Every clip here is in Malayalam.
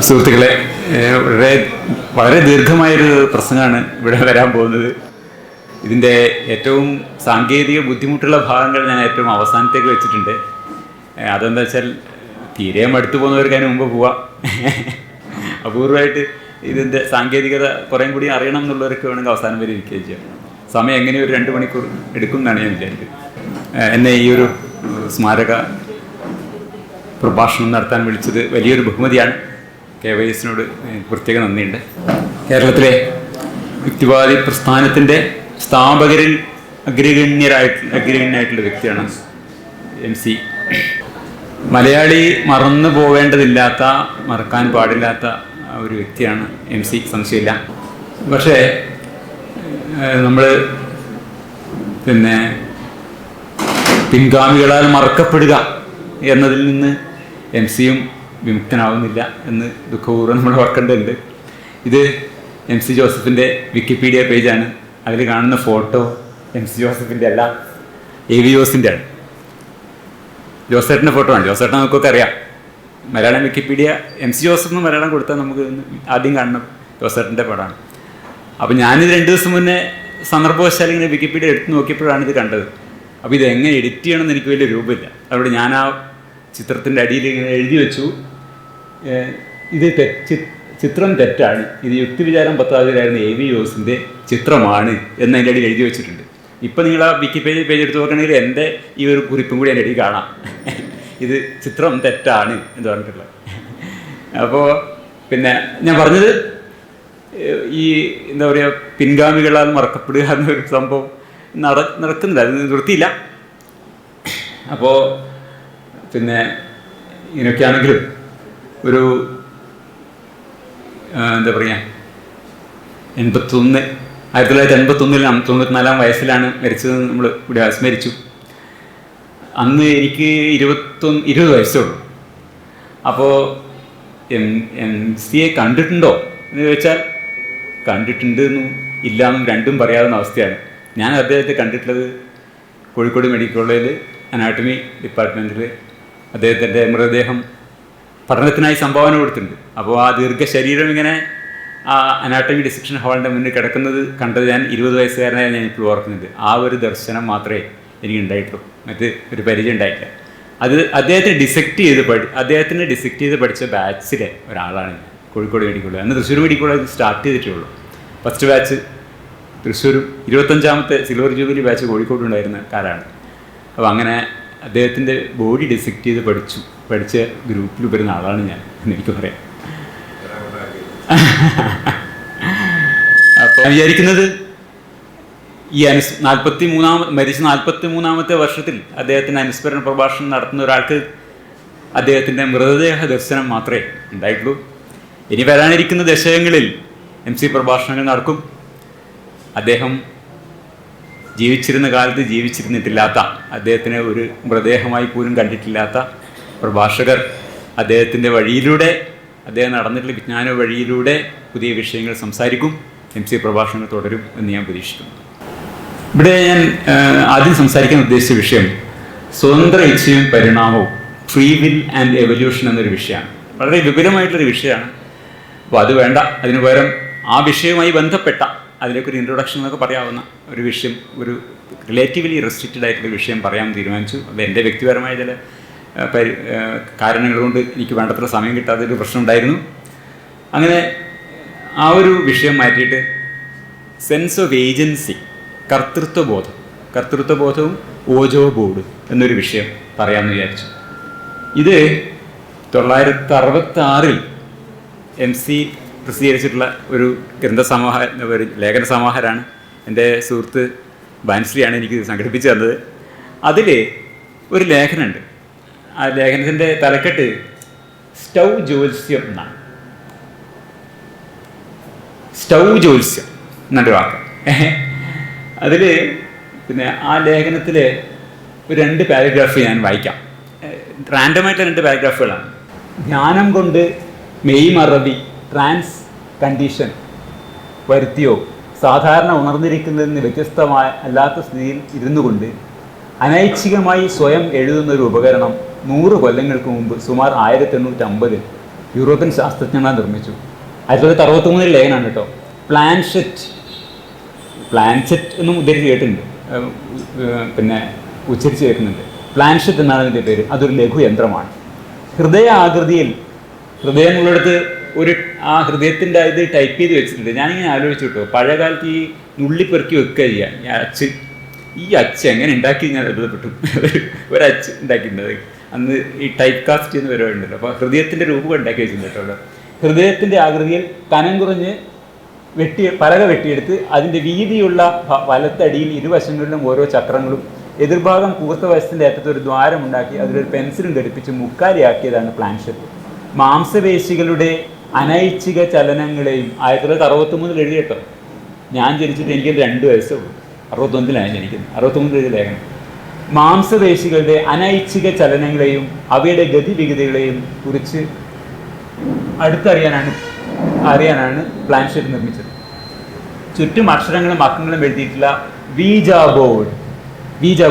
സുഹൃത്തുക്കളെ, വളരെ ദീർഘമായൊരു പ്രസംഗമാണ് ഇവിടെ വരാൻ പോകുന്നത്. ഇതിൻ്റെ ഏറ്റവും സാങ്കേതിക ബുദ്ധിമുട്ടുള്ള ഭാഗങ്ങൾ ഞാൻ ഏറ്റവും അവസാനത്തേക്ക് വെച്ചിട്ടുണ്ട്. അതെന്താ വെച്ചാൽ തീരെ മടുത്തു പോകുന്നവർക്ക് അതിന് മുമ്പ് പോവാം. അപൂർവമായിട്ട് ഇതിൻ്റെ സാങ്കേതികത കുറേ കൂടി അറിയണം എന്നുള്ളവർക്ക് വേണമെങ്കിൽ അവസാനം വരെ ഇരിക്കുകയും ചെയ്യാം. സമയം എങ്ങനെ ഒരു 2 മണിക്കൂർ എടുക്കും എന്നാണ് ഞാൻ വിചാരിക്കുന്നത്. എന്നെ ഈ ഒരു സ്മാരക പ്രഭാഷണം നടത്താൻ വിളിച്ചത് വലിയൊരു ബഹുമതിയാണ്. KYSനോട് പ്രത്യേക നന്ദിയുണ്ട്. കേരളത്തിലെ യുക്തിവാദി പ്രസ്ഥാനത്തിൻ്റെ സ്ഥാപകരിൽ അഗ്രഗണ്യനായിട്ടുള്ള വ്യക്തിയാണ് MC. മലയാളി മറന്നു പോവേണ്ടതില്ലാത്ത, മറക്കാൻ പാടില്ലാത്ത ഒരു വ്യക്തിയാണ് MC, സംശയമില്ല. പക്ഷേ നമ്മൾ പിൻഗാമികളാൽ മറക്കപ്പെടുക എന്നതിൽ നിന്ന് MC-യും വിമുക്തനാവുന്നില്ല എന്ന് ദുഃഖപൂർവ്വം നമ്മൾ ഓർക്കേണ്ടതുണ്ട്. ഇത് MC ജോസഫിൻ്റെ വിക്കിപീഡിയ പേജാണ്. അതിൽ കാണുന്ന ഫോട്ടോ MC ജോസഫിൻ്റെ അല്ല, AV ജോസിൻ്റെ ആണ്. ജോസേട്ടൻ്റെ ഫോട്ടോ ആണ്. ജോസേട്ടൻ നമുക്കൊക്കെ അറിയാം. മലയാളം വിക്കിപീഡിയ MC ജോസഫ് എന്ന് മലയാളം കൊടുത്താൽ നമുക്ക് ആദ്യം കാണുന്ന ജോസേട്ടൻ്റെ പടമാണ്. അപ്പോൾ ഞാനിത് 2 ദിവസം മുന്നേ സന്ദർഭവശാൽ ഇങ്ങനെ വിക്കിപീഡിയ എടുത്ത് നോക്കിയപ്പോഴാണ് ഇത് കണ്ടത്. അപ്പോൾ ഇത് എങ്ങനെ എഡിറ്റ് ചെയ്യണമെന്ന് എനിക്ക് വലിയ രൂപമില്ല. അതുകൊണ്ട് ഞാൻ ആ ചിത്രത്തിൻ്റെ അടിയിൽ ഇങ്ങനെ എഴുതി വെച്ചു, ഇത് ചിത്രം തെറ്റാണ്, ഇത് യുക്തിവിചാരം പത്താതിലായിരുന്ന AV ജോസിൻ്റെ ചിത്രമാണ് എന്ന് അതിൻ്റെ അടിയിൽ എഴുതി വെച്ചിട്ടുണ്ട്. ഇപ്പം നിങ്ങൾ ആ വിക്കിപീഡിയ പേജ് എടുത്ത് നോക്കണമെങ്കിൽ എൻ്റെ ഈ ഒരു കുറിപ്പും കൂടി എൻ്റെ അടിയിൽ കാണാം. ഇത് ചിത്രം തെറ്റാണ് എന്ന് പറഞ്ഞിട്ടുള്ളത്. അപ്പോൾ ഞാൻ പറഞ്ഞത് ഈ എന്താ പറയുക, പിൻഗാമികളാൽ മറക്കപ്പെടുക എന്നൊരു സംഭവം നടക്കുന്നില്ല, അത് നിർത്തിയില്ല. അപ്പോൾ ഇങ്ങനെയൊക്കെയാണെങ്കിലും ഒരു എന്താ പറയുക, 1981 94 വയസ്സിലാണ് മരിച്ചതെന്ന് നമ്മൾ ഇവിടെ സ്മരിച്ചു. അന്ന് എനിക്ക് 20 വയസ്സേ ഉള്ളൂ. അപ്പോൾ MC-യെ കണ്ടിട്ടുണ്ടോ എന്ന് ചോദിച്ചാൽ കണ്ടിട്ടുണ്ട് എന്നും ഇല്ലാന്നും രണ്ടും പറയാവുന്ന അവസ്ഥയാണ്. ഞാൻ അദ്ദേഹത്തെ കണ്ടിട്ടുള്ളത് കോഴിക്കോട് മെഡിക്കൽ കോളേജിൽ അനാട്ടമി ഡിപ്പാർട്ട്മെൻറ്റിൽ അദ്ദേഹത്തിൻ്റെ മൃതദേഹം പഠനത്തിനായി സംഭാവന കൊടുത്തിട്ടുണ്ട്. അപ്പോൾ ആ ദീർഘശരീരം ഇങ്ങനെ ആ അനാട്ടമി ഡിസെക്ഷൻ ഹാളിൻ്റെ മുന്നിൽ കിടക്കുന്നത് കണ്ടത് ഞാൻ 20 വയസ്സുകാരനായി ഞാൻ ഇപ്പോൾ ഓർക്കുന്നുണ്ട്. ആ ഒരു ദർശനം മാത്രമേ എനിക്ക് ഉണ്ടായിട്ടുള്ളൂ, മറ്റ് ഒരു പരിചയം ഉണ്ടായിട്ടില്ല. അത് അദ്ദേഹത്തിന് ഡിസെക്റ്റ് ചെയ്ത് പഠിച്ച ബാച്ചിലെ ഒരാളാണ് ഞാൻ, കോഴിക്കോട് മെഡിക്കൽ കോളേജ്. അന്ന് തൃശ്ശൂർ മെഡിക്കൽ കോളേജ് സ്റ്റാർട്ട് ചെയ്തിട്ടുള്ളൂ. ഫസ്റ്റ് ബാച്ച് തൃശ്ശൂരും 25ാമത്തെ സിൽവർ ജൂബിലി ബാച്ച് കോഴിക്കോട് ഉണ്ടായിരുന്ന കാലാണ്. അപ്പോൾ അങ്ങനെ അദ്ദേഹത്തിൻ്റെ ബോഡി ഡിസെക്റ്റ് ചെയ്ത് പഠിച്ച ഗ്രൂപ്പിൽ വരുന്ന ആളാണ് ഞാൻ എന്നെനിക്ക് പറയാം. അപ്പോൾ ഞാൻ വിചാരിക്കുന്നത് ഈ മരിച്ച 43ാമത്തെ വർഷത്തിൽ അദ്ദേഹത്തിൻ്റെ അനുസ്മരണ പ്രഭാഷണം നടത്തുന്ന ഒരാൾക്ക് അദ്ദേഹത്തിൻ്റെ മൃതദേഹ ദർശനം മാത്രമേ ഉണ്ടായിട്ടുള്ളൂ. ഇനി വരാനിരിക്കുന്ന ദശകങ്ങളിൽ MC പ്രഭാഷണങ്ങൾ നടക്കും. അദ്ദേഹം ജീവിച്ചിരുന്ന കാലത്ത് ജീവിച്ചിരുന്നിട്ടില്ലാത്ത, അദ്ദേഹത്തിനെ ഒരു മൃതദേഹമായി പോലും കണ്ടിട്ടില്ലാത്ത പ്രഭാഷകർ അദ്ദേഹത്തിൻ്റെ വഴിയിലൂടെ, അദ്ദേഹം നടന്നിട്ടുള്ള വിജ്ഞാന വഴിയിലൂടെ പുതിയ വിഷയങ്ങൾ സംസാരിക്കും. MC പ്രഭാഷണങ്ങൾ തുടരും എന്ന് ഞാൻ പ്രതീക്ഷിക്കുന്നു. ഇവിടെ ഞാൻ ആദ്യം സംസാരിക്കാൻ ഉദ്ദേശിച്ച വിഷയം സ്വതന്ത്ര ഇച്ഛയും പരിണാമവും, ഫ്രീ വിൽ ആൻഡ് എവല്യൂഷൻ എന്നൊരു വിഷയമാണ്. വളരെ വിപുലമായിട്ടുള്ളൊരു വിഷയമാണ്. അപ്പോൾ അത് വേണ്ട, അതിനു പകരം ആ വിഷയവുമായി ബന്ധപ്പെട്ട അതിലേക്കൊരു ഇൻട്രൊഡക്ഷൻ എന്നൊക്കെ പറയാവുന്ന ഒരു വിഷയം, ഒരു റിലേറ്റീവ്ലി റെസ്ട്രിക്റ്റഡ് ആയിട്ടുള്ള വിഷയം പറയാൻ തീരുമാനിച്ചു. അത് എൻ്റെ വ്യക്തിപരമായ ചില കാരണങ്ങൾ കൊണ്ട് എനിക്ക് വേണ്ടത്ര സമയം കിട്ടാത്തൊരു പ്രശ്നം ഉണ്ടായിരുന്നു. അങ്ങനെ ആ ഒരു വിഷയം മാറ്റിയിട്ട് സെൻസ് ഓഫ് ഏജൻസി, കർത്തൃത്വബോധവും ഓജോ ബോർഡ് എന്നൊരു വിഷയം പറയാമെന്ന് വിചാരിച്ചു. ഇത് 1966 MC പ്രസിദ്ധീകരിച്ചിട്ടുള്ള ഒരു ഒരു ലേഖന സമാഹാരമാണ്. എൻ്റെ സുഹൃത്ത് ബാൻശ്രീയാണ് എനിക്ക് സംഘടിപ്പിച്ചു തന്നത്. അതിൽ ഒരു ലേഖനമുണ്ട്. ആ ലേഖനത്തിൻ്റെ തലക്കെട്ട് സ്റ്റൗ ജ്യോത്സ്യം എന്നാണ്. സ്റ്റൗ ജ്യോത്സ്യം എന്നൊരു വാക്ക്. അതിൽ ആ ലേഖനത്തിൽ ഒരു 2 പാരഗ്രാഫ് ഞാൻ വായിക്കാം. റാൻഡമായിട്ടുള്ള 2 പാരഗ്രാഫുകളാണ്. ധ്യാനം കൊണ്ട് മെയ് മറവി ട്രാൻസ് കണ്ടീഷൻ വരുത്തിയോ സാധാരണ ഉണർന്നിരിക്കുന്നതിന് വ്യത്യസ്തമായ അല്ലാത്ത സ്ഥിതിയിൽ ഇരുന്നു കൊണ്ട് അനൈച്ഛികമായി സ്വയം എഴുതുന്നൊരു ഉപകരണം 100 കൊല്ലങ്ങൾക്ക് മുമ്പ് സുമാർ 1850 യൂറോപ്യൻ ശാസ്ത്രജ്ഞന്മാർ നിർമ്മിച്ചു. 1963 ലേഖനമാണ് കേട്ടോ. പ്ലാൻഷെറ്റ് എന്നും ഉദ്ധരിച്ച് കേട്ടിട്ടുണ്ട്, പിന്നെ ഉച്ചരിച്ച് കേൾക്കുന്നുണ്ട്. പ്ലാൻഷെറ്റ് എന്നാണ് അതിൻ്റെ പേര്. അതൊരു ലഘുയന്ത്രമാണ്. ഹൃദയ ആകൃതിയിൽ, ഹൃദയം എന്നുള്ളിടത്ത് ആ ഹൃദയത്തിൻ്റെ ഇത് ടൈപ്പ് ചെയ്ത് വെച്ചിട്ടുണ്ട്. ഞാനിങ്ങനെ ആലോചിച്ചു കേട്ടോ, പഴയകാലത്ത് ഈ നുള്ളിപ്പെറുക്കി വെക്കുക ചെയ്യുക. ഈ അച്ച് എങ്ങനെ ഉണ്ടാക്കി ഞാൻ അത്ഭുതപ്പെട്ടു. ഒരച്ച് ഉണ്ടാക്കിയിട്ടുണ്ട് അന്ന്, ഈ ടൈപ്പ് കാസ്റ്റ് എന്ന് വരുന്നുണ്ടല്ലോ. അപ്പോൾ ഹൃദയത്തിൻ്റെ രൂപം ഉണ്ടാക്കി വെച്ചിട്ടുണ്ട് കേട്ടോ. ഹൃദയത്തിൻ്റെ ആകൃതിയിൽ കനം കുറഞ്ഞ് പലക വെട്ടിയെടുത്ത് അതിൻ്റെ വീതിയുള്ള വലത്തടിയിൽ ഇരുവശങ്ങളിലും ഓരോ ചക്രങ്ങളും, എതിർഭാഗം കൂർത്ത വശത്തിൻ്റെ അറ്റത്ത് ഒരു ദ്വാരമുണ്ടാക്കി അതിലൊരു പെൻസിലും ഘടിപ്പിച്ച് മുക്കാലിയാക്കിയതാണ് പ്ലാൻഷെറ്റ്. മാംസപേശികളുടെ അനൈച്ഛിക ചലനങ്ങളെയും 1963 എഴുതി കേട്ടോ. ഞാൻ ജനിച്ചിട്ട് എനിക്ക് 2 വയസ്സേ ഉള്ളൂ. 61 ജനിക്കുന്നത്. 63 എഴുതിയ ലേഖനം. മാംസപേശികളുടെ അനൈച്ഛിക ചലനങ്ങളെയും അവയുടെ ഗതിവിഗതികളെയും കുറിച്ച് അറിയാനാണ് പ്ലാൻഷെറ്റ് നിർമ്മിച്ചത്. ചുറ്റും അക്ഷരങ്ങളും അക്കങ്ങളും എഴുതിയിട്ടുള്ള വീജ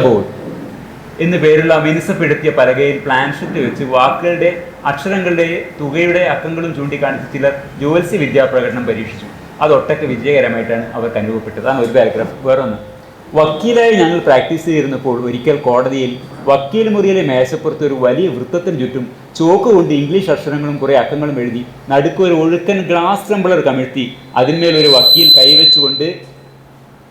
ബോർഡ് എന്ന് പേരുള്ള മിനുസപ്പെടുത്തിയ പലകയിൽ പ്ലാൻഷെറ്റ് വെച്ച് വാക്കുകളുടെ, അക്ഷരങ്ങളുടെ, തുകയുടെ അക്കങ്ങളും ചൂണ്ടിക്കാണിച്ച് ചിലർ ജ്യോത്സ്യ വിദ്യാപ്രകടനം പരീക്ഷിച്ചു. അതൊട്ടൊക്കെ വിജയകരമായിട്ടാണ് അവർക്ക് അനുഭവപ്പെട്ടത്. അതാണ് ഒരു പാരഗ്രാഫ്. വേറൊന്ന്, വക്കീലായി ഞങ്ങൾ പ്രാക്ടീസ് ചെയ്തിരുന്നപ്പോൾ ഒരിക്കൽ കോടതിയിൽ വക്കീൽ മുറിയിലെ മേശപ്പുറത്ത് ഒരു വലിയ വൃത്തത്തിന് ചുറ്റും ചോക്ക് കൊണ്ട് ഇംഗ്ലീഷ് അക്ഷരങ്ങളും കുറേ അക്കങ്ങളും എഴുതി നടുക്ക് ഒരു ഒഴുക്കൻ ഗ്ലാസ് ടംബ്ലർ കമിഴ്ത്തി അതിന്മേലൊരു വക്കീൽ കൈവച്ചുകൊണ്ട്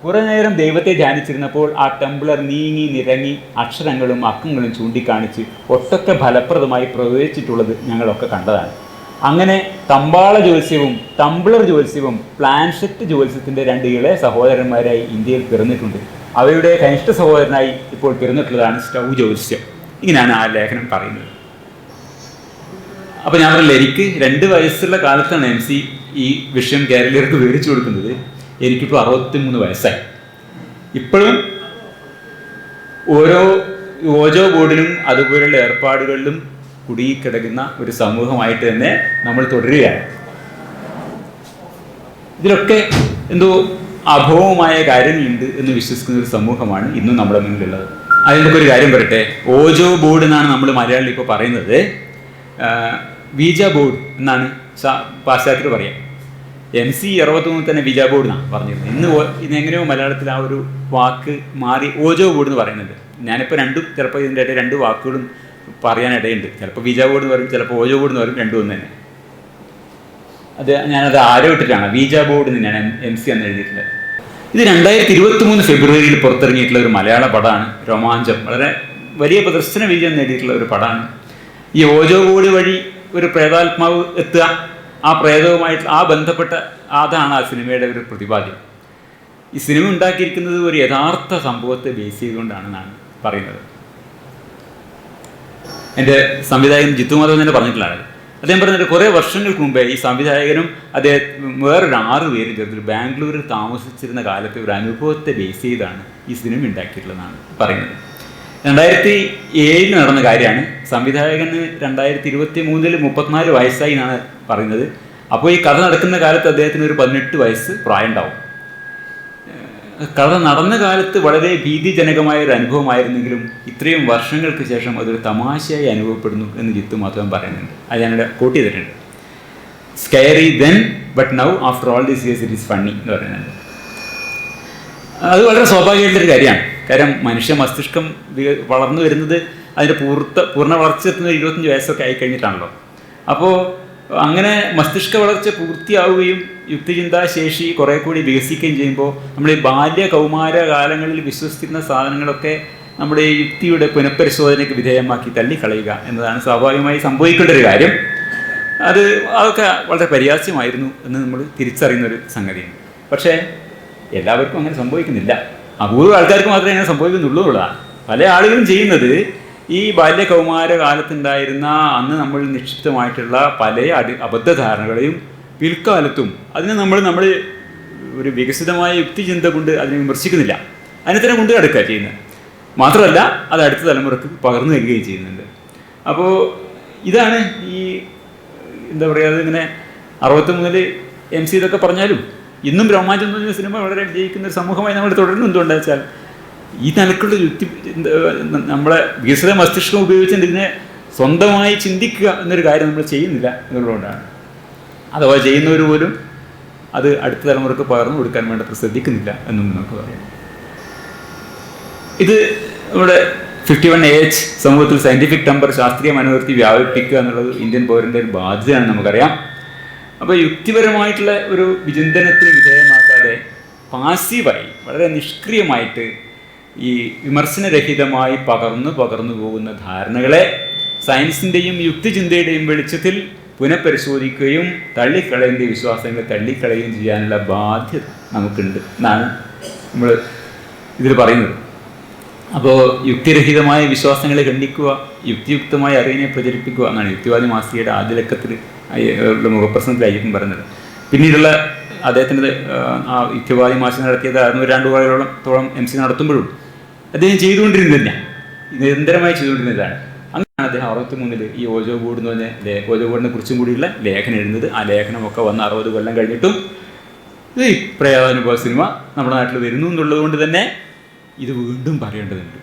കുറേ നേരം ദൈവത്തെ ധ്യാനിച്ചിരുന്നപ്പോൾ ആ ടംബ്ലർ നീങ്ങി നിരങ്ങി അക്ഷരങ്ങളും അക്കങ്ങളും ചൂണ്ടിക്കാണിച്ച് ഒട്ടൊക്കെ ഫലപ്രദമായി പ്രവചിച്ചിട്ടുള്ളത് ഞങ്ങളൊക്കെ കണ്ടതാണ്. അങ്ങനെ തമ്പാള ജ്യോത്സ്യവും ടംബ്ലർ ജ്യോത്സ്യവും പ്ലാൻഷെറ്റ് ജ്യോത്സ്യത്തിൻ്റെ 2 ഇളയ സഹോദരന്മാരായി ഇന്ത്യയിൽ പിറന്നിട്ടുണ്ട്. അവയുടെ കനിഷ്ഠ സഹോദരനായി ഇപ്പോൾ പിറന്നിട്ടുള്ളതാണ് സ്റ്റൗ ജ്യോത്സ്യം. ഇങ്ങനെയാണ് ആ ലേഖനം പറയുന്നത്. അപ്പോൾ ഞാൻ പറഞ്ഞില്ല, എനിക്ക് 2 വയസ്സുള്ള കാലത്താണ് MC ഈ വിഷയം കേരളീയർക്ക് വിവരിച്ചു കൊടുക്കുന്നത്. എനിക്കിപ്പോൾ 63 വയസ്സായി. ഇപ്പോഴും ഓരോ ബോർഡിലും അതുപോലുള്ള ഏർപ്പാടുകളിലും കുടുങ്ങിക്കിടക്കുന്ന ഒരു സമൂഹമായിട്ട് തന്നെ നമ്മൾ തുടരുകയാണ്. ഇതിലൊക്കെ എന്തോ അഭവമായ കാര്യങ്ങളുണ്ട് എന്ന് വിശ്വസിക്കുന്ന ഒരു സമൂഹമാണ് ഇന്നും നമ്മുടെ മുന്നിലുള്ളത്. അതിനൊക്കെ ഒരു കാര്യം പറയട്ടെ. ഓജോ ബോർഡ് എന്നാണ് നമ്മൾ മലയാളിൽ ഇപ്പോൾ പറയുന്നത്. വീജ ബോർഡ് എന്നാണ് പാശ്ചാത്യർ പറയാം. MC 63 തന്നെ വീജ ബോർഡ് എന്നാണ് പറഞ്ഞിരുന്നത്. ഇന്നെങ്ങനെയോ മലയാളത്തിൽ ആ ഒരു വാക്ക് മാറി ഓജോ ബോർഡ് എന്ന് പറയുന്നുണ്ട്. ഞാനിപ്പോൾ ചിലപ്പോൾ ഇതിൻ്റെ ഇടയിൽ 2 വാക്കുകളും പറയാനിടയുണ്ട്. ചിലപ്പോൾ വീജ ബോർഡ് എന്ന് പറയും, ചിലപ്പോൾ ഓജോ ബോർഡ് എന്ന് പറയും. 2 ഒന്ന് തന്നെ. ഞാനത് ആരോ ഇട്ടിട്ടാണ് വീജ ബോർഡ് തന്നെയാണ് MC എന്ന് എഴുതിയിട്ടുള്ളത്. ഇത് 2023 ഫെബ്രുവരിയിൽ പുറത്തിറങ്ങിയിട്ടുള്ള ഒരു മലയാള പടമാണ് രോമാഞ്ചം. വളരെ വലിയ പ്രദർശന വിജയം നേടിയിട്ടുള്ള ഒരു പടമാണ്. ഈ ഓജോ ബോർഡ് വഴി ഒരു പ്രേതാത്മാവ് എത്തുക, ആ പ്രേതവുമായിട്ട് ബന്ധപ്പെട്ട അതാണ് ആ സിനിമയുടെ ഒരു പ്രതിപാദ്യം. ഈ സിനിമ ഉണ്ടാക്കിയിരിക്കുന്നത് ഒരു യഥാർത്ഥ സംഭവത്തെ ബേസ് ചെയ്തുകൊണ്ടാണെന്നാണ് പറയുന്നത്. എൻ്റെ സംവിധായകൻ ജിത്തു മാധവൻ തന്നെ പറഞ്ഞിട്ടുള്ളതാണ്. അദ്ദേഹം പറഞ്ഞിട്ട് കുറേ വർഷങ്ങൾക്ക് മുമ്പേ ഈ സംവിധായകനും വേറൊരു 6 പേരും ചേർത്തിട്ട് ബാംഗ്ലൂരിൽ താമസിച്ചിരുന്ന കാലത്തെ ഒരു അനുഭവത്തെ ബേസ് ചെയ്താണ് ഈ സിനിമ ഉണ്ടാക്കിയിട്ടുള്ളതെന്നാണ് പറയുന്നത്. 2007 നടന്ന കാര്യമാണ്. സംവിധായകന് 2023 34 വയസ്സായി എന്നാണ് പറയുന്നത്. അപ്പോൾ ഈ കഥ നടക്കുന്ന കാലത്ത് അദ്ദേഹത്തിന് ഒരു 18 വയസ്സ് പ്രായം ഉണ്ടാവും. കഥ നടന്ന കാലത്ത് വളരെ ഭീതിജനകമായ ഒരു അനുഭവമായിരുന്നെങ്കിലും ഇത്രയും വർഷങ്ങൾക്ക് ശേഷം അതൊരു തമാശയായി അനുഭവപ്പെടുന്നു എന്ന് ജിത്തു മാധവൻ പറയുന്നുണ്ട്. അത് ഞാനിവിടെ കോട്ട് ചെയ്തിട്ടുണ്ട്. Scary then but now after all these years it is funny എന്ന് പറയുന്നുണ്ട്. അത് വളരെ സ്വാഭാവികമായിട്ടൊരു കാര്യമാണ്. കാരണം മനുഷ്യ മസ്തിഷ്കം വളർന്നു വരുന്നത് അതിൻ്റെ പൂർണ്ണ വളർച്ച എത്തുന്ന 25 വയസ്സൊക്കെ ആയിക്കഴിഞ്ഞിട്ടാണല്ലോ. അപ്പോൾ അങ്ങനെ മസ്തിഷ്ക വളർച്ച പൂർത്തിയാവുകയും യുക്തിചിന്താശേഷി കുറേ കൂടി വികസിക്കുകയും ചെയ്യുമ്പോൾ നമ്മൾ ഈ ബാല്യ കൗമാര കാലങ്ങളിൽ വിശ്വസിക്കുന്ന സാധനങ്ങളൊക്കെ നമ്മുടെ യുക്തിയുടെ പുനഃപരിശോധനയ്ക്ക് വിധേയമാക്കി തള്ളിക്കളയുക എന്നതാണ് സ്വാഭാവികമായി സംഭവിക്കേണ്ട ഒരു കാര്യം. അതൊക്കെ വളരെ പര്യാസ്യമായിരുന്നു എന്ന് നമ്മൾ തിരിച്ചറിയുന്നൊരു സംഗതിയാണ്. പക്ഷേ എല്ലാവർക്കും അങ്ങനെ സംഭവിക്കുന്നില്ല. അപൂർവ ആൾക്കാർക്ക് മാത്രമേ അങ്ങനെ സംഭവിക്കുന്നുള്ളൂ എന്നുള്ളതാണ്. പല ആളുകളും ചെയ്യുന്നത് ഈ ബാല്യ കൗമാര കാലത്തുണ്ടായിരുന്ന അന്ന് നമ്മൾ നിക്ഷിപ്തമായിട്ടുള്ള പല അബദ്ധധാരണകളെയും പിൽക്കാലത്തും അതിനെ നമ്മൾ ഒരു വികസിതമായ യുക്തിചിന്ത കൊണ്ട് അതിനെ വിമർശിക്കുന്നില്ല, അതിനെ തന്നെ കൊണ്ട് കിടക്കുക ചെയ്യുന്നത്. മാത്രമല്ല അത് അടുത്ത തലമുറക്ക് പകർന്നു നൽകുകയും ചെയ്യുന്നുണ്ട്. അപ്പോൾ ഇതാണ് ഈ എന്താ പറയുക, അതിങ്ങനെ 63 MC ഇതൊക്കെ പറഞ്ഞാലും ഇന്നും രോമാഞ്ചം എന്ന് പറഞ്ഞ സിനിമ വളരെ വിജയിക്കുന്ന ഒരു സമൂഹമായി നമ്മൾ തുടരുന്നു. എന്തുകൊണ്ടാ വെച്ചാൽ ഈ നിലക്കുള്ള യുക്തി നമ്മളെ വികസിത മസ്തിഷ്കം ഉപയോഗിച്ച് ഇതിനെ സ്വന്തമായി ചിന്തിക്കുക എന്നൊരു കാര്യം നമ്മൾ ചെയ്യുന്നില്ല എന്നുള്ളതുകൊണ്ടാണ്. അഥവാ ചെയ്യുന്നവർ പോലും അത് അടുത്ത തലമുറക്ക് പകർന്നു കൊടുക്കാൻ വേണ്ടത്ര ശ്രദ്ധിക്കുന്നില്ല എന്നും നമുക്ക് പറയാം. ഇത് നമ്മുടെ 51AH സമൂഹത്തിൽ സയൻറ്റിഫിക് ടെമ്പർ ശാസ്ത്രീയ മനോവൃത്തി വ്യാപിപ്പിക്കുക എന്നുള്ളത് ഇന്ത്യൻ പൗരൻ്റെ ഒരു ബാധ്യതയാണ് നമുക്കറിയാം. അപ്പോൾ യുക്തിപരമായിട്ടുള്ള ഒരു വിചിന്തനത്തിന് വിധേയമാക്കാതെ പാസീവായി വളരെ നിഷ്ക്രിയമായിട്ട് ഈ വിമർശനരഹിതമായി പകർന്നു പോകുന്ന ധാരണകളെ സയൻസിൻ്റെയും യുക്തിചിന്തയുടെയും വെളിച്ചത്തിൽ പുനഃപരിശോധിക്കുകയും തള്ളിക്കളയേണ്ട വിശ്വാസങ്ങളെ തള്ളിക്കളയുകയും ചെയ്യാനുള്ള ബാധ്യത നമുക്കുണ്ട് എന്നാണ് നമ്മൾ ഇതിൽ പറയുന്നത്. അപ്പോൾ യുക്തിരഹിതമായ വിശ്വാസങ്ങളെ ഖണ്ഡിക്കുക, യുക്തിയുക്തമായ അറിവിനെ പ്രചരിപ്പിക്കുക എന്നാണ് യുക്തിവാദി മാസികയുടെ ആദ്യ ലക്കത്തിൽ മുഖപ്രസംഗത്തിൽ അയ്യപ്പൻ പറയുന്നത്. പിന്നീടുള്ള അദ്ദേഹത്തിൻ്റെ ആ യുക്തിവാദി മാസിക നടത്തിയത് 200 കൊല്ലത്തോളം MC നടത്തുമ്പോഴും അദ്ദേഹം ചെയ്തുകൊണ്ടിരുന്നത് തന്നെയാണ്, നിരന്തരമായി ചെയ്തുകൊണ്ടിരുന്നതാണ്. അങ്ങനെയാണ് അദ്ദേഹം 63 ഈ ഓജോ ബോർഡ് എന്ന് പറഞ്ഞ ഓജോ ബോർഡിനെ കുറിച്ചും കൂടിയുള്ള ലേഖനം എഴുതുന്നത്. ആ ലേഖനമൊക്കെ വന്ന് 60 കൊല്ലം കഴിഞ്ഞിട്ടും ഇത് ഈ പ്രേതാനുഭവ സിനിമ നമ്മുടെ നാട്ടിൽ വരുന്നു എന്നുള്ളത് കൊണ്ട് തന്നെ ഇത് വീണ്ടും പറയേണ്ടതുണ്ട്.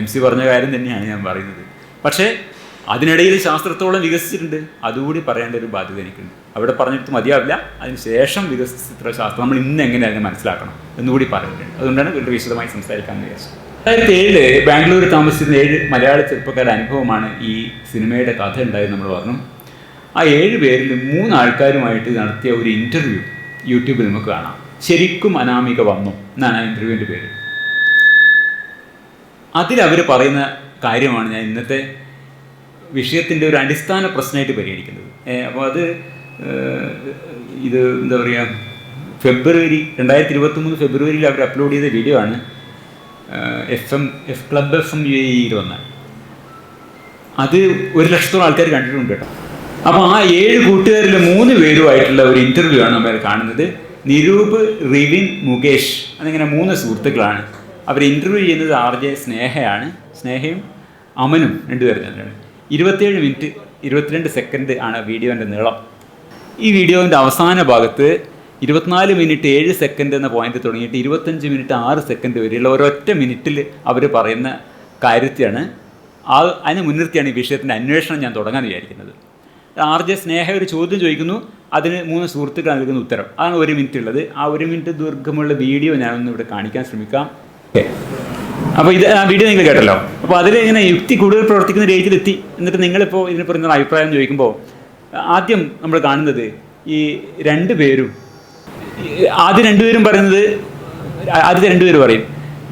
MC പറഞ്ഞ കാര്യം തന്നെയാണ് ഞാൻ പറയുന്നത്. പക്ഷേ അതിനിടയിൽ ശാസ്ത്രത്തോളം വികസിച്ചിട്ടുണ്ട്, അതുകൂടി പറയേണ്ട ഒരു ബാധ്യത എനിക്കുണ്ട്. അവിടെ പറഞ്ഞിട്ട് മതിയാവില്ല, അതിന് ശേഷം വികസിച്ച ശാസ്ത്രം നമ്മൾ ഇന്ന് എങ്ങനെ അതിനെ മനസ്സിലാക്കണം എന്നുകൂടി പറയുന്നുണ്ട്. അതുകൊണ്ടാണ് വളരെ വിശദമായി സംസാരിക്കാമെന്ന് വിചാരിച്ചത്. 2007 ബാംഗ്ലൂരിൽ താമസിച്ചിരുന്ന 7 മലയാളി ചെറുപ്പക്കാരുടെ അനുഭവമാണ് ഈ സിനിമയുടെ കഥ ഉണ്ടായത് നമ്മൾ പറഞ്ഞു. ആ 7 പേരിൽ 3 ആൾക്കാരുമായിട്ട് നടത്തിയ ഒരു ഇൻ്റർവ്യൂ യൂട്യൂബിൽ നമുക്ക് കാണാം. ശരിക്കും അനാമിക വന്നു എന്നാണ് ആ ഇൻ്റർവ്യൂവിൻ്റെ പേര്. അതിലവർ പറയുന്ന കാര്യമാണ് ഞാൻ ഇന്നത്തെ വിഷയത്തിൻ്റെ ഒരു അടിസ്ഥാന പ്രശ്നമായിട്ട് പരിഗണിക്കുന്നത്. അപ്പോൾ അത് ഇത് എന്താ പറയുക, 2023 ഫെബ്രുവരിയിൽ അവർ അപ്ലോഡ് ചെയ്ത വീഡിയോ ആണ്. ക്ലബ് FM UAE വന്ന അത് 100,000 ആൾക്കാർ കണ്ടിട്ടുണ്ട് കേട്ടോ. അപ്പോൾ ആ 7 കൂട്ടുകാരിൽ 3 പേരുമായിട്ടുള്ള ഒരു ഇൻ്റർവ്യൂ ആണ് നമ്മൾ കാണുന്നത്. നിരൂപ്, റിവിൻ, മുകേഷ് എന്നിങ്ങനെ 3 സുഹൃത്തുക്കളാണ്. അവർ ഇൻ്റർവ്യൂ ചെയ്യുന്നത് RJ സ്നേഹയാണ്. സ്നേഹയും അമനും 2 പേർ തന്നെയാണ്. 27 മിനിറ്റ് 22 സെക്കൻഡ് ആണ് വീഡിയോൻ്റെ നീളം. ഈ വീഡിയോൻ്റെ അവസാന ഭാഗത്ത് 24 മിനിറ്റ് 7 സെക്കൻഡ് എന്ന പോയിന്റ് തുടങ്ങിയിട്ട് 25 മിനിറ്റ് 6 സെക്കൻഡ് വരെയുള്ള ഒരൊറ്റ മിനിറ്റിൽ അവർ പറയുന്ന കാര്യത്തെയാണ് അതിനെ മുൻനിർത്തിയാണ് ഈ വിഷയത്തിൻ്റെ അന്വേഷണം ഞാൻ തുടങ്ങാൻ വിചാരിക്കുന്നത്. RJ സ്നേഹ ഒരു ചോദ്യം ചോദിക്കുന്നു, അതിന് 3 സുഹൃത്തുക്കൾ നൽകുന്ന ഉത്തരം. അതാണ് 1 മിനിറ്റ് ഉള്ളത്. ആ 1 മിനിറ്റ് ദീർഘമുള്ള വീഡിയോ ഞാനൊന്ന് ഇവിടെ കാണിക്കാൻ ശ്രമിക്കാം. അപ്പോൾ ഇത് ആ വീഡിയോ നിങ്ങൾ കേട്ടല്ലോ. അപ്പോൾ അതിൽ ഇങ്ങനെ യുക്തി കൂടുതൽ പ്രവർത്തിക്കുന്ന രീതിയിലെത്തി. എന്നിട്ട് നിങ്ങളിപ്പോൾ ഇതിനെ പറയുന്ന അഭിപ്രായം ചോദിക്കുമ്പോൾ ആദ്യം നമ്മൾ കാണുന്നത് ഈ 2 പേരും ആദ്യം 2 പേരും പറയുന്നത്, ആദ്യത്തെ 2 പേര് പറയും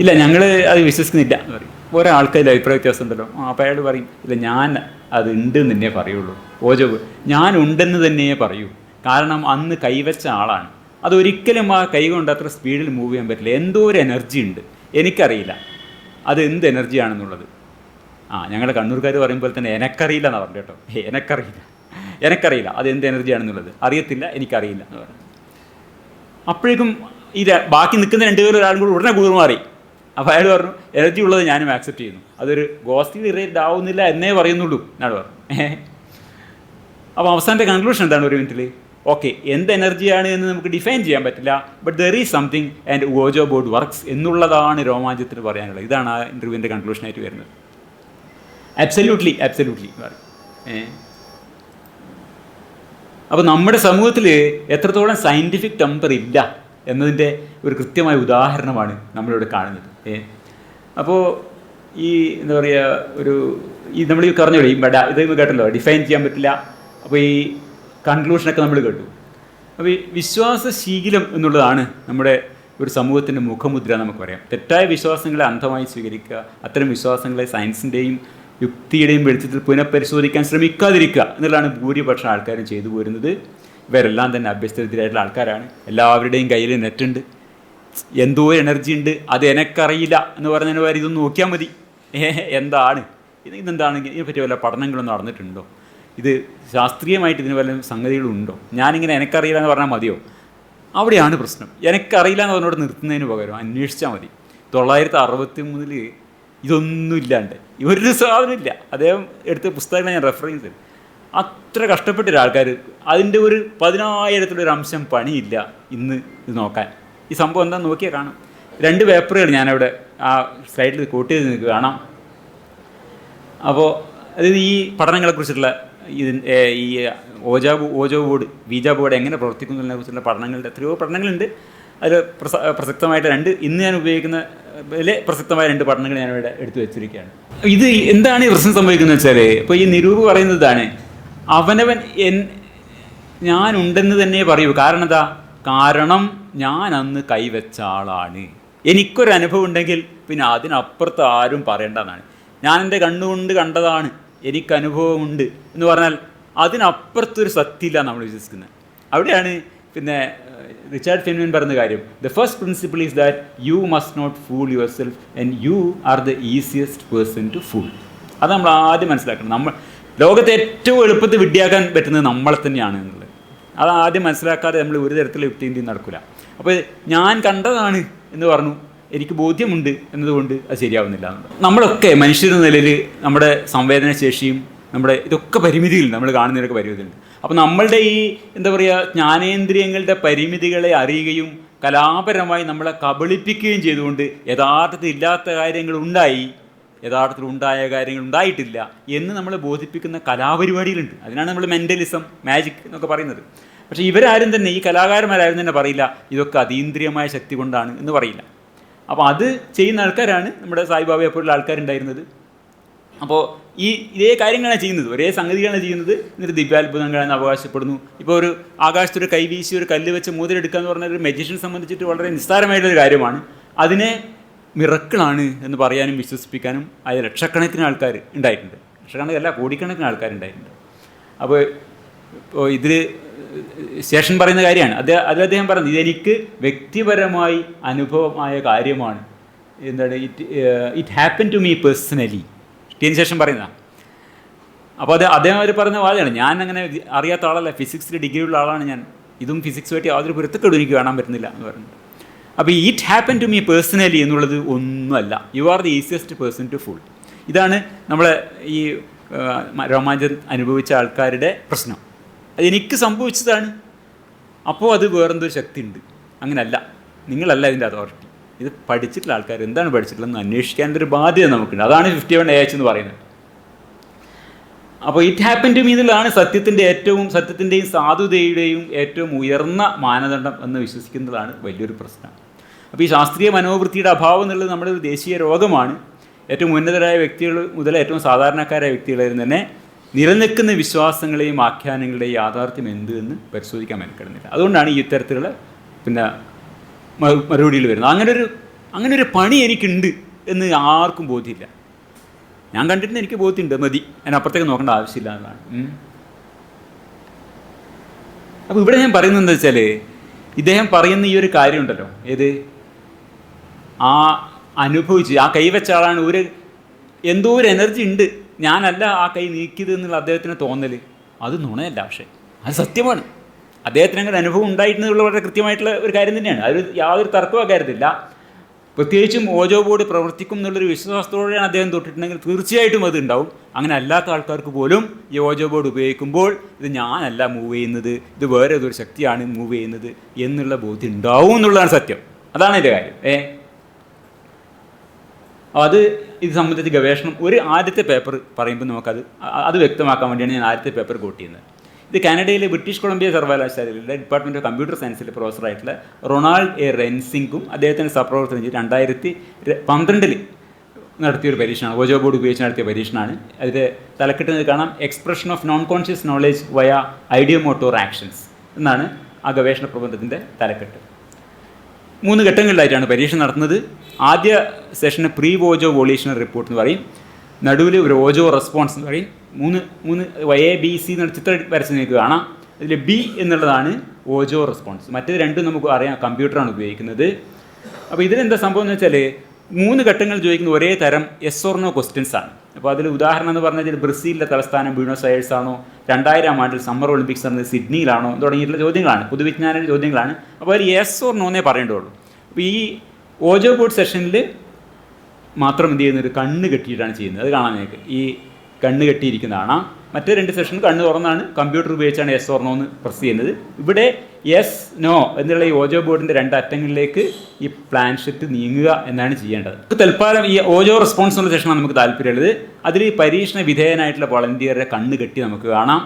ഇല്ല ഞങ്ങൾ അത് വിശ്വസിക്കുന്നില്ല എന്ന് പറയും. ഒരാൾക്കതിൽ അഭിപ്രായ വ്യത്യാസം ഉണ്ടല്ലോ. അപ്പോൾ അയാൾ പറയും ഇല്ല ഞാൻ അത് ഉണ്ടെന്ന് തന്നെ പറയുള്ളൂ. ഓജോ ഞാൻ ഉണ്ടെന്ന് തന്നെയേ പറയൂ, കാരണം അന്ന് കൈവച്ച ആളാണ്. അതൊരിക്കലും ആ കൈ കൊണ്ട് അത്ര സ്പീഡിൽ മൂവ് ചെയ്യാൻ പറ്റില്ല. എന്തോ ഒരു എനർജി ഉണ്ട്, എനിക്കറിയില്ല അത് എന്ത് എനർജിയാണെന്നുള്ളത്. ഞങ്ങളുടെ കണ്ണൂർക്കാർ പറയുമ്പോൾ തന്നെ എനക്കറിയില്ല എന്നാണ് പറഞ്ഞു കേട്ടോ. എനക്കറിയില്ല അത് എന്ത് എനർജിയാണെന്നുള്ളത്, അറിയത്തില്ല, എനിക്കറിയില്ല എന്ന് പറഞ്ഞു. അപ്പോഴേക്കും ഈ ബാക്കി നിൽക്കുന്ന 2 പേരും ഒരാളും കൂടി ഉടനെ കൂറുമാറി. അപ്പോൾ അയാൾ പറഞ്ഞു എനർജി ഉള്ളത് ഞാനും ആക്സെപ്റ്റ് ചെയ്യുന്നു, അതൊരു ഗോസ്റ്റിൽ റിലേറ്റഡ് ആവുന്നില്ല എന്നേ പറയുന്നുള്ളൂ എന്നാണ് പറഞ്ഞു. അപ്പോൾ അവസാനത്തെ കൺക്ലൂഷൻ എന്താണ് 1 മിനിറ്റിൽ? ഓക്കെ, എന്ത് എനർജിയാണ് എന്ന് നമുക്ക് ഡിഫൈൻ ചെയ്യാൻ പറ്റില്ല, but there is something and Ouija board works എന്നുള്ളതാണ് രോമാഞ്ചത്തിന് പറയാനുള്ളത്. ഇതാണ് ആ ഇൻ്റർവ്യൂവിൻ്റെ കൺക്ലൂഷനായിട്ട് വരുന്നത്. അബ്സല്യൂട്ട്ലി അപ്പോൾ നമ്മുടെ സമൂഹത്തിൽ എത്രത്തോളം സയൻറ്റിഫിക് ടെമ്പർ ഇല്ല എന്നതിൻ്റെ ഒരു കൃത്യമായ ഉദാഹരണമാണ് നമ്മളിവിടെ കാണുന്നത്. അപ്പോൾ ഈ എന്താ പറയുക, ഈ നമ്മൾ ഈ പറഞ്ഞോളൂ, ഇത് കേട്ടല്ലോ, ഡിഫൈൻ ചെയ്യാൻ പറ്റില്ല. അപ്പോൾ ഈ കൺക്ലൂഷനൊക്കെ നമ്മൾ കേട്ടു. അപ്പോൾ ഈ വിശ്വാസശീലം എന്നുള്ളതാണ് നമ്മുടെ ഒരു സമൂഹത്തിൻ്റെ മുഖമുദ്ര നമുക്ക് പറയാം. തെറ്റായ വിശ്വാസങ്ങളെ അന്ധമായി സ്വീകരിക്കുക, അത്തരം വിശ്വാസങ്ങളെ സയൻസിൻ്റെയും യുക്തിയുടെയും വെളിച്ചത്തിൽ പുനഃപരിശോധിക്കാൻ ശ്രമിക്കാതിരിക്കുക എന്നുള്ളതാണ് ഭൂരിപക്ഷം ആൾക്കാരും ചെയ്തു പോരുന്നത്. ഇവരെല്ലാം തന്നെ അഭ്യസ്തരായിട്ടുള്ള ആൾക്കാരാണ്. എല്ലാവരുടെയും കയ്യിൽ നെറ്റുണ്ട്, എന്തോ എനർജി ഉണ്ട്, അത് എനക്കറിയില്ല എന്ന് പറഞ്ഞതിന് വരെ ഇതൊന്ന് നോക്കിയാൽ മതി. എന്താണ് ഇതെന്താണെങ്കിൽ ഇതിനെപ്പറ്റി വല്ല പഠനങ്ങളൊന്നും നടന്നിട്ടുണ്ടോ, ഇത് ശാസ്ത്രീയമായിട്ട് ഇതിന് വല്ല സംഗതികളുണ്ടോ, ഞാനിങ്ങനെ എനിക്കറിയില്ല എന്ന് പറഞ്ഞാൽ മതിയോ? അവിടെയാണ് പ്രശ്നം. എനിക്കറിയില്ല എന്ന് പറഞ്ഞോട് നിർത്തുന്നതിന് പകരം അന്വേഷിച്ചാൽ മതി. 1963 ഇതൊന്നും ഇല്ലാണ്ട് ഒരു സാധനമില്ല. അദ്ദേഹം എടുത്ത പുസ്തകങ്ങളെ ഞാൻ റെഫർ ചെയ്തത്. അത്ര കഷ്ടപ്പെട്ട ഒരാൾക്കാർ, അതിൻ്റെ ഒരു 10,000-ത്തിലൊരു അംശം പണിയില്ല ഇന്ന് ഇത് നോക്കാൻ. ഈ സംഭവം എന്താണെന്ന് നോക്കിയാൽ കാണാം. 2 പേപ്പറുകൾ ഞാനവിടെ ആ സ്ലൈഡിൽ കോട്ട് ചെയ്ത് നിങ്ങൾക്ക് കാണാം. അപ്പോൾ അതായത് ഈ പഠനങ്ങളെക്കുറിച്ചുള്ള ഈ ഓജോ ബോർഡ് വീജാ ബോർഡ് എങ്ങനെ പ്രവർത്തിക്കുന്നതിനെ കുറിച്ചുള്ള പഠനങ്ങളുടെ എത്രയോ പഠനങ്ങളുണ്ട്. അതിൽ പ്രസക്തമായിട്ട് ഇന്ന് ഞാൻ ഉപയോഗിക്കുന്ന പ്രസക്തമായ 2 പഠനങ്ങൾ ഞാനിവിടെ എടുത്തു വെച്ചിരിക്കുകയാണ്. ഇത് എന്താണ് ഈ പ്രശ്നം സംഭവിക്കുന്നത് വെച്ചാൽ, ഇപ്പോൾ ഈ നിരൂപ് പറയുന്നതാണ് അവനവൻ ഞാനുണ്ടെന്ന് തന്നെ പറയൂ. കാരണം എന്താ? കാരണം ഞാൻ അന്ന് കൈവച്ച ആളാണ്. എനിക്കൊരു അനുഭവം ഉണ്ടെങ്കിൽ പിന്നെ അതിനപ്പുറത്ത് ആരും പറയേണ്ടതാണ്. ഞാൻ എൻ്റെ കണ്ണുകൊണ്ട് കണ്ടതാണ്, എനിക്ക് അനുഭവമുണ്ട് എന്ന് പറഞ്ഞാൽ അതിനപ്പുറത്തൊരു സത്യമില്ല നമ്മൾ വിശ്വസിക്കുന്നത്. അവിടെയാണ് പിന്നെ റിച്ചാർഡ് ഫെയ്ൻമാൻ പറഞ്ഞ കാര്യം, the first principle is that you must not fool yourself and you are the easiest person to fool. അത് നമ്മൾ ആദ്യം മനസ്സിലാക്കണം. നമ്മൾ ലോകത്തെ ഏറ്റവും എളുപ്പത്തിൽ വിഡ്ഢിയാക്കാൻ പറ്റുന്നത് നമ്മളെ തന്നെയാണ് എന്നുള്ളത്. അത് ആദ്യം മനസ്സിലാക്കാതെ നമ്മൾ ഒരു തരത്തിലുള്ള യുക്തിയും നടക്കില്ല. അപ്പോൾ ഞാൻ കണ്ടതാണ് എന്ന് പറഞ്ഞു, എനിക്ക് ബോധ്യമുണ്ട് എന്നതുകൊണ്ട് അത് ശരിയാവുന്നില്ല എന്നുള്ളത്. നമ്മളൊക്കെ മനുഷ്യരെന്ന നിലയിൽ നമ്മുടെ സംവേദനശേഷിയും നമ്മുടെ ഇതൊക്കെ പരിമിതികളുണ്ട്, നമ്മൾ കാണുന്നതിനൊക്കെ പരിമിതികളുണ്ട്. അപ്പോൾ നമ്മളുടെ ഈ എന്താ പറയുക ജ്ഞാനേന്ദ്രിയങ്ങളുടെ പരിമിതികളെ അറിയുകയും കലാപരമായി നമ്മളെ കബളിപ്പിക്കുകയും ചെയ്തുകൊണ്ട് യഥാർത്ഥത്തിൽ ഇല്ലാത്ത കാര്യങ്ങൾ ഉണ്ടായി, യഥാർത്ഥത്തിൽ ഉണ്ടായ കാര്യങ്ങൾ ഉണ്ടായിട്ടില്ല എന്ന് നമ്മളെ ബോധിപ്പിക്കുന്ന കലാപരിപാടികളുണ്ട്. അതിനാണ് നമ്മൾ മെൻ്റലിസം, മാജിക് എന്നൊക്കെ പറയുന്നത്. പക്ഷേ ഇവരാരും തന്നെ, ഈ കലാകാരന്മാരാരും തന്നെ പറയില്ല ഇതൊക്കെ അതീന്ദ്രിയമായ ശക്തി കൊണ്ടാണ് എന്ന് പറയില്ല. അപ്പോൾ അത് ചെയ്യുന്ന ആൾക്കാരാണ് നമ്മുടെ സായിബാബയെ പോലുള്ള ആൾക്കാരുണ്ടായിരുന്നത്. അപ്പോൾ ഇതേ കാര്യങ്ങളാണ് ചെയ്യുന്നത്, ഒരേ സംഗതികളാണ് ചെയ്യുന്നത്. എന്നിട്ട് ദിവ്യാത്ഭുതങ്ങളാണ് അവകാശപ്പെടുന്നു. ഇപ്പോൾ ഒരു ആകാശത്തൊരു കൈവീശി ഒരു കല്ല് വെച്ച് മോതിരെടുക്കുക എന്ന് പറഞ്ഞാൽ ഒരു മജീഷ്യനെ സംബന്ധിച്ചിട്ട് വളരെ നിസ്സാരമായിട്ടുള്ളൊരു കാര്യമാണ്. അതിനെ മിറക്കിളാണ് എന്ന് പറയാനും വിശ്വസിപ്പിക്കാനും അതിൽ ലക്ഷക്കണക്കിന് ആൾക്കാർ ഉണ്ടായിട്ടുണ്ട്. ലക്ഷക്കണക്കല്ല, കോടിക്കണക്കിന് ആൾക്കാരുണ്ടായിട്ടുണ്ട്. അപ്പോൾ ഇതിൽ ശേഷൻ പറയുന്ന കാര്യമാണ്. അതിൽ അദ്ദേഹം പറയുന്നത് ഇതെനിക്ക് വ്യക്തിപരമായി അനുഭവമായ കാര്യമാണ്. എന്താണ്? It happen to me personally. T N Seshan പറയുന്നതാണ്. അപ്പോൾ അദ്ദേഹം അവർ പറഞ്ഞ വാദമാണ്, ഞാൻ അങ്ങനെ അറിയാത്ത ആളല്ല, ഫിസിക്സിൽ ഡിഗ്രി ഉള്ള ആളാണ് ഞാൻ, ഇതും ഫിസിക്സുമായിട്ട് യാതൊരു പൊരുത്തക്കേടും എനിക്ക് കാണാൻ പറ്റുന്നില്ല എന്ന് പറഞ്ഞു. അപ്പോൾ it happen to me personally എന്നുള്ളത് ഒന്നുമല്ല, you are the easiest person to fool. ഇതാണ് നമ്മളെ ഈ രോമാഞ്ചം അനുഭവിച്ച ആൾക്കാരുടെ പ്രശ്നം. അതെനിക്ക് സംഭവിച്ചതാണ്, അപ്പോൾ അത് വേറെന്തൊരു ശക്തി ഉണ്ട്. അങ്ങനല്ല, നിങ്ങളല്ല ഇതിൻ്റെ അതോറിറ്റി. ഇത് പഠിച്ചിട്ടുള്ള ആൾക്കാർ എന്താണ് പഠിച്ചിട്ടുള്ളതെന്ന് അന്വേഷിക്കാൻ്റെ ഒരു ബാധ്യത നമുക്കുണ്ട്. അതാണ് 51 AH എന്ന് പറയുന്നത്. അപ്പോൾ ഇറ്റ് ഹാപ്പൻ ടു മീ എന്നുള്ളതാണ് സത്യത്തിൻ്റെയും സാധുതയുടെയും ഏറ്റവും ഉയർന്ന മാനദണ്ഡം എന്ന് വിശ്വസിക്കുന്നതാണ് വലിയൊരു പ്രശ്നം. അപ്പോൾ ഈ ശാസ്ത്രീയ മനോവൃത്തിയുടെ അഭാവം എന്നുള്ളത് നമ്മുടെ ഒരു ദേശീയ രോഗമാണ്. ഏറ്റവും ഉന്നതരായ വ്യക്തികൾ മുതൽ ഏറ്റവും സാധാരണക്കാരായ വ്യക്തികളിൽ തന്നെ നിലനിൽക്കുന്ന വിശ്വാസങ്ങളെയും ആഖ്യാനങ്ങളുടെയും യാഥാർത്ഥ്യം എന്ത് എന്ന് പരിശോധിക്കാൻ മെനക്കെടുന്നില്ല. അതുകൊണ്ടാണ് ഈ ഇത്തരത്തിലുള്ള പിന്നെ മറുപടിയിൽ വരുന്നത്. അങ്ങനെ ഒരു പണി എനിക്കുണ്ട് എന്ന് ആർക്കും ബോധ്യമില്ല. ഞാൻ കണ്ടിട്ട് എനിക്ക് ബോധ്യമുണ്ട്, മതി, അതിനപ്പുറത്തേക്ക് നോക്കേണ്ട ആവശ്യമില്ല എന്നതാണ്. അപ്പോൾ ഇവിടെ ഞാൻ പറയുന്നത് എന്താ വെച്ചാൽ, ഇദ്ദേഹം പറയുന്ന ഈ ഒരു കാര്യമുണ്ടല്ലോ, ഏത് ആ അനുഭവിച്ച് ആ കൈവച്ച ആളാണ്, എന്തോ ഒരു എനർജി ഉണ്ട്, ഞാനല്ല ആ കൈ നീക്കിയത് എന്നുള്ള അദ്ദേഹത്തിന് തോന്നൽ, അത് നുണയല്ല, പക്ഷേ അത് സത്യമാണ്. അദ്ദേഹത്തിന് അങ്ങനെ അനുഭവം ഉണ്ടായിട്ടുള്ള വളരെ കൃത്യമായിട്ടുള്ള ഒരു കാര്യം തന്നെയാണ്. അതിൽ യാതൊരു തർക്കവും കാര്യത്തില്ല. പ്രത്യേകിച്ചും ഓജോ ബോർഡ് പ്രവർത്തിക്കും എന്നുള്ളൊരു വിശ്വാസത്തോടെയാണ് അദ്ദേഹം തൊട്ടിട്ടുണ്ടെങ്കിൽ തീർച്ചയായിട്ടും അത് ഉണ്ടാവും. അങ്ങനെ അല്ലാത്ത ആൾക്കാർക്ക് പോലും ഈ ഓജോ ബോർഡ് ഉപയോഗിക്കുമ്പോൾ ഇത് ഞാനല്ല മൂവ് ചെയ്യുന്നത്, ഇത് വേറെ ഏതൊരു ശക്തിയാണ് മൂവ് ചെയ്യുന്നത് എന്നുള്ള ബോധ്യം ഉണ്ടാവും എന്നുള്ളതാണ് സത്യം. അതാണ് എൻ്റെ കാര്യം. ഇത് സംബന്ധിച്ച് ഗവേഷണം ആദ്യത്തെ പേപ്പർ പറയുമ്പോൾ അത് വ്യക്തമാക്കാൻ വേണ്ടിയാണ് ഞാൻ ആദ്യത്തെ പേപ്പർ കോട്ട് ചെയ്യുന്നത്. ഇത് കാനഡയിലെ ബ്രിട്ടീഷ് കൊളംബിയ സർവകലാശാലയിലെ ഡിപ്പാർട്ട്മെൻറ്റ് ഓഫ് കമ്പ്യൂട്ടർ സയൻസിലെ പ്രൊഫസറായിട്ടുള്ള റൊണാൾഡ് എ റെൻസിംഗും അദ്ദേഹത്തിന് സഹപ്രവർത്തനം ചെയ്ത് 2012 നടത്തിയൊരു പരീക്ഷണമാണ്, ഓജോ ബോർഡ് ഉപയോഗിച്ച് നടത്തിയ പരീക്ഷണമാണ്. അതിൻ്റെ തലക്കെട്ട് കാണാം, expression of non conscious knowledge വയ ഐഡിയോമോട്ടോർ ആക്ഷൻസ് എന്നാണ് ആ ഗവേഷണ പ്രബന്ധത്തിൻ്റെ തലക്കെട്ട്. 3 ഘട്ടങ്ങളിലായിട്ടാണ് പരീക്ഷ നടത്തുന്നത്. ആദ്യ സെഷന് പ്രീ ഓജോ വോളീഷണൽ റിപ്പോർട്ട് എന്ന് പറയും, നടുവിൽ ഒരു ഓജോ റെസ്പോൺസ് എന്ന് പറയും. 3 ABC എന്ന ചിത്രം വരച്ച് നിങ്ങൾക്ക് കാണാം. അതിൽ B എന്നുള്ളതാണ് ഓജോ റെസ്പോൺസ്, മറ്റേത് രണ്ടും നമുക്ക് അറിയാം കമ്പ്യൂട്ടറാണ് ഉപയോഗിക്കുന്നത്. അപ്പോൾ ഇതിലെന്താ സംഭവം എന്ന് വെച്ചാൽ 3 ഘട്ടങ്ങൾ ചോദിക്കുന്ന ഒരേ തരം യെസ് ഓർ നോ ക്വസ്റ്റ്യൻസ് ആണ്. അപ്പോൾ അതിൽ ഉദാഹരണം എന്ന് പറഞ്ഞാൽ ബ്രസീലിലെ തലസ്ഥാനം ബ്യൂണസ് അയേഴ്സ് ആണോ, 2000 ആണ്ടിൽ സമ്മർ ഒളിമ്പിക്സ് നടന്നത് സിഡ്നിയിലാണോ തുടങ്ങിയിട്ടുള്ള ചോദ്യങ്ങളാണ്, പൊതുവിജ്ഞാന ചോദ്യങ്ങളാണ്. അപ്പോൾ അതിൽ യെസ് ഓർ നോന്നേ പറയേണ്ടതുള്ളൂ. അപ്പോൾ ഈ ഓജോ ബോർഡ് സെഷനിൽ മാത്രം എന്ത് ചെയ്യുന്നത്, കണ്ണ് കെട്ടിയിട്ടാണ് ചെയ്യുന്നത്. അത് കാണാൻ നിങ്ങൾക്ക് ഈ കണ്ണ് കെട്ടിയിരിക്കുന്നതാണ്. മറ്റേ 2 സെഷൻ കണ്ണ് തുറന്നാണ് കമ്പ്യൂട്ടർ ഉപയോഗിച്ചാണ് യെസ് ഓർ നോ എന്ന് പ്രസ് ചെയ്യുന്നത്. ഇവിടെ യെസ് നോ എന്നുള്ള ഈ ഓജോ ബോർഡിൻ്റെ 2 അറ്റങ്ങളിലേക്ക് ഈ പ്ലാൻഷെറ്റ് നീങ്ങുക എന്നാണ് ചെയ്യേണ്ടത്. തൽക്കാലം ഈ ഓജോ റെസ്പോൺസ് എന്നുള്ള സെഷനാണ് നമുക്ക് താല്പര്യമുള്ളത്. അതിൽ പരീക്ഷണ വിധേയനായിട്ടുള്ള വളണ്ടിയറുടെ കണ്ണ് കെട്ടി നമുക്ക് കാണാം.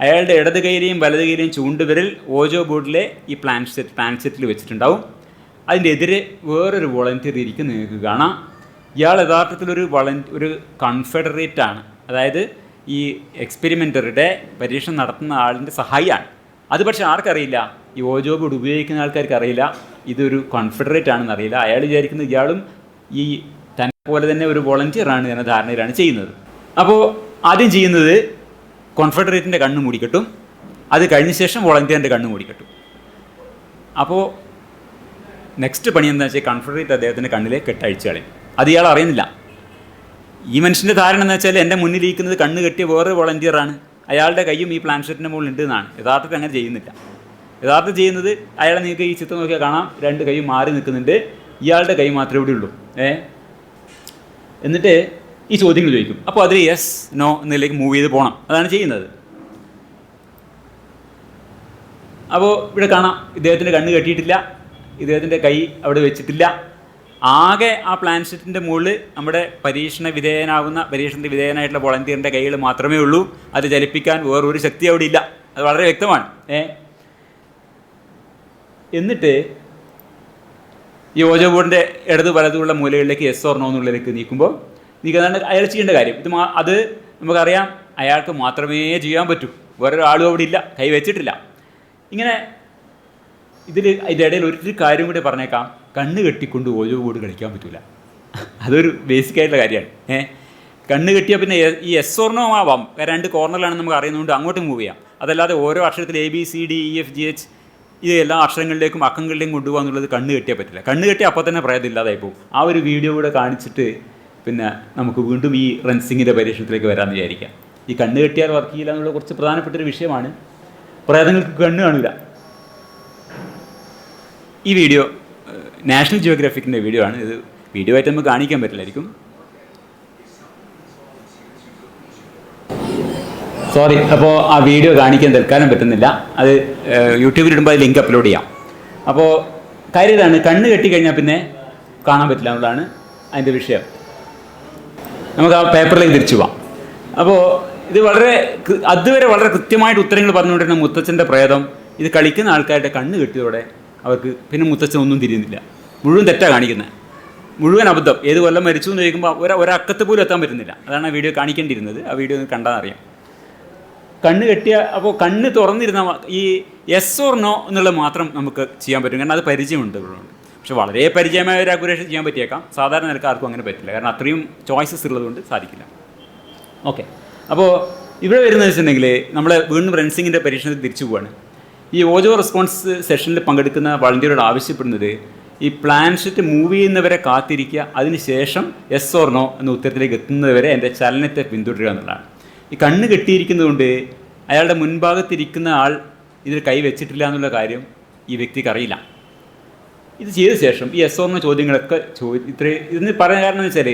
അയാളുടെ ഇടത് കൈയിലെയും വലത് കൈയിലെയും ചൂണ്ടുവിരൽ ഓജോ ബോർഡിലെ ഈ പ്ലാൻഷെറ്റിൽ വെച്ചിട്ടുണ്ടാവും. അതിൻ്റെ എതിരെ വേറൊരു വോളണ്ടിയർ ഇരിക്കുന്ന നിങ്ങൾക്ക് കാണാം. ഇയാൾ യഥാർത്ഥത്തിലൊരു ഒരു കൺഫെഡറേറ്റ് ആണ്. അതായത് ഈ എക്സ്പെരിമെൻ്ററുടെ പരീക്ഷണം നടത്തുന്ന ആളിൻ്റെ സഹായിയാണ്. അത് പക്ഷേ ആർക്കറിയില്ല, ഈ ഓജോ ബോർഡ് ഉപയോഗിക്കുന്ന ആൾക്കാർക്ക് അറിയില്ല ഇതൊരു കോൺഫെഡറേറ്റ് ആണെന്ന് അറിയില്ല. അയാൾ വിചാരിക്കുന്നത് ഇയാളും ഈ തന്നെ പോലെ തന്നെ ഒരു വോളണ്ടിയർ ആണ് എന്ന ധാരണയിലാണ് ചെയ്യുന്നത്. അപ്പോൾ ആദ്യം ചെയ്യുന്നത് കോൺഫെഡറേറ്റിൻ്റെ കണ്ണ് മൂടിക്കെട്ടും. അത് കഴിഞ്ഞ ശേഷം വോളണ്ടിയറിൻ്റെ കണ്ണ് മൂടിക്കെട്ടും. അപ്പോൾ നെക്സ്റ്റ് പണി എന്താണെന്ന് വെച്ചാൽ കോൺഫെഡറേറ്റ് അദ്ദേഹത്തിൻ്റെ കണ്ണിലെ കെട്ടഴിച്ച് കളയും. അത് ഇയാൾ അറിയുന്നില്ല. ഈ മനുഷ്യൻ്റെ ധാരണ എന്ന് വെച്ചാൽ എൻ്റെ മുന്നിലിരിക്കുന്നത് കണ്ണ് കെട്ടിയ വേറെ വോളണ്ടിയറാണ്, അയാളുടെ കൈയും ഈ പ്ലാൻഷെറ്റിൻ്റെ മുകളിൽ ഉണ്ട് എന്നാണ്. യഥാർത്ഥത്തിൽ അങ്ങനെ ചെയ്യുന്നില്ല. യഥാർത്ഥം ചെയ്യുന്നത് അയാളെ നിങ്ങൾക്ക് ഈ ചിത്രം നോക്കിയാൽ കാണാം, 2 കൈയും മാറി നിൽക്കുന്നുണ്ട്, ഇയാളുടെ കൈ മാത്രമേ ഇവിടെ ഉള്ളൂ. എന്നിട്ട് ഈ ചോദ്യങ്ങൾ ചോദിക്കും. അപ്പോൾ അതിൽ യെസ് നോ എന്നതിലേക്ക് മൂവ് ചെയ്ത് പോകണം. അതാണ് ചെയ്യുന്നത്. അപ്പോൾ ഇവിടെ കാണാം, ഇദ്ദേഹത്തിൻ്റെ കണ്ണ് കെട്ടിയിട്ടില്ല, ഇദ്ദേഹത്തിൻ്റെ കൈ അവിടെ വെച്ചിട്ടില്ല. ആകെ ആ പ്ലാൻഷെറ്റിൻ്റെ മുകളിൽ നമ്മുടെ പരീക്ഷണത്തിന് വിധേയനായിട്ടുള്ള വോളണ്ടിയറിൻ്റെ കൈകൾ മാത്രമേ ഉള്ളൂ. അത് ചലിപ്പിക്കാൻ വേറൊരു ശക്തി അവിടെ ഇല്ല. അത് വളരെ വ്യക്തമാണ്. എന്നിട്ട് ഈ ഓജോ ബോർഡിൻ്റെ ഇടത് വലതുള്ള മൂലകളിലേക്ക് യെസ് ഓർ നോ എന്നുള്ളിലേക്ക് നീക്കുമ്പോൾ നീക്കുന്നതാണ് അയാൾ ചെയ്യേണ്ട കാര്യം. അത് നമുക്കറിയാം, അയാൾക്ക് മാത്രമേ ചെയ്യാൻ പറ്റൂ, വേറൊരാളും അവിടെ ഇല്ല, കൈ വെച്ചിട്ടില്ല. ഇങ്ങനെ ഇതിൻ്റെ ഇടയിൽ ഒരു കാര്യം കൂടി പറഞ്ഞേക്കാം, കണ്ണ് കെട്ടിക്കൊണ്ട് ഓജോ ബോർഡ് കളിക്കാൻ പറ്റില്ല. അതൊരു ബേസിക്കായിട്ടുള്ള കാര്യമാണ്. കണ്ണ് കെട്ടിയാൽ പിന്നെ ഈ എസ് ഓർ നോ ആവാം, 2 കോർണറിലാണ് നമുക്ക് അറിയുന്നതുകൊണ്ട് അങ്ങോട്ട് മൂവ് ചെയ്യാം. അതല്ലാതെ ഓരോ അക്ഷരത്തിൽ ABCDEFGH ഇത് എല്ലാ അക്ഷരങ്ങളിലേക്കും അക്കങ്ങളിലേക്കും കൊണ്ടുപോകുക എന്നുള്ളത് കണ്ണ് കെട്ടിയാൽ പറ്റില്ല. കണ്ണ് കെട്ടിയാൽ അപ്പോൾ തന്നെ പ്രേതം ഇല്ലാതായി പോകും. ആ ഒരു വീഡിയോ കൂടെ കാണിച്ചിട്ട് പിന്നെ നമുക്ക് വീണ്ടും ഈ റെൻസിങ്ങിൻ്റെ പരീക്ഷണത്തിലേക്ക് വരാമെന്ന് വിചാരിക്കാം. ഈ കണ്ണ് കെട്ടിയാൽ വർക്ക് ചെയ്യില്ല എന്നുള്ള കുറച്ച് പ്രധാനപ്പെട്ടൊരു വിഷയമാണ്. പ്രേതങ്ങൾക്ക് കണ്ണ് കാണില്ല. ഈ വീഡിയോ നാഷണൽ ജിയോഗ്രാഫിക്കിൻ്റെ വീഡിയോ ആണ്. ഇത് വീഡിയോ ആയിട്ട് നമുക്ക് കാണിക്കാൻ പറ്റില്ലായിരിക്കും. സോറി. അപ്പോൾ ആ വീഡിയോ കാണിക്കാൻ തൽക്കാലം പറ്റുന്നില്ല. അത് യൂട്യൂബിലിടുമ്പോൾ അത് ലിങ്ക് അപ്ലോഡ് ചെയ്യാം. അപ്പോൾ കാര്യം ഇതാണ്, കണ്ണ് കെട്ടിക്കഴിഞ്ഞാൽ പിന്നെ കാണാൻ പറ്റില്ല എന്നുള്ളതാണ് അതിൻ്റെ വിഷയം. നമുക്ക് ആ പേപ്പറിലേക്ക് തിരിച്ചു പോവാം. അപ്പോൾ ഇത് അതുവരെ വളരെ കൃത്യമായിട്ട് ഉത്തരങ്ങൾ പറഞ്ഞുകൊണ്ടിരുന്ന മുത്തച്ഛൻ്റെ പ്രേതം ഇത് കളിക്കുന്ന ആൾക്കാരുടെ കണ്ണ് കെട്ടിയതോടെ അവർക്ക് പിന്നെ മുത്തച്ഛൻ ഒന്നും തിരിയുന്നില്ല. മുഴുവൻ തെറ്റാണ് കാണിക്കുന്നത്, മുഴുവൻ അബദ്ധം. ഏത് കൊല്ലം മരിച്ചു എന്ന് ചോദിക്കുമ്പോൾ ഒരക്കത്ത് പോലും എത്താൻ പറ്റുന്നില്ല. അതാണ് ആ വീഡിയോ കാണിക്കേണ്ടിയിരുന്നത്. ആ വീഡിയോ കണ്ടാൽ അറിയാം. കണ്ണ് കെട്ടിയ അപ്പോൾ കണ്ണ് തുറന്നിരുന്ന ഈ യെസ് ഓർ നോ എന്നുള്ളത് മാത്രം നമുക്ക് ചെയ്യാൻ പറ്റും, കാരണം അത് പരിചയമുണ്ട്. പക്ഷെ വളരെ പരിചയമായ ഒരു അക്യുറേഷൻ ചെയ്യാൻ പറ്റിയേക്കാം. സാധാരണ നിലക്ക് ആർക്കും അങ്ങനെ പറ്റില്ല, കാരണം അത്രയും ചോയ്സസ് ഉള്ളതുകൊണ്ട് സാധിക്കില്ല. ഓക്കെ. അപ്പോൾ ഇവിടെ വരുന്നത് വെച്ചിട്ടുണ്ടെങ്കിൽ നമ്മൾ വീണ്ടും റെൻസിങ്ങിൻ്റെ പരീക്ഷണത്തിൽ തിരിച്ചു പോവാണ്. ഈ ഓജോ റെസ്പോൺസ് സെഷനിൽ പങ്കെടുക്കുന്ന വളണ്ടിയറോട് ആവശ്യപ്പെടുന്നത് ഈ പ്ലാൻഷെറ്റ് മൂവ് ചെയ്യുന്നവരെ കാത്തിരിക്കുക, അതിനുശേഷം യെസ് ഓർ നോ എന്ന ഉത്തരത്തിലേക്ക് എത്തുന്നതുവരെ എൻ്റെ ചലനത്തെ പിന്തുടരുക എന്നുള്ളതാണ്. ഈ കണ്ണ് കെട്ടിയിരിക്കുന്നതുകൊണ്ട് അയാളുടെ മുൻഭാഗത്തിരിക്കുന്ന ആൾ ഇതിൽ കൈ വെച്ചിട്ടില്ല എന്നുള്ള കാര്യം ഈ വ്യക്തിക്ക് അറിയില്ല. ഇത് ചെയ്ത ശേഷം ഈ യെസ് ഓർ നോ ചോദ്യങ്ങളൊക്കെ ഇതിന് പറയാൻ കാരണം എന്ന് വെച്ചാൽ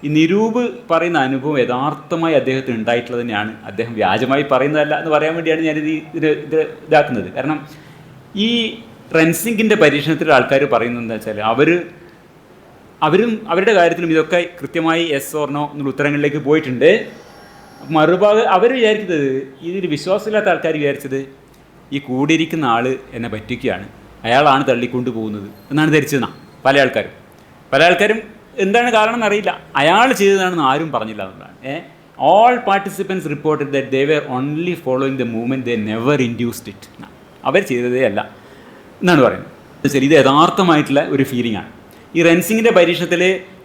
ഈ നിരൂപ് പറയുന്ന അനുഭവം യഥാർത്ഥമായി അദ്ദേഹത്തിന് ഉണ്ടായിട്ടുള്ളത് തന്നെയാണ്, അദ്ദേഹം വ്യാജമായി പറയുന്നതല്ല എന്ന് പറയാൻ വേണ്ടിയാണ് ഞാനിത് ഇതാക്കുന്നത്. കാരണം ഈ റെൻസിങ്ങിൻ്റെ പരീക്ഷണത്തിലെ ആൾക്കാർ പറയുന്നത് എന്താ വെച്ചാൽ അവരും അവരുടെ കാര്യത്തിലും ഇതൊക്കെ കൃത്യമായി യെസ് ഓർ നോ എന്നുള്ള ഉത്തരങ്ങളിലേക്ക് പോയിട്ടുണ്ട്. മറുഭാഗം അവർ വിചാരിക്കുന്നത്, ഇതിൽ വിശ്വാസമില്ലാത്ത ആൾക്കാർ വിചാരിച്ചത് ഈ കൂടിയിരിക്കുന്ന ആൾ എന്നെ പറ്റിക്കുകയാണ്, അയാളാണ് തള്ളിക്കൊണ്ടു പോകുന്നത് എന്നാണ് ധരിച്ചതെന്നാണ് പല ആൾക്കാരും. എന്താണ് കാരണം എന്നറിയില്ല, അയാൾ ചെയ്തതാണെന്ന് ആരും പറഞ്ഞില്ല എന്നുള്ളതാണ്. All participants reported that they were only following the movement, they never induced it. അവർ ചെയ്തതേ അല്ല എന്നാണ് പറയുന്നത്. ശരി, ഇത് യഥാർത്ഥമായിട്ടുള്ള ഒരു ഫീലിംഗ് ആണ്. ഈ റെൻസിങ്ങിൻ്റെ പരീക്ഷണത്തിൽ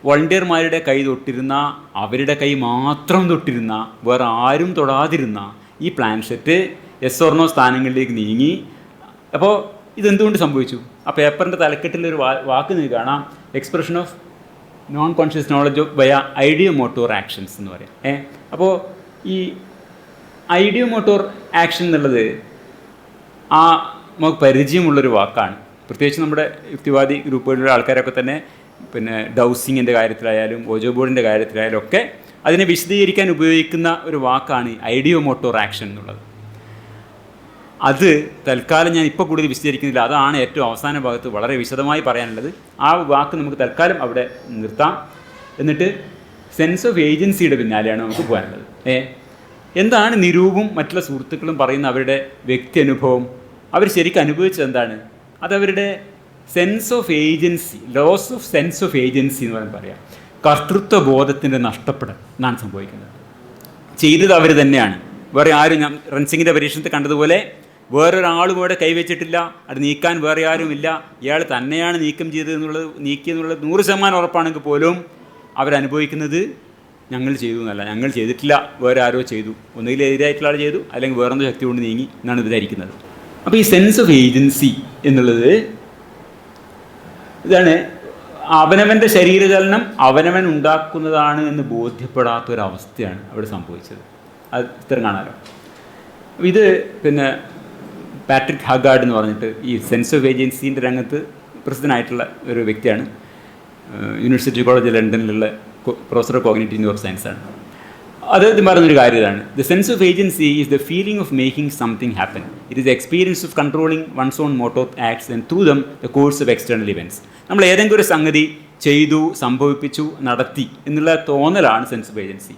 വോളണ്ടിയർമാരുടെ കൈ തൊട്ടിരുന്ന, അവരുടെ കൈ മാത്രം തൊട്ടിരുന്ന, വേറെ ആരും തൊടാതിരുന്ന ഈ പ്ലാൻഷെറ്റ് യെസ് ഓർ നോ സ്ഥാനങ്ങളിലേക്ക് നീങ്ങി. അപ്പോൾ ഇതെന്തുകൊണ്ട് സംഭവിച്ചു? ആ പേപ്പറിൻ്റെ തലക്കെട്ടിലൊരു വാക്ക് നിങ്ങൾക്ക് കാണാം, expression of non conscious knowledge വയ ഐഡിയോമോട്ടോർ ആക്ഷൻസ് എന്ന് പറയാം. അപ്പോൾ ഈ ഐഡിയോമോട്ടോർ ആക്ഷൻ എന്നുള്ളത് നമുക്ക് പരിചയമുള്ളൊരു വാക്കാണ്. പ്രത്യേകിച്ച് നമ്മുടെ യുക്തിവാദി ഗ്രൂപ്പുകളിലുള്ള ആൾക്കാരൊക്കെ തന്നെ പിന്നെ ഡൗസിങ്ങിൻ്റെ കാര്യത്തിലായാലും ഓജോ ബോർഡിൻ്റെ കാര്യത്തിലായാലും ഒക്കെ അതിനെ വിശദീകരിക്കാൻ ഉപയോഗിക്കുന്ന ഒരു വാക്കാണ് ഐഡിയോ മോട്ടോർ ആക്ഷൻ എന്നുള്ളത്. അത് തൽക്കാലം ഞാൻ ഇപ്പോൾ കൂടുതൽ വിശദീകരിക്കുന്നില്ല. അതാണ് ഏറ്റവും അവസാന ഭാഗത്ത് വളരെ വിശദമായി പറയാനുള്ളത്. ആ വാക്ക് നമുക്ക് തൽക്കാലം അവിടെ നിർത്താം. എന്നിട്ട് സെൻസ് ഓഫ് ഏജൻസിയുടെ പിന്നാലെയാണ് നമുക്ക് പോകാനുള്ളത്. എന്താണ് നിരൂപും മറ്റുള്ള സുഹൃത്തുക്കളും പറയുന്ന അവരുടെ വ്യക്തി അനുഭവം? അവർ ശരിക്കും അനുഭവിച്ചത് എന്താണ്? അതവരുടെ sense of agency, loss of sense of agency എന്ന് പറയാം. കർത്തൃത്വ ബോധത്തിൻ്റെ നഷ്ടപ്പെടൽ എന്നാണ് സംഭവിക്കുന്നത്. ചെയ്തത് അവർ തന്നെയാണ്. വേറെ ആരും, ഞാൻ റൺസിങ്ങിൻ്റെ പരീക്ഷണത്തിൽ കണ്ടതുപോലെ വേറൊരാളും ഇവിടെ കൈവച്ചിട്ടില്ല, അത് നീക്കാൻ വേറെ ആരുമില്ല, ഇയാൾ തന്നെയാണ് നീക്കിയെന്നുള്ളത് 100% ഉറപ്പാണെങ്കിൽ പോലും അവരനുഭവിക്കുന്നത് ഞങ്ങൾ ചെയ്തു എന്നല്ല, ഞങ്ങൾ ചെയ്തിട്ടില്ല, വേറെ ആരോ ചെയ്തു, ഒന്നുകിൽ എതിരായിട്ടുള്ള ആൾ ചെയ്തു, അല്ലെങ്കിൽ വേറൊന്ന് ശക്തി കൊണ്ട് നീങ്ങി എന്നാണ് വിചാരിക്കുന്നത്. അപ്പോൾ ഈ സെൻസ് ഓഫ് ഏജൻസി എന്നുള്ളത് ഇതാണ്, അവനവൻ്റെ ശരീരചലനം അവനവൻ ഉണ്ടാക്കുന്നതാണ് എന്ന് ബോധ്യപ്പെടാത്തൊരവസ്ഥയാണ് അവിടെ സംഭവിച്ചത്. അത് ഇത്തരം കാണാമല്ലോ. ഇത് പിന്നെ പാട്രിക് ഹഗാർഡ് എന്ന് പറഞ്ഞിട്ട് ഈ സെൻസ് ഓഫ് ഏജൻസീൻ്റെ രംഗത്ത് പ്രസിദ്ധനായിട്ടുള്ള ഒരു വ്യക്തിയാണ്. യൂണിവേഴ്സിറ്റി കോളേജ് ലണ്ടനിലുള്ള പ്രൊഫസർ ഓഫ് കോഗ്നിറ്റീവ് ന്യൂറോ സയൻസാണ്. അദ്ദേഹത്തിന് പറഞ്ഞൊരു കാര്യം ഇതാണ്: the sense of agency is the feeling of making something happen. It is the experience of controlling one's own motor acts and through them the course of external events. നമ്മൾ ഏതെങ്കിലും ഒരു സംഗതി ചെയ്തു, സംഭവിപ്പിച്ചു, നടത്തി എന്നുള്ള തോന്നലാണ് സെൻസ് ഓഫ് ഏജൻസി.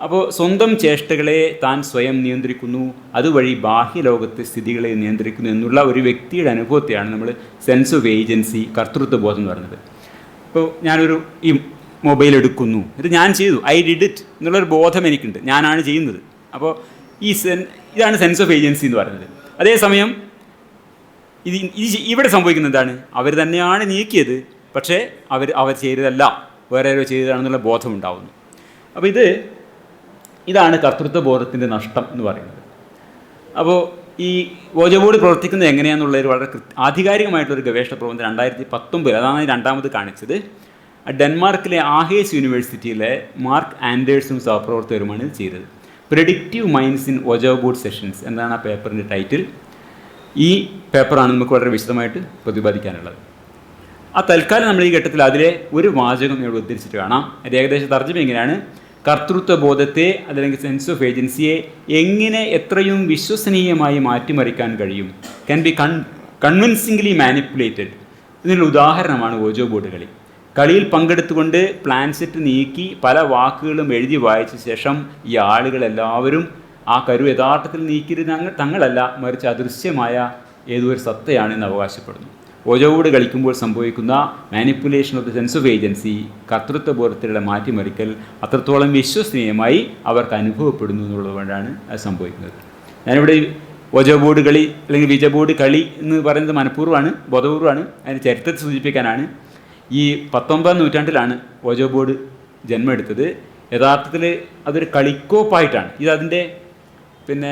അപ്പോൾ സ്വന്തം ചേഷ്ടകളെ താൻ സ്വയം നിയന്ത്രിക്കുന്നു, അതുവഴി ബാഹ്യലോകത്തെ സ്ഥിതികളെ നിയന്ത്രിക്കുന്നു എന്നുള്ള ഒരു വ്യക്തിയുടെ അനുഭവത്തെയാണ് നമ്മൾ സെൻസ് ഓഫ് ഏജൻസി, കർത്തൃത്വ ബോധം എന്ന് പറയുന്നത്. ഇപ്പോൾ ഞാനൊരു ഈ മൊബൈൽ എടുക്കുന്നു, ഇത് ഞാൻ ചെയ്തു, ഐ ഡിഡ് ഇറ്റ് എന്നുള്ളൊരു ബോധം എനിക്കുണ്ട്, ഞാനാണ് ചെയ്യുന്നത്. അപ്പോൾ ഇതാണ് സെൻസ് ഓഫ് ഏജൻസി എന്ന് പറയുന്നത്. അതേസമയം ഇവിടെ സംഭവിക്കുന്നത് എന്താണ്? അവർ തന്നെയാണ് നീക്കിയത്, പക്ഷേ അവർ ചെയ്തതല്ല, വേറെ ആരോ ചെയ്തതാണെന്നുള്ള ബോധം ഉണ്ടാവുന്നു. അപ്പോൾ ഇതാണ് കർത്തൃത്വ ബോധത്തിൻ്റെ നഷ്ടം എന്ന് പറയുന്നത്. അപ്പോൾ ഈ ഓജോ ബോർഡ് പ്രവർത്തിക്കുന്നത് എങ്ങനെയാണെന്നുള്ളൊരു വളരെ ആധികാരികമായിട്ടൊരു ഗവേഷണ പ്രബന്ധം 2019, അതാണ് രണ്ടാമത് കാണിച്ചത്. ഡെൻമാർക്കിലെ ആഹേസ് യൂണിവേഴ്സിറ്റിയിലെ മാർക്ക് ആൻഡേഴ്സും സഹപ്രവർത്തകരുമാണ് ഇത് ചെയ്തത്. Predictive minds in Ouija board sessions എന്നാണ് ആ പേപ്പറിൻ്റെ ടൈറ്റിൽ. ഈ പേപ്പറാണ് നമുക്ക് വളരെ വിശദമായിട്ട് പ്രതിപാദിക്കാനുള്ളത്. ആ തൽക്കാലം നമ്മൾ ഈ ഘട്ടത്തിൽ അതിലെ ഒരു വാചകം ഇവിടെ ഉദ്ധരിച്ചിട്ട് കാണാം. അത് ഏകദേശം തർജ്ജമ എങ്ങനെയാണ്: കർത്തൃത്വ ബോധത്തെ അല്ലെങ്കിൽ സെൻസ് ഓഫ് ഏജൻസിയെ എങ്ങനെ എത്രയും വിശ്വസനീയമായി മാറ്റിമറിക്കാൻ കഴിയും, ക്യാൻ ബി കൺവിൻസിംഗ്ലി മാനിപ്പുലേറ്റഡ്. ഇതിനുള്ള ഉദാഹരണമാണ് ഓജോ ബോർഡ് കളി. കളിയിൽ പങ്കെടുത്തുകൊണ്ട് പ്ലാൻ സെറ്റ് നീക്കി പല വാക്കുകളും എഴുതി വായിച്ച ശേഷം ഈ ആളുകളെല്ലാവരും ആ കരു യഥാർത്ഥത്തിൽ നീക്കിയത് തങ്ങളല്ല, മറിച്ച് അദൃശ്യമായ ഏതോ ഒരു സത്തയാണെന്ന് അവകാശപ്പെടുന്നു. ഓജോ ബോർഡ് കളിക്കുമ്പോൾ സംഭവിക്കുന്ന manipulation of the sense of agency, കർത്തൃത്വ ബോധത്തിലുള്ള മാറ്റിമറിക്കൽ അത്രത്തോളം വിശ്വസനീയമായി അവർക്ക് അനുഭവപ്പെടുന്നു എന്നുള്ളതുകൊണ്ടാണ് അത് സംഭവിക്കുന്നത്. ഞാനിവിടെ ഓജോ ബോർഡ് കളി അല്ലെങ്കിൽ വിജ ബോർഡ് കളി എന്ന് പറയുന്നത് മനഃപൂർവ്വമാണ്, ബോധപൂർവ്വമാണ്. അതിൻ്റെ ചരിത്രത്തെ സൂചിപ്പിക്കാനാണ്. ഈ 19ാം നൂറ്റാണ്ടിലാണ് ഓജോ ബോർഡ് ജന്മം എടുത്തത്. യഥാർത്ഥത്തിൽ അതൊരു കളിക്കോപ്പായിട്ടാണ്. അതിൻ്റെ പിന്നെ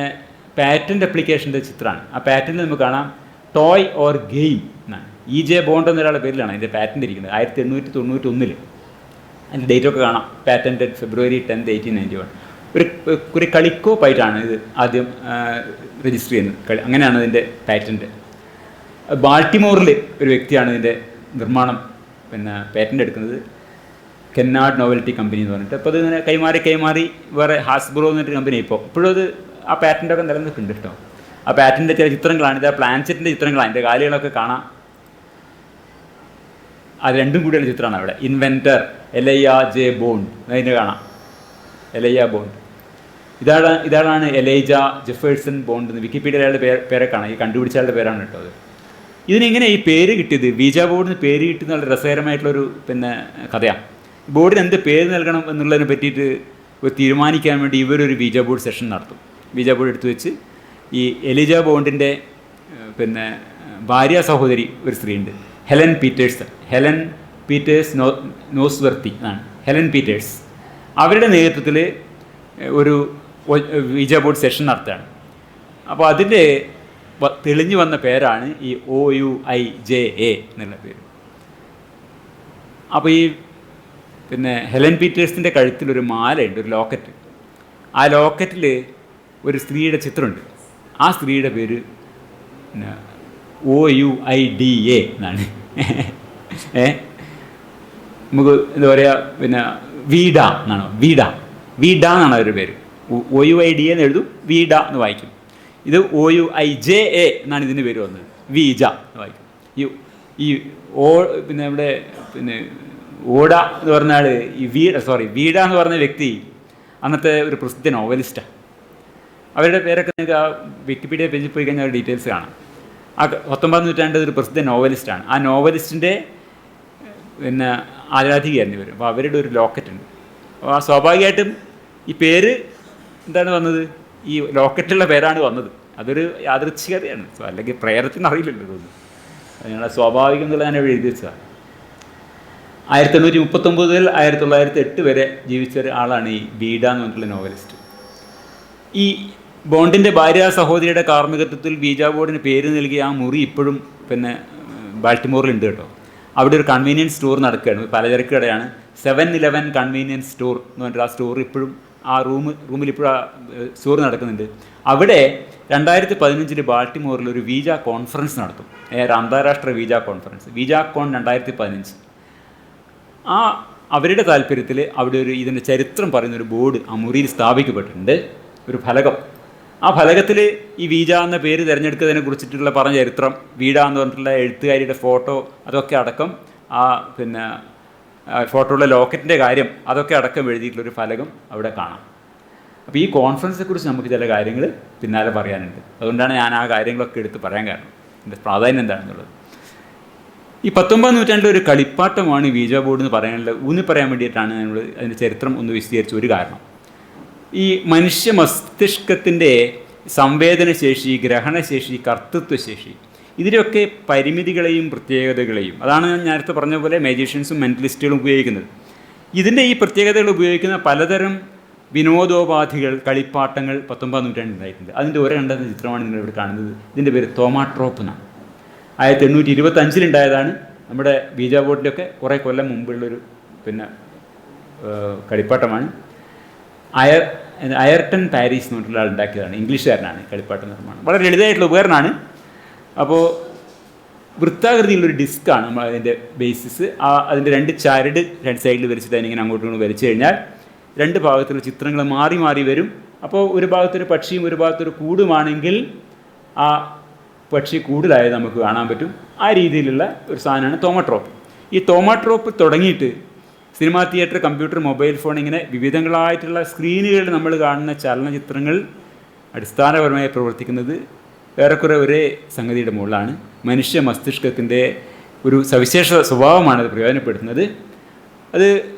പാറ്റൻ്റ് അപ്ലിക്കേഷൻ്റെ ചിത്രമാണ്. ആ പാറ്റൻ്റ് നമുക്ക് കാണാം, ടോയ് ഓർ ഗെയിം എന്നാണ്. ഇ ജെ ബോണ്ട് എന്നൊരാളുടെ പേരിലാണ് അതിൻ്റെ പാറ്റൻ്റ് ഇരിക്കുന്നത്. 1891 അതിൻ്റെ ഡേറ്റൊക്കെ കാണാം. Patented February 10, 1891. ഒരു കളിക്കോപ്പായിട്ടാണ് ഇത് ആദ്യം രജിസ്റ്റർ ചെയ്യുന്നത്. അങ്ങനെയാണ് ഇതിൻ്റെ പാറ്റൻ്റ്. ബാൾട്ടിമോറിൽ ഒരു വ്യക്തിയാണ് ഇതിൻ്റെ നിർമ്മാണം പാറ്റൻ്റ് എടുക്കുന്നത്, കെന്നാർഡ് നോവൽറ്റി കമ്പനി എന്ന് പറഞ്ഞിട്ട്. അപ്പോൾ അതിങ്ങനെ കൈമാറി വേറെ ഹാസ്ബ്രോ എന്നൊരു കമ്പനി ഇപ്പോഴും അത് ആ പാറ്റൻ്റൊക്കെ നിലനിൽക്കുന്നുണ്ട് കേട്ടോ. ആ പാറ്റൻ്റെ ചില ചിത്രങ്ങളാണ് ഇത്. ആ പ്ലാൻസെറ്റിൻ്റെ ചിത്രങ്ങളാണ്, അതിൻ്റെ കാലുകളൊക്കെ കാണാം. അത് രണ്ടും കൂടിയുള്ള ചിത്രമാണ് അവിടെ. ഇൻവെൻറ്റർ എലൈയ ജെ ബോണ്ട്, അതിൻ്റെ കാണാം, എലൈയ ബോണ്ട്. ഇതാണ് എലൈജ ജെഫേഴ്സൺ ബോണ്ട് എന്ന് വിക്കിപീഡിയയുടെ പേരെ കാണാം. ഈ കണ്ടുപിടിച്ചയാളുടെ പേരാണ് കേട്ടോ അത്. ഇതിനെങ്ങനെ ഈ പേര് കിട്ടിയത്? വിജ ബോർഡിന് പേര് കിട്ടുന്ന വളരെ രസകരമായിട്ടുള്ളൊരു കഥയാണ്. ബോർഡിന് എന്ത് പേര് നൽകണം എന്നുള്ളതിനെ പറ്റിയിട്ട് തീരുമാനിക്കാൻ വേണ്ടി ഇവരൊരു വിജ ബോർഡ് സെഷൻ നടത്തും. വിജ ബോർഡ് എടുത്തു വെച്ച് ഈ എലിജ ബോണ്ടിൻ്റെ ഭാര്യ സഹോദരി ഒരു സ്ത്രീയുണ്ട്, ഹെലൻ പീറ്റേഴ്സ് നോസ്വർത്തി എന്നാണ്, ഹെലൻ പീറ്റേഴ്സ്. അവരുടെ നേതൃത്വത്തിൽ ഒരു വിജ ബോർഡ് സെഷൻ നടത്തുകയാണ്. അപ്പോൾ അതിൻ്റെ തെളിഞ്ഞു വന്ന പേരാണ് ഈ OUIJA എന്നുള്ള പേര്. അപ്പോൾ ഈ ഹെലൻ പീറ്റേഴ്സിൻ്റെ കഴുത്തിലൊരു മാലയുണ്ട്, ഒരു ലോക്കറ്റ്. ആ ലോക്കറ്റിൽ ഒരു സ്ത്രീയുടെ ചിത്രമുണ്ട്. ആ സ്ത്രീയുടെ പേര് OUIDA എന്നാണ്. നമുക്ക് എന്താ പറയുക, വീഡ എന്നാണ്, വീഡ എന്നാണ് ഒരു പേര്. OUIDA എന്ന് എഴുതും, വീഡ എന്ന് വായിക്കും. ഇത് OUIJA എന്നാണ് ഇതിൻ്റെ പേര് വന്നത്, വീജ എന്ന് വായിക്കും. ഈ പിന്നെ ഇവിടെ പിന്നെ ഓട എന്ന് പറഞ്ഞാൽ ഈ വീഡ എന്ന് പറഞ്ഞ വ്യക്തി അന്നത്തെ ഒരു പ്രസിദ്ധ നോവലിസ്റ്റാണ്. അവരുടെ പേരൊക്കെ നിങ്ങൾക്ക് ആ വിക്കിപീഡിയ പേജിൽ പോയി കഴിഞ്ഞാൽ ഡീറ്റെയിൽസ് കാണാം. ആ 19-ാം നൂറ്റാണ്ടിൽ ഒരു പ്രസിദ്ധ നോവലിസ്റ്റാണ്. ആ നോവലിസ്റ്റിൻ്റെ പിന്നെ ആരാധികയായിരുന്നു ഇവർ. അപ്പോൾ അവരുടെ ഒരു ലോക്കറ്റ് ഉണ്ട്. അപ്പോൾ ആ സ്വാഭാവികമായിട്ടും ഈ പേര് എന്താണ് വന്നത്, ഈ ലോക്കറ്റുള്ള പേരാണ് വന്നത്. അതൊരു യാദൃച്ഛികതയാണ്, അല്ലെങ്കിൽ പ്രേരത്തിന് അറിയില്ലല്ലോ തോന്നുന്നു. അത് ഞങ്ങളെ സ്വാഭാവികം എന്നുള്ള ഞാൻ എഴുതി വെച്ചതാണ്. 1839 മുതൽ 1908 വരെ ജീവിച്ച ഒരാളാണ് ഈ വീഡ എന്ന് പറഞ്ഞിട്ടുള്ള നോവലിസ്റ്റ്. ഈ ബോണ്ടിൻ്റെ ഭാര്യ സഹോദരിയുടെ കാർമ്മികത്വത്തിൽ വീജ ബോർഡിന് പേര് നൽകിയ ആ മുറി ഇപ്പോഴും പിന്നെ ബാൾട്ടിമോറിലുണ്ട് കേട്ടോ. അവിടെ ഒരു കൺവീനിയൻസ് സ്റ്റോർ നടക്കുകയാണ്, പലചരക്ക് കടയാണ്. 7-Eleven കൺവീനിയൻസ് സ്റ്റോർ എന്ന് പറഞ്ഞിട്ട് ആ സ്റ്റോർ ഇപ്പോഴും ആ റൂമിൽ ഇപ്പോഴും ആ സ്റ്റോർ നടക്കുന്നുണ്ട്. അവിടെ 2015 ബാൾട്ടിമോറിൽ ഒരു വീജ കോൺഫറൻസ് നടത്തും, ഒരു അന്താരാഷ്ട്ര വീജ കോൺഫറൻസ്, വീജാകോൺ 2015. അവരുടെ താല്പര്യത്തിൽ അവിടെ ഇതിൻ്റെ ചരിത്രം പറയുന്നൊരു ബോർഡ് ആ മുറിയിൽ സ്ഥാപിക്കപ്പെട്ടിട്ടുണ്ട്, ഒരു ഫലകം. ആ ഫലകത്തിൽ ഈ വീജ എന്ന പേര് തിരഞ്ഞെടുക്കുന്നതിനെ കുറിച്ചിട്ടുള്ള പറഞ്ഞ ചരിത്രം, വീഡ എന്ന് പറഞ്ഞിട്ടുള്ള എഴുത്തുകാരിയുടെ ഫോട്ടോ അതൊക്കെ അടക്കം, ആ പിന്നെ ഫോട്ടോയുടെ ലോക്കറ്റിൻ്റെ കാര്യം അതൊക്കെ അടക്കം എഴുതിയിട്ടുള്ളൊരു ഫലകം അവിടെ കാണാം. അപ്പോൾ ഈ കോൺഫറൻസിനെക്കുറിച്ച് നമുക്ക് ചില കാര്യങ്ങൾ പിന്നാലെ പറയാനുണ്ട്. അതുകൊണ്ടാണ് ഞാൻ ആ കാര്യങ്ങളൊക്കെ എടുത്ത് പറയാൻ കാരണം, എൻ്റെ പ്രാധാന്യം എന്താണെന്നുള്ളത്. ഈ 19-ാം നൂറ്റാണ്ടിലെ ഒരു കളിപ്പാട്ടമാണ് ഈ വീജ ബോർഡ് എന്ന് പറയാനുള്ള പറയാൻ വേണ്ടിയിട്ടാണ് നമ്മൾ അതിൻ്റെ ചരിത്രം ഒന്ന് വിശദീകരിച്ച ഒരു കാരണം. ഈ മനുഷ്യ മസ്തിഷ്കത്തിൻ്റെ സംവേദനശേഷി, ഗ്രഹണശേഷി, കർത്തൃത്വശേഷി, ഇതിലൊക്കെ പരിമിതികളെയും പ്രത്യേകതകളെയും, അതാണ് ഞാൻ നേരത്തെ പറഞ്ഞ പോലെ മാജീഷ്യൻസും മെൻ്റലിസ്റ്റുകളും ഉപയോഗിക്കുന്നത്. ഇതിൻ്റെ ഈ പ്രത്യേകതകൾ ഉപയോഗിക്കുന്ന പലതരം വിനോദോപാധികൾ, കളിപ്പാട്ടങ്ങൾ 19-ാം നൂറ്റാണ്ടിൽ ഉണ്ടായിട്ടുണ്ട്. അതിൻ്റെ ഒരെണ്ണം ചിത്രമാണ് നിങ്ങളിവിടെ കാണുന്നത്. ഇതിൻ്റെ പേര് തോമാട്രോപ്പ് എന്നാണ്. 1825 ഉണ്ടായതാണ്. നമ്മുടെ വീജ ബോർഡിലൊക്കെ കുറേ കൊല്ലം മുമ്പുള്ളൊരു പിന്നെ കളിപ്പാട്ടമാണ്. അയർട്ടൺ പാരീസ് എന്ന് പറഞ്ഞിട്ടുള്ള ആൾ ഉണ്ടാക്കിയതാണ്, ഇംഗ്ലീഷുകാരനാണ്. കളിപ്പാട്ട നിർമ്മാണം വളരെ ലളിതമായിട്ടുള്ള ഉപകരണമാണ്. അപ്പോൾ വൃത്താകൃതിയിലുള്ളൊരു ഡിസ്ക്കാണ് നമ്മൾ അതിൻ്റെ ബേസിസ്. അതിൻ്റെ 2 ചരട് 2 സൈഡിൽ വരച്ചിട്ട് അതിനിങ്ങനെ അങ്ങോട്ടും ഇങ്ങോട്ടും വരച്ചു കഴിഞ്ഞാൽ 2 ഭാഗത്തുള്ള ചിത്രങ്ങൾ മാറി മാറി വരും. അപ്പോൾ ഒരു ഭാഗത്തൊരു പക്ഷിയും ഒരു ഭാഗത്തൊരു കൂടുമാണെങ്കിൽ ആ പക്ഷി കൂടുതലായത് നമുക്ക് കാണാൻ പറ്റും. ആ രീതിയിലുള്ള ഒരു സാധനമാണ് തോമാട്രോപ്പ്. ഈ തോമാട്രോപ്പ് തുടങ്ങിയിട്ട് cinema theatre, computer, mobile phone, ഇങ്ങനെ വിവിധങ്ങളായിട്ടുള്ള സ്ക്രീനുകളിൽ നമ്മൾ കാണുന്ന ചലനചിത്രങ്ങൾ അടിസ്ഥാനപരമായി പ്രവർത്തിക്കുന്നത് ഏറെക്കുറെ ഒരേ സംഗതിയുടെ മുകളിലാണ്. മനുഷ്യ മസ്തിഷ്കത്തിൻ്റെ ഒരു സവിശേഷ സ്വഭാവമാണ് അത് പ്രയോജനപ്പെടുത്തുന്നത്. അത്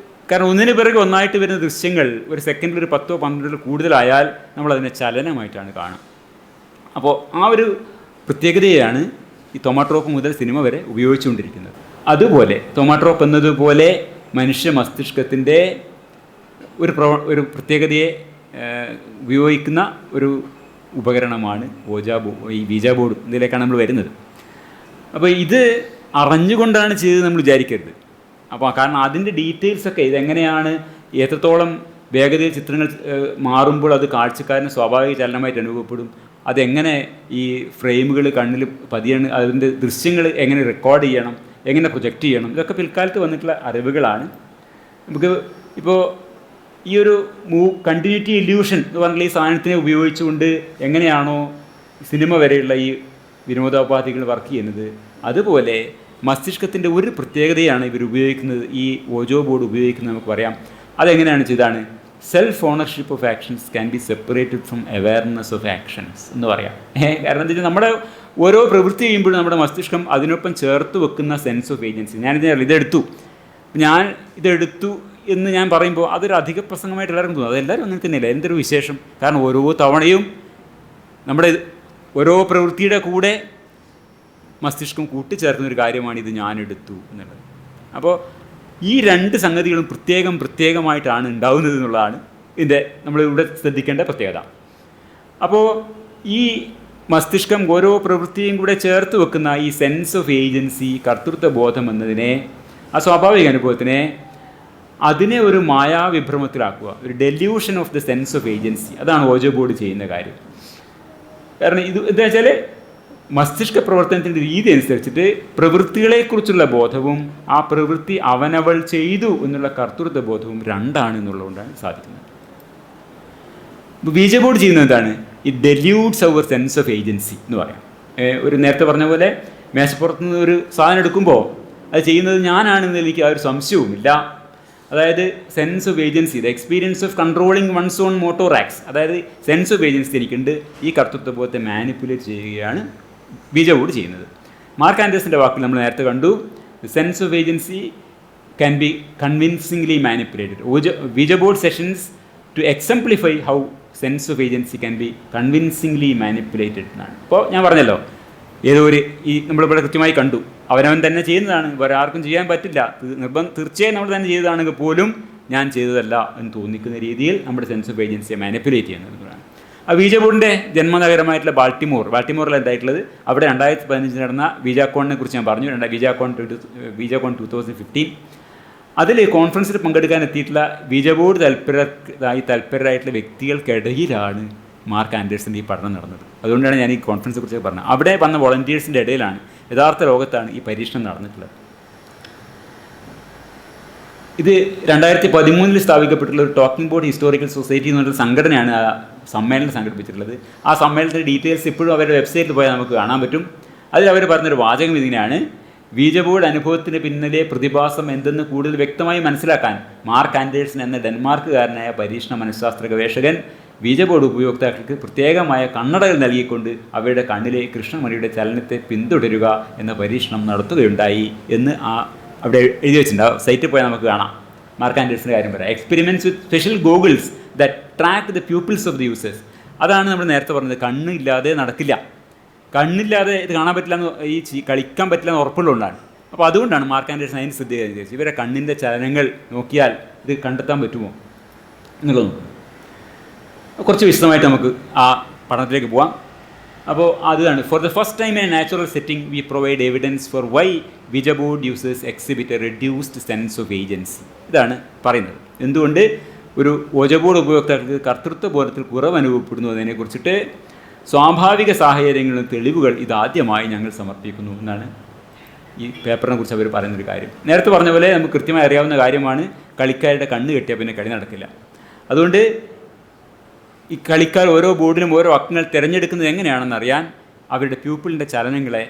കാരണം ഒന്നിനു പിറകെ ഒന്നായിട്ട് വരുന്ന ദൃശ്യങ്ങൾ ഒരു സെക്കൻഡിൽ ഒരു 10-12 കൂടുതലായാൽ നമ്മളതിനെ ചലനമായിട്ടാണ് കാണുക. അപ്പോൾ ആ ഒരു പ്രത്യേകതയാണ് ഈ തോമാട്രോപ്പ് മുതൽ സിനിമ വരെ ഉപയോഗിച്ചുകൊണ്ടിരിക്കുന്നത്. അതുപോലെ തോമാട്രോപ്പ് എന്നതുപോലെ മനുഷ്യ മസ്തിഷ്കത്തിൻ്റെ ഒരു പ്രത്യേകതയെ ഉപയോഗിക്കുന്ന ഒരു ഉപകരണമാണ് ഈ വീജ ബോർഡ്. ഇതിലേക്കാണ് നമ്മൾ വരുന്നത്. അപ്പോൾ ഇത് അറിഞ്ഞുകൊണ്ടാണ് ചെയ്തത് നമ്മൾ വിചാരിക്കരുത്. അപ്പോൾ കാരണം അതിൻ്റെ ഡീറ്റെയിൽസൊക്കെ, ഇതെങ്ങനെയാണ്, എത്രത്തോളം വേഗതയിൽ ചിത്രങ്ങൾ മാറുമ്പോൾ അത് കാഴ്ചക്കാരന് സ്വാഭാവിക ചലനമായിട്ട് അനുഭവപ്പെടും, അതെങ്ങനെ ഈ ഫ്രെയിമുകൾ കണ്ണിൽ പതിയാണ്, അതിൻ്റെ ദൃശ്യങ്ങൾ എങ്ങനെ റെക്കോർഡ് ചെയ്യണം, എങ്ങനെ പ്രൊജക്റ്റ് ചെയ്യണം, ഇതൊക്കെ പിൽക്കാലത്ത് വന്നിട്ടുള്ള അറിവുകളാണ്. നമുക്ക് ഇപ്പോൾ ഈ ഒരു കണ്ടിന്യൂറ്റി ഇല്യൂഷൻ എന്ന് പറഞ്ഞാൽ ഈ സാധനത്തിനെ ഉപയോഗിച്ചുകൊണ്ട് എങ്ങനെയാണോ സിനിമ വരെയുള്ള ഈ വിനോദോപാധികൾ വർക്ക് ചെയ്യുന്നത്, അതുപോലെ മസ്തിഷ്കത്തിൻ്റെ ഒരു പ്രത്യേകതയാണ് ഇവർ ഉപയോഗിക്കുന്നത്, ഈ ഓജോ ബോർഡ് ഉപയോഗിക്കുന്നത് നമുക്ക് പറയാം. അതെങ്ങനെയാണ് ചെയ്താണ്, self ownership of actions can be separated from awareness of actions എന്ന് പറയാം. കാരണം എന്താ വെച്ചാൽ നമ്മുടെ ഓരോ പ്രവൃത്തി ചെയ്യുമ്പോഴും നമ്മുടെ മസ്തിഷ്കം അതിനൊപ്പം ചേർത്ത് വെക്കുന്ന സെൻസ് ഓഫ് ഏജൻസി. ഞാൻ ഇതെടുത്തു എന്ന് ഞാൻ പറയുമ്പോൾ അതൊരു അധിക പ്രസംഗമായിട്ട് എല്ലാവർക്കും തോന്നും. അതെല്ലാവരും അങ്ങനെ തന്നെയല്ല, എന്തൊരു വിശേഷം. കാരണം ഓരോ തവണയും നമ്മുടെ ഓരോ പ്രവൃത്തിയുടെ കൂടെ മസ്തിഷ്കം കൂട്ടിച്ചേർക്കുന്നൊരു കാര്യമാണ് ഇത് ഞാനെടുത്തു എന്നുള്ളത്. അപ്പോൾ ഈ 2 സംഗതികളും പ്രത്യേകമായിട്ടാണ് ഉണ്ടാവുന്നത് എന്നുള്ളതാണ് ഇതിൻ്റെ നമ്മളിവിടെ ശ്രദ്ധിക്കേണ്ട പ്രത്യേകത. അപ്പോൾ ഈ മസ്തിഷ്കം ഓരോ പ്രവൃത്തിയും കൂടെ ചേർത്ത് വെക്കുന്ന ഈ സെൻസ് ഓഫ് ഏജൻസി, കർത്തൃത്വ ബോധം എന്നതിനെ, ആ സ്വാഭാവിക അനുഭവത്തിനെ, അതിനെ ഒരു മായാവിഭ്രമത്തിലാക്കുക, ഒരു delusion of the sense of agency. അതാണ് ഓജോ ബോർഡ് ചെയ്യുന്ന കാര്യം. കാരണം എന്താ വെച്ചാൽ മസ്തിഷ്ക പ്രവർത്തനത്തിൻ്റെ രീതി അനുസരിച്ചിട്ട് പ്രവൃത്തികളെക്കുറിച്ചുള്ള ബോധവും ആ പ്രവൃത്തി അവനവൾ ചെയ്തു എന്നുള്ള കർത്തൃത്വ ബോധവും രണ്ടാണ് എന്നുള്ളതുകൊണ്ടാണ് സാധിക്കുന്നത്. ബീജ ബോർഡ് ചെയ്യുന്നത് എന്താണ്? It dilutes our sense of agency എന്ന് പറയാം. ഒരു നേരത്തെ പറഞ്ഞ പോലെ മേശപ്പുറത്ത് നിന്ന് ഒരു സാധനം എടുക്കുമ്പോൾ അത് ചെയ്യുന്നത് ഞാനാണെന്ന് എനിക്ക് ആ ഒരു സംശയവുമില്ല. അതായത് sense of agency, the experience of controlling one's own motor acts, അതായത് സെൻസ് ഓഫ് ഏജൻസി എനിക്കുണ്ട്. ഈ കർത്തൃത്വബോധത്തെ മാനിപ്പുലേറ്റ് ചെയ്യുകയാണ് ബീജ ബോർഡ് ചെയ്യുന്നത്. മാർക്ക് ആൻഡേഴ്സിൻ്റെ വാക്കിൽ നമ്മൾ നേരത്തെ കണ്ടു, sense of agency can be convincingly manipulated. Ouija board sessions to exemplify how sense of agency can be convincingly manipulated എന്നാണ്. ഇപ്പോൾ ഞാൻ പറഞ്ഞല്ലോ, ഏതോ ഒരു നമ്മളിവിടെ കൃത്യമായി കണ്ടു, അവനവൻ തന്നെ ചെയ്യുന്നതാണ്, വേറെ ആർക്കും ചെയ്യാൻ പറ്റില്ല, തീർച്ചയായും നമ്മൾ തന്നെ ചെയ്തതാണെങ്കിൽ പോലും ഞാൻ ചെയ്തതല്ല എന്ന് തോന്നിക്കുന്ന രീതിയിൽ നമ്മുടെ സെൻസ് ഓഫ് ഏജൻസിയെ മാനിപ്പുലേറ്റ് ചെയ്യുന്നതാണ്. ആ ബീജ ബോർഡിൻ്റെ ജന്മനഗരമായിട്ടുള്ള ബാൾട്ടിമോറിൽ എന്തായിട്ടുള്ളത്, അവിടെ 2015 നടന്ന ബീജാക്കോണിനെ കുറിച്ച് ഞാൻ പറഞ്ഞു. ബീജാക്കോൺ 2015. അതിൽ കോൺഫറൻസിൽ പങ്കെടുക്കാൻ എത്തിയിട്ടുള്ള ബീജ ബോർഡ് തൽപരരായിട്ടുള്ള വ്യക്തികൾക്കിടയിലാണ് മാർക്ക് ആൻഡേഴ്സിൻ്റെ ഈ പഠനം നടന്നത്. അതുകൊണ്ടാണ് ഞാൻ ഈ കോൺഫറൻസിനെ കുറിച്ച് പറഞ്ഞത്. അവിടെ വന്ന വോളണ്ടിയേഴ്സിൻ്റെ ഇടയിലാണ് യഥാർത്ഥ ലോകത്താണ് ഈ പരീക്ഷണം നടന്നിട്ടുള്ളത്. ഇത് 2013 സ്ഥാപിക്കപ്പെട്ടുള്ള ഒരു ടോക്കിംഗ് ബോർഡ് ഹിസ്റ്റോറിക്കൽ സൊസൈറ്റി എന്നൊരു സംഘടനയാണ് ആ സമ്മേളനം സംഘടിപ്പിച്ചിട്ടുള്ളത്. ആ സമ്മേളനത്തിൻ്റെ ഡീറ്റെയിൽസ് ഇപ്പോഴും അവരുടെ വെബ്സൈറ്റിൽ പോയാൽ നമുക്ക് കാണാൻ പറ്റും. അതിൽ അവർ പറഞ്ഞൊരു വാചകം ഇതിനെയാണ്: ബീജ ബോർഡ് അനുഭവത്തിന് പിന്നിലെ പ്രതിഭാസം എന്തെന്ന് കൂടുതൽ വ്യക്തമായി മനസ്സിലാക്കാൻ മാർക്ക് ആൻഡേഴ്സൺ എന്ന ഡെൻമാർക്കുകാരനായ പരീക്ഷണ മനഃശാസ്ത്ര ഗവേഷകൻ ബീജ ബോർഡ് ഉപയോക്താക്കൾക്ക് പ്രത്യേകമായ കണ്ണടകൾ നൽകിക്കൊണ്ട് അവരുടെ കണ്ണിലെ കൃഷ്ണമണിയുടെ ചലനത്തെ പിന്തുടരുക എന്ന പരീക്ഷണം നടത്തുകയുണ്ടായി എന്ന് അവിടെ എഴുതി വെച്ചിട്ടുണ്ട്. സൈറ്റിൽ പോയാൽ നമുക്ക് കാണാം. മാർക്ക് ആൻഡേഴ്സിൻ്റെ കാര്യം പറയാം. Experiments with special goggles that track the pupils of the users. അതാണ് നമ്മൾ നേരത്തെ പറഞ്ഞത്, കണ്ണില്ലാതെ നടക്കില്ല. കണ്ണില്ലാതെ ഇത് കാണാൻ പറ്റില്ല എന്ന്, ഈ കളിക്കാൻ പറ്റില്ല എന്ന് ഉറപ്പുള്ളതുകൊണ്ടാണ്. അപ്പോൾ അതുകൊണ്ടാണ് മാർക്ക് ആൻഡേഴ്സൺ അതിന് ശ്രദ്ധിക്കുന്നത്. ഇവരെ കണ്ണിൻ്റെ ചലനങ്ങൾ നോക്കിയാൽ ഇത് കണ്ടെത്താൻ പറ്റുമോ എന്നുള്ളത് കുറച്ച് വിശദമായിട്ട് നമുക്ക് ആ പഠനത്തിലേക്ക് പോവാം. അപ്പോൾ അതാണ്, for the first time in a natural setting we provide evidence for why Ouija board users exhibit a reduced sense of agency. ഇതാണ് പറയുന്നത്. എന്തുകൊണ്ട് ഒരു ബീജ ബോർഡ് ഉപയോക്താക്കൾക്ക് കർത്തൃത്വ ബോധത്തിൽ കുറവ് അനുഭവപ്പെടുന്നു എന്നതിനെക്കുറിച്ചിട്ട് സ്വാഭാവിക സാഹചര്യങ്ങളിലും തെളിവുകൾ ഇതാദ്യമായി ഞങ്ങൾ സമർപ്പിക്കുന്നു എന്നാണ് ഈ പേപ്പറിനെ കുറിച്ച് അവർ പറയുന്നൊരു കാര്യം. നേരത്തെ പറഞ്ഞ പോലെ നമുക്ക് കൃത്യമായി അറിയാവുന്ന കാര്യമാണ്, കളിക്കാരുടെ കണ്ണ് കെട്ടിയാൽ പിന്നെ കളി നടക്കില്ല. അതുകൊണ്ട് ഈ കളിക്കാർ ഓരോ ബോർഡിലും ഓരോ അക്കങ്ങൾ തിരഞ്ഞെടുക്കുന്നത് എങ്ങനെയാണെന്ന് അറിയാൻ അവരുടെ പ്യൂപ്പിളിൻ്റെ ചലനങ്ങളെ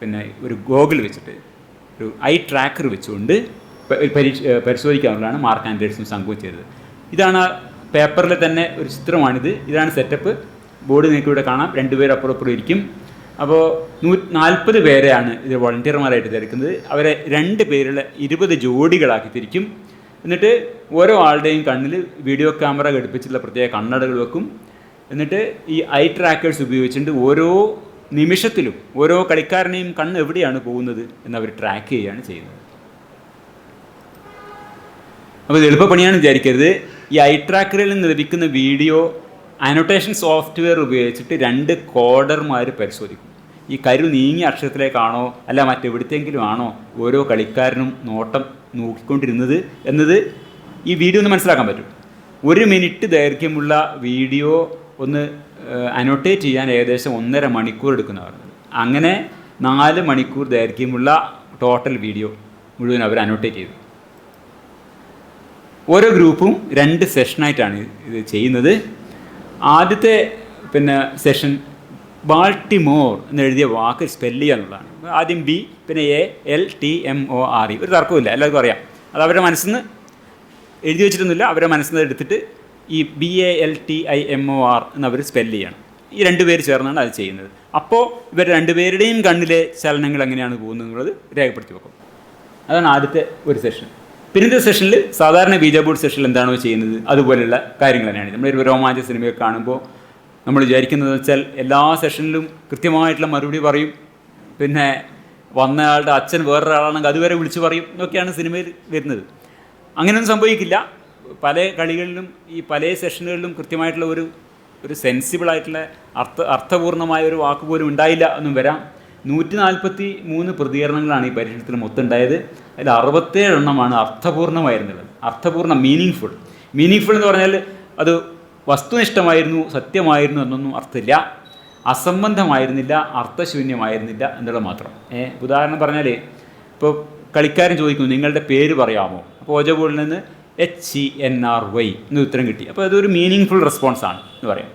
പിന്നെ ഒരു ഗോഗിൾ വെച്ചിട്ട്, ഒരു ഐ ട്രാക്കർ വെച്ചുകൊണ്ട് പരിശോധിക്കാനുള്ളതാണ് മാർക്ക് ആൻഡേഴ്സൺ സംഘവും ചെയ്തത്. ഇതാണ് ആ പേപ്പറിൽ തന്നെ ഒരു ചിത്രമാണിത്. ഇതാണ് സെറ്റപ്പ്. ബോർഡ് നിങ്ങൾക്ക് ഇവിടെ കാണാം. 2 പേര് അപ്പുറം ഇരിക്കും. അപ്പോൾ 140 പേരെയാണ് ഇത് വോളണ്ടിയർമാരായിട്ട് തിരക്കുന്നത്. അവരെ 2 പേരുള്ള 20 ജോഡികളാക്കി തിരിക്കും. എന്നിട്ട് ഓരോ ആളുടെയും കണ്ണിൽ വീഡിയോ ക്യാമറ ഘടിപ്പിച്ചിട്ടുള്ള പ്രത്യേക കണ്ണടകൾ വെക്കും. എന്നിട്ട് ഈ ഐ ട്രാക്കേഴ്സ് ഉപയോഗിച്ചുകൊണ്ട് ഓരോ നിമിഷത്തിലും ഓരോ കളിക്കാരനെയും കണ്ണ് എവിടെയാണ് പോകുന്നത് എന്നവർ ട്രാക്ക് ചെയ്യുകയാണ് ചെയ്യുന്നത്. അപ്പോൾ ഇത് എളുപ്പപ്പണിയാണ് വിചാരിക്കരുത്. ഈ ഐ ട്രാക്കറിൽ നിന്ന് ലഭിക്കുന്ന വീഡിയോ അനോട്ടേഷൻ സോഫ്റ്റ്വെയർ ഉപയോഗിച്ചിട്ട് 2 കോഡർമാർ പരിശോധിക്കും. ഈ കരു നീങ്ങിയ അക്ഷരത്തിലേക്കാണോ അല്ല മറ്റെവിടത്തെങ്കിലും ആണോ ഓരോ കളിക്കാരനും നോക്കിക്കൊണ്ടിരുന്നത് എന്നത് ഈ വീഡിയോ ഒന്ന് മനസ്സിലാക്കാൻ പറ്റും. 1 മിനിറ്റ് ദൈർഘ്യമുള്ള വീഡിയോ ഒന്ന് അനോട്ടേറ്റ് ചെയ്യാൻ ഏകദേശം 1.5 മണിക്കൂർ എടുക്കുന്നതാണ്. അങ്ങനെ 4 മണിക്കൂർ ദൈർഘ്യമുള്ള ടോട്ടൽ വീഡിയോ മുഴുവൻ അവർ അനോട്ടേറ്റ് ചെയ്തു. ഓരോ ഗ്രൂപ്പും 2 സെഷനായിട്ടാണ് ഇത് ചെയ്യുന്നത്. ആദ്യത്തെ സെഷൻ ബാൾട്ടിമോർ എന്നെഴുതിയ വാക്ക് സ്പെല്ല് ചെയ്യുക എന്നുള്ളതാണ്. ആദ്യം ബി, പിന്നെ ALTMORE. ഒരു തർക്കമില്ല, എല്ലാവർക്കും അറിയാം. അത് അവരുടെ മനസ്സിൽ നിന്ന് എഴുതി വെച്ചിട്ടൊന്നുമില്ല, അവരുടെ മനസ്സിൽ നിന്ന് എടുത്തിട്ട് ഈ BALTIMOR എന്നവർ സ്പെല്ല് ചെയ്യണം. ഈ 2 പേര് ചേർന്നാണ് അത് ചെയ്യുന്നത്. അപ്പോൾ ഇവർ 2 പേരുടെയും കണ്ണിലെ ചലനങ്ങൾ എങ്ങനെയാണ് പോകുന്നത് എന്നുള്ളത് രേഖപ്പെടുത്തി വെക്കും. അതാണ് ആദ്യത്തെ ഒരു സെഷൻ. പിന്നത്തെ സെഷനിൽ സാധാരണ ബീജ ബോർഡ് സെഷനിൽ എന്താണോ ചെയ്യുന്നത് അതുപോലെയുള്ള കാര്യങ്ങൾ തന്നെയാണ്. നമ്മളൊരു രോമാഞ്ച സിനിമയൊക്കെ കാണുമ്പോൾ നമ്മൾ വിചാരിക്കുന്നത് വെച്ചാൽ എല്ലാ സെഷനിലും കൃത്യമായിട്ടുള്ള മറുപടി പറയും, പിന്നെ വന്നയാളുടെ അച്ഛൻ വേറൊരാളാണെങ്കിൽ അതുവരെ വിളിച്ചു പറയും എന്നൊക്കെയാണ് സിനിമയിൽ വരുന്നത്. അങ്ങനെയൊന്നും സംഭവിക്കില്ല. പല കളികളിലും ഈ പല സെഷനുകളിലും കൃത്യമായിട്ടുള്ള ഒരു സെൻസിബിളായിട്ടുള്ള അർത്ഥപൂർണ്ണമായ ഒരു വാക്ക് പോലും ഉണ്ടായില്ല എന്നും വരാം. 143 പ്രതികരണങ്ങളാണ് ഈ പരീക്ഷണത്തിൽ മൊത്തം ഉണ്ടായത്. അതിൽ 67 എണ്ണമാണ് അർത്ഥപൂർണ്ണമായിരുന്നത്. മീനിങ് ഫുൾ എന്ന് പറഞ്ഞാൽ അത് വസ്തുനിഷ്ഠമായിരുന്നു, സത്യമായിരുന്നു എന്നൊന്നും അർത്ഥമില്ല. അസംബന്ധമായിരുന്നില്ല, അർത്ഥശൂന്യമായിരുന്നില്ല എന്നുള്ളത് മാത്രം. ഉദാഹരണം പറഞ്ഞാൽ, ഇപ്പോൾ കളിക്കാരൻ ചോദിക്കുന്നു നിങ്ങളുടെ പേര് പറയാമോ, അപ്പോൾ ഓജബോർഡിൽ നിന്ന് HENRY എന്ന് ഉത്തരം കിട്ടി. അപ്പോൾ അതൊരു മീനിങ് ഫുൾ റെസ്പോൺസാണ് എന്ന് പറയാം.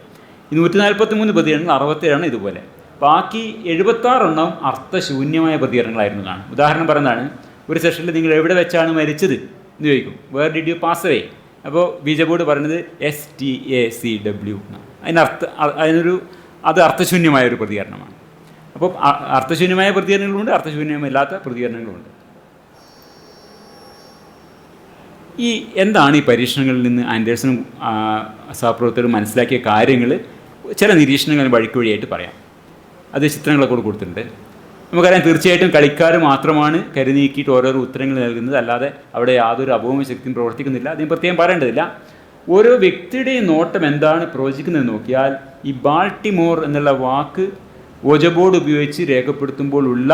ഈ 143 പ്രതികരണങ്ങൾ 67 ഇതുപോലെ. ബാക്കി 76 അർത്ഥശൂന്യമായ പ്രതികരണങ്ങളായിരുന്നു എന്നാണ്. ഉദാഹരണം പറയുന്നതാണ്, ഒരു സെഷനിൽ നിങ്ങൾ എവിടെ വെച്ചാണ് മരിച്ചത് എന്ന് ചോദിക്കും. Where did you pass away? അപ്പോൾ ബീജബോർഡ് പറയുന്നത് STACW എന്നാണ്. അത് അർത്ഥശൂന്യമായൊരു പ്രതികരണമാണ്. അപ്പോൾ അർത്ഥശൂന്യമായ പ്രതികരണങ്ങളുണ്ട്, അർത്ഥശൂന്യമല്ലാത്ത പ്രതികരണങ്ങളുണ്ട്. എന്താണ് ഈ പരീക്ഷണങ്ങളിൽ നിന്ന് ആൻഡേഴ്സണും സഹപ്രവർത്തകരും മനസ്സിലാക്കിയ കാര്യങ്ങൾ ചില നിരീക്ഷണങ്ങൾ വഴിയായിട്ട് പറയാം. അത് ചിത്രങ്ങളൊക്കെ കൊടുത്തിട്ടുണ്ട്. നമുക്കറിയാം, തീർച്ചയായിട്ടും കളിക്കാർ മാത്രമാണ് കരുനീക്കിയിട്ട് ഓരോരോ ഉത്തരങ്ങൾ നൽകുന്നത്, അല്ലാതെ അവിടെ യാതൊരു അഭൗമ ശക്തിയും പ്രവർത്തിക്കുന്നില്ല. അതിന് പ്രത്യേകം പറയേണ്ടതില്ല. ഓരോ വ്യക്തിയുടെയും നോട്ടം എന്താണ് പ്രവചിക്കുന്നത് നോക്കിയാൽ ഈ ബാൾട്ടിമോർ എന്നുള്ള വാക്ക് ഓജബോർഡ് ഉപയോഗിച്ച് രേഖപ്പെടുത്തുമ്പോൾ ഉള്ള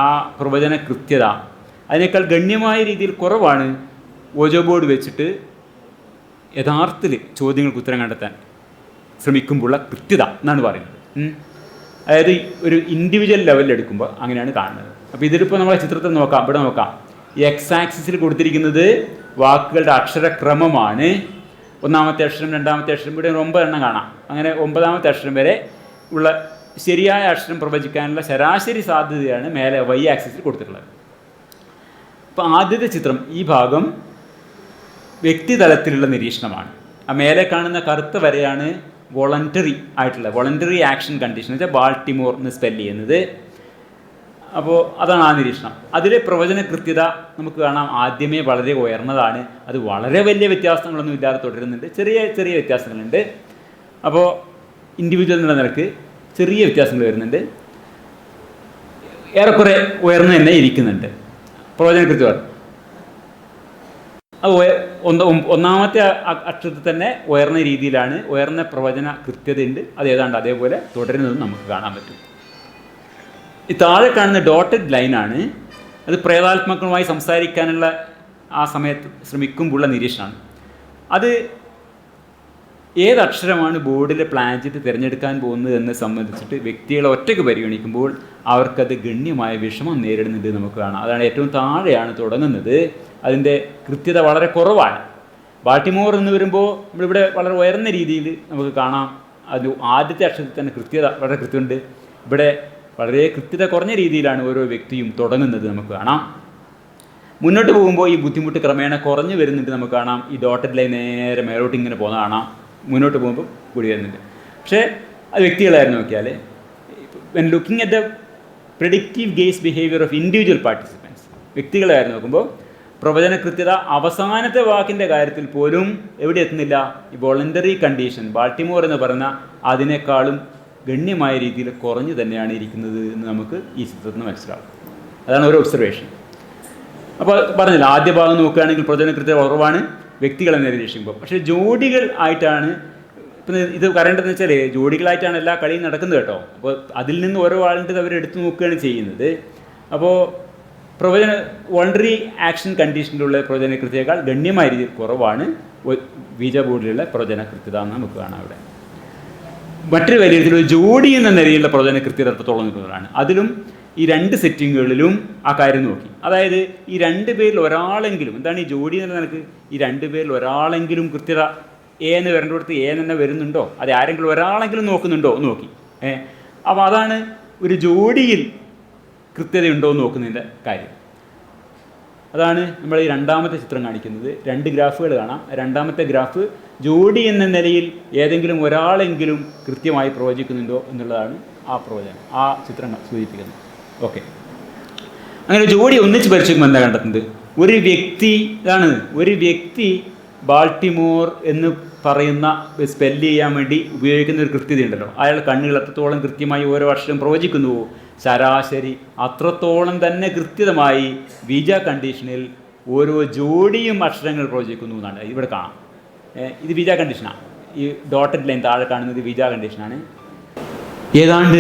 ആ പ്രവചന കൃത്യത അതിനേക്കാൾ ഗണ്യമായ രീതിയിൽ കുറവാണ് ഓജബോർഡ് വെച്ചിട്ട് യഥാർത്ഥത്തിൽ ചോദ്യങ്ങൾക്ക് ഉത്തരം കണ്ടെത്താൻ ശ്രമിക്കുമ്പോഴുള്ള കൃത്യത എന്നാണ് പറയുന്നത്. അതായത് ഒരു ഇൻഡിവിജ്വൽ ലെവലിൽ എടുക്കുമ്പോൾ അങ്ങനെയാണ് കാണുന്നത്. അപ്പോൾ ഇതിലിപ്പോൾ നമ്മളെ ചിത്രത്തിൽ നോക്കാം, ഇവിടെ നോക്കാം. ഈ X ആക്സിസിൽ കൊടുത്തിരിക്കുന്നത് വാക്കുകളുടെ അക്ഷരക്രമമാണ്. ഒന്നാമത്തെ അക്ഷരം, രണ്ടാമത്തെ അക്ഷരം, ഇവിടെ 9 എണ്ണം കാണാം. അങ്ങനെ 9ാമത്തെ അക്ഷരം വരെ ഉള്ള ശരിയായ അക്ഷരം പ്രവചിക്കാനുള്ള ശരാശരി സാധ്യതയാണ് മേലെ Y ആക്സിസിൽ കൊടുത്തിട്ടുള്ളത്. അപ്പോൾ ആദ്യത്തെ ചിത്രം, ഈ ഭാഗം വ്യക്തിതലത്തിലുള്ള നിരീക്ഷണമാണ്. ആ മേലെ കാണുന്ന കറുത്ത വരെയാണ് വോളണ്ടറി ആക്ഷൻ കണ്ടീഷൻ എന്ന് വെച്ചാൽ ബാൾട്ടിമോർ എന്ന് സ്പെല്ല് ചെയ്യുന്നത്. അപ്പോൾ അതാണ് ആ നിരീക്ഷണം. അതിലെ പ്രവചന കൃത്യത നമുക്ക് കാണാം ആദ്യമേ വളരെ ഉയർന്നതാണ്. അത് വളരെ വലിയ വ്യത്യാസങ്ങളൊന്നും ഇല്ലാതെ തുടരുന്നുണ്ട്. ചെറിയ ചെറിയ വ്യത്യാസങ്ങളുണ്ട്. അപ്പോൾ ഇൻഡിവിജ്വൽ എന്നുള്ള നിലക്ക് ചെറിയ വ്യത്യാസങ്ങൾ വരുന്നുണ്ട്. ഏറെക്കുറെ ഉയർന്നു തന്നെ ഇരിക്കുന്നുണ്ട് പ്രവചന കൃത്യത. അത് ഒന്നാമത്തെ അക്ഷരത്തിൽ തന്നെ ഉയർന്ന രീതിയിലാണ്, ഉയർന്ന പ്രവചന കൃത്യതയുണ്ട്. അത് ഏതാണ്ട് അതേപോലെ തുടരുന്നതും നമുക്ക് കാണാൻ പറ്റും. ഈ താഴെ കാണുന്ന ഡോട്ടഡ് ലൈനാണ്. അത് പ്രേതാത്മകമായി സംസാരിക്കാനുള്ള ആ സമയത്ത് ശ്രമിക്കുമ്പോഴുള്ള നിരീക്ഷണമാണ്. അത് ഏതക്ഷരമാണ് ബോർഡിൽ പ്ലാൻ ചെയ്ത് തിരഞ്ഞെടുക്കാൻ പോകുന്നത് എന്ന് സംബന്ധിച്ചിട്ട് വ്യക്തികളെ ഒറ്റയ്ക്ക് പരിഗണിക്കുമ്പോൾ അവർക്കത് ഗണ്യമായ വിഷമം നേരിടുന്നുണ്ട് നമുക്ക് കാണാം. അതാണ് ഏറ്റവും താഴെയാണ് തുടങ്ങുന്നത്. അതിൻ്റെ കൃത്യത വളരെ കുറവാണ്. ബാൾട്ടിമോർ എന്ന് വരുമ്പോൾ നമ്മളിവിടെ വളരെ ഉയർന്ന രീതിയിൽ നമുക്ക് കാണാം. അത് ആദ്യത്തെ അക്ഷരത്തിൽ തന്നെ കൃത്യത വളരെ കൃത്യമുണ്ട്. ഇവിടെ വളരെ കൃത്യത കുറഞ്ഞ രീതിയിലാണ് ഓരോ വ്യക്തിയും തുടങ്ങുന്നത് നമുക്ക് കാണാം. മുന്നോട്ട് പോകുമ്പോൾ ഈ ബുദ്ധിമുട്ട് ക്രമേണ കുറഞ്ഞു വരുന്നുണ്ട് നമുക്ക് കാണാം. ഈ ഡോട്ടഡ് ലൈൻ നേരെ മേലോട്ട് ഇങ്ങനെ പോകുന്ന കാണാം. മുന്നോട്ട് പോകുമ്പോൾ കൂടി വരുന്നുണ്ട്. പക്ഷേ അത് വ്യക്തികളായിരുന്നു നോക്കിയാൽ, when looking at the predictive gaze behaviour of individual participants, വ്യക്തികളായിരുന്നു നോക്കുമ്പോൾ പ്രവചന കൃത്യത അവസാനത്തെ വാക്കിൻ്റെ കാര്യത്തിൽ പോലും എവിടെ എത്തുന്നില്ല. ഈ വോളണ്ടറി കണ്ടീഷൻ ബാൾട്ടിമോർ എന്ന് പറയുന്ന അതിനേക്കാളും ഗണ്യമായ രീതിയിൽ കുറഞ്ഞു തന്നെയാണ് ഇരിക്കുന്നത് എന്ന് നമുക്ക് ഈ ചിത്രത്തിൽ നിന്ന് മനസ്സിലാവും. അതാണ് ഒരു ഒബ്സർവേഷൻ. അപ്പോൾ പറഞ്ഞില്ല, ആദ്യ ഭാഗം നോക്കുകയാണെങ്കിൽ പ്രവചന കൃത്യത കുറവാണ് വ്യക്തികളെ നിരീക്ഷിക്കുമ്പോൾ. പക്ഷേ ജോഡികൾ ആയിട്ടാണ് ഇപ്പം ഇത് പറയേണ്ടതെന്ന് വെച്ചാൽ ജോഡികളായിട്ടാണ് എല്ലാ കളിയും നടക്കുന്നത് കേട്ടോ. അപ്പോൾ അതിൽ നിന്ന് ഓരോ ആളിൻ്റെ അവർ എടുത്തു നോക്കുകയാണ് ചെയ്യുന്നത്. അപ്പോൾ വോളണ്ടറി ആക്ഷൻ കണ്ടീഷനിലുള്ള പ്രവചന കൃത്യതയേക്കാൾ ഗണ്യമായ രീതിയിൽ കുറവാണ് ബീജ ബോർഡിലുള്ള പ്രവചന കൃത്യത എന്ന് നമുക്ക് കാണാം. അവിടെ മറ്റൊരു വലിയ ജോഡി എന്ന നിലയിലുള്ള പ്രവചന കൃത്യത എത്രത്തോളം നിൽക്കുന്നതാണ്. അതിലും ഈ 2 സെറ്റിങ്ങുകളിലും ആ കാര്യം നോക്കി. അതായത് ഈ 2 പേരിൽ ഒരാളെങ്കിലും, എന്താണ് ഈ ജോഡി എന്നുള്ള നിലക്ക്, ഈ 2 പേരിൽ ഒരാളെങ്കിലും കൃത്യത എന്ന് വരേണ്ടടുത്ത് തന്നെ വരുന്നുണ്ടോ, അത് ആരെങ്കിലും ഒരാളെങ്കിലും നോക്കുന്നുണ്ടോ എന്ന് നോക്കി. അപ്പോൾ അതാണ് ഒരു ജോഡിയിൽ കൃത്യതയുണ്ടോ എന്ന് നോക്കുന്നതിൻ്റെ കാര്യം. അതാണ് നമ്മൾ ഈ രണ്ടാമത്തെ ചിത്രം കാണിക്കുന്നത്. 2 ഗ്രാഫുകൾ കാണാം. രണ്ടാമത്തെ ഗ്രാഫ് ജോഡി എന്ന നിലയിൽ ഏതെങ്കിലും ഒരാളെങ്കിലും കൃത്യമായി പ്രവചിക്കുന്നുണ്ടോ എന്നുള്ളതാണ് ആ പ്രവചനം, ആ ചിത്രം സൂചിപ്പിക്കുന്നത്. ഓക്കെ, അങ്ങനെ ജോഡി ഒന്നിച്ച് പരിശോധിക്കുമ്പോൾ എന്താ കണ്ടെത്തുന്നത്? ഒരു വ്യക്തി ബാൾട്ടിമോർ എന്ന് പറയുന്ന സ്പെല്ല് ചെയ്യാൻ വേണ്ടി ഉപയോഗിക്കുന്ന ഒരു കൃത്യതയുണ്ടല്ലോ, അയാളുടെ കണ്ണുകൾ എത്രത്തോളം കൃത്യമായി ഓരോ വർഷവും പ്രവചിക്കുന്നുവോ ശരാശരി അത്രത്തോളം തന്നെ കൃത്യമായി ബീജ കണ്ടീഷനിൽ ഓരോ ജോഡിയും അക്ഷരങ്ങൾ പ്രവചിക്കുന്നു എന്നാണ് ഇവിടെ കാണാം. ഇത് ബീജ കണ്ടീഷനാണ്. ഈ ഡോട്ടഡ് ലൈൻ താഴെ കാണുന്നത് ബീജ കണ്ടീഷനാണ്. ഏതാണ്ട്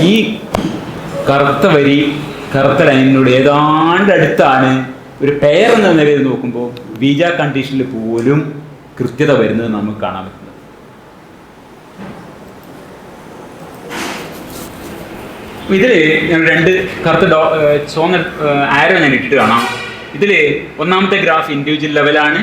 ഈ കറുത്ത ലൈനിനോട് ഏതാണ്ട് അടുത്താണ് ഒരു പെയർ എന്ന നിലയിൽ നോക്കുമ്പോൾ ബീജ കണ്ടീഷനിൽ പോലും കൃത്യത വരുന്നത് നമുക്ക് കാണാൻ പറ്റുന്നത്. ഇതിൽ ഞാൻ രണ്ട് കറുത്ത ചുവന്ന ആരോ ഞാൻ ഇട്ടിട്ട് കാണാം. ഇതിൽ ഒന്നാമത്തെ ഗ്രാഫ് ഇൻഡിവിജ്വൽ ലെവലാണ്.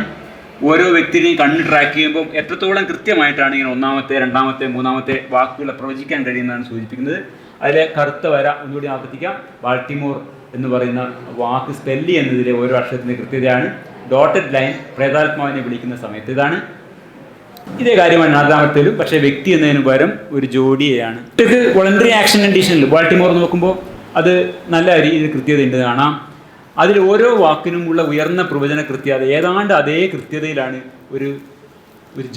ഓരോ വ്യക്തിയെയും കണ്ണ് ട്രാക്ക് ചെയ്യുമ്പോൾ എത്രത്തോളം കൃത്യമായിട്ടാണ് ഇങ്ങനെ ഒന്നാമത്തെ, രണ്ടാമത്തെ, മൂന്നാമത്തെ വാക്കുകളെ പ്രവചിക്കാൻ കഴിയുന്നതാണ് സൂചിപ്പിക്കുന്നത്. അതിലെ കറുത്ത വര ഒന്നുകൂടി ആവർത്തിക്കാം. ബാൾട്ടിമോർ എന്ന് പറയുന്ന വാക്ക് സ്പെല്ല് എന്നതിലെ ഓരോ അക്ഷരത്തിൻ്റെ കൃത്യതയാണ്. ഡോട്ടഡ് ലൈൻ പ്രേതാത്മാവിനെ വിളിക്കുന്ന സമയത്ത് ഇതാണ്. ഇതേ കാര്യമാണ് നാലാമത്തേലും, പക്ഷേ വ്യക്തി എന്നതിന് പകരം ഒരു ജോഡിയെയാണ്. ഇത് വോളണ്ടറി ആക്ഷൻ കണ്ടീഷനിൽ ബാൾട്ടിമോർ നോക്കുമ്പോൾ അത് നല്ല രീതിയിൽ കൃത്യത ഉണ്ട് കാണാം. അതിൽ ഓരോ വാക്കിനും ഉള്ള ഉയർന്ന പ്രവചന കൃത്യത ഏതാണ്ട് അതേ കൃത്യതയിലാണ് ഒരു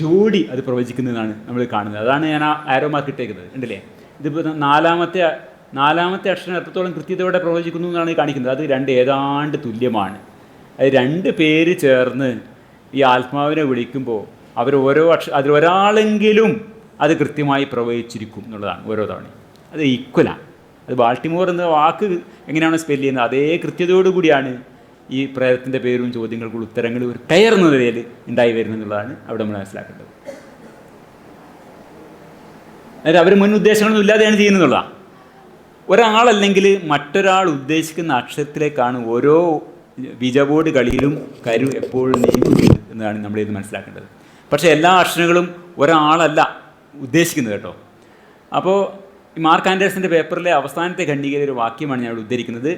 ജോഡി അത് പ്രവചിക്കുന്നതാണ് നമ്മൾ കാണുന്നത്. അതാണ് ഞാൻ ആ ആരോ മാർക്ക് ഇട്ടേക്കുന്നത്, ഉണ്ടല്ലേ? ഇതിപ്പോൾ നാലാമത്തെ അക്ഷരം എത്രത്തോളം കൃത്യതയോടെ പ്രവചിക്കുന്നു എന്നാണ് കാണിക്കുന്നത്. അത് രണ്ട് ഏതാണ്ട് തുല്യമാണ്. അത് രണ്ട് പേര് ചേർന്ന് ഈ ആത്മാവിനെ വിളിക്കുമ്പോൾ അവർ ഓരോ അതിലൊരാളെങ്കിലും അത് കൃത്യമായി പ്രവചിച്ചിരിക്കും എന്നുള്ളതാണ് ഓരോ തവണയും. അത് ഈക്വലാണ്. അത് ബാൾട്ടിമോർ എന്ന വാക്ക് എങ്ങനെയാണ് സ്പെല്ല് ചെയ്യുന്നത് അതേ കൃത്യതയോടുകൂടിയാണ് ഈ പ്രേതത്തിൻ്റെ പേരും ചോദ്യങ്ങൾക്കുള്ള ഉത്തരങ്ങൾ ഒരു പെയർ എന്ന നിലയിൽ ഉണ്ടായി വരുന്നത് എന്നുള്ളതാണ് അവിടെ നമ്മൾ മനസ്സിലാക്കേണ്ടത്. അതായത് അവർ മുൻ ഉദ്ദേശങ്ങളൊന്നും ഇല്ലാതെയാണ് ചെയ്യുന്നതെന്നുള്ളതാണ്. ഒരാളല്ലെങ്കിൽ മറ്റൊരാൾ ഉദ്ദേശിക്കുന്ന അക്ഷരത്തിലേക്കാണ് ഓരോ ബീജബോർഡ് കളിയിലും കരു എപ്പോഴും നീങ്ങുന്നത് എന്നതാണ് നമ്മളിത് മനസ്സിലാക്കേണ്ടത്. പക്ഷേ എല്ലാ അക്ഷരങ്ങളും ഒരാളല്ല ഉദ്ദേശിക്കുന്നത് കേട്ടോ. അപ്പോൾ മാർക്ക് ആൻഡേഴ്സൻ്റെ പേപ്പറിലെ അവസാനത്തെ ഖണ്ഡികയിലെ ഒരു വാക്യമാണ് ഞാൻ ഇവിടെ ഉദ്ധരിക്കുന്നത്.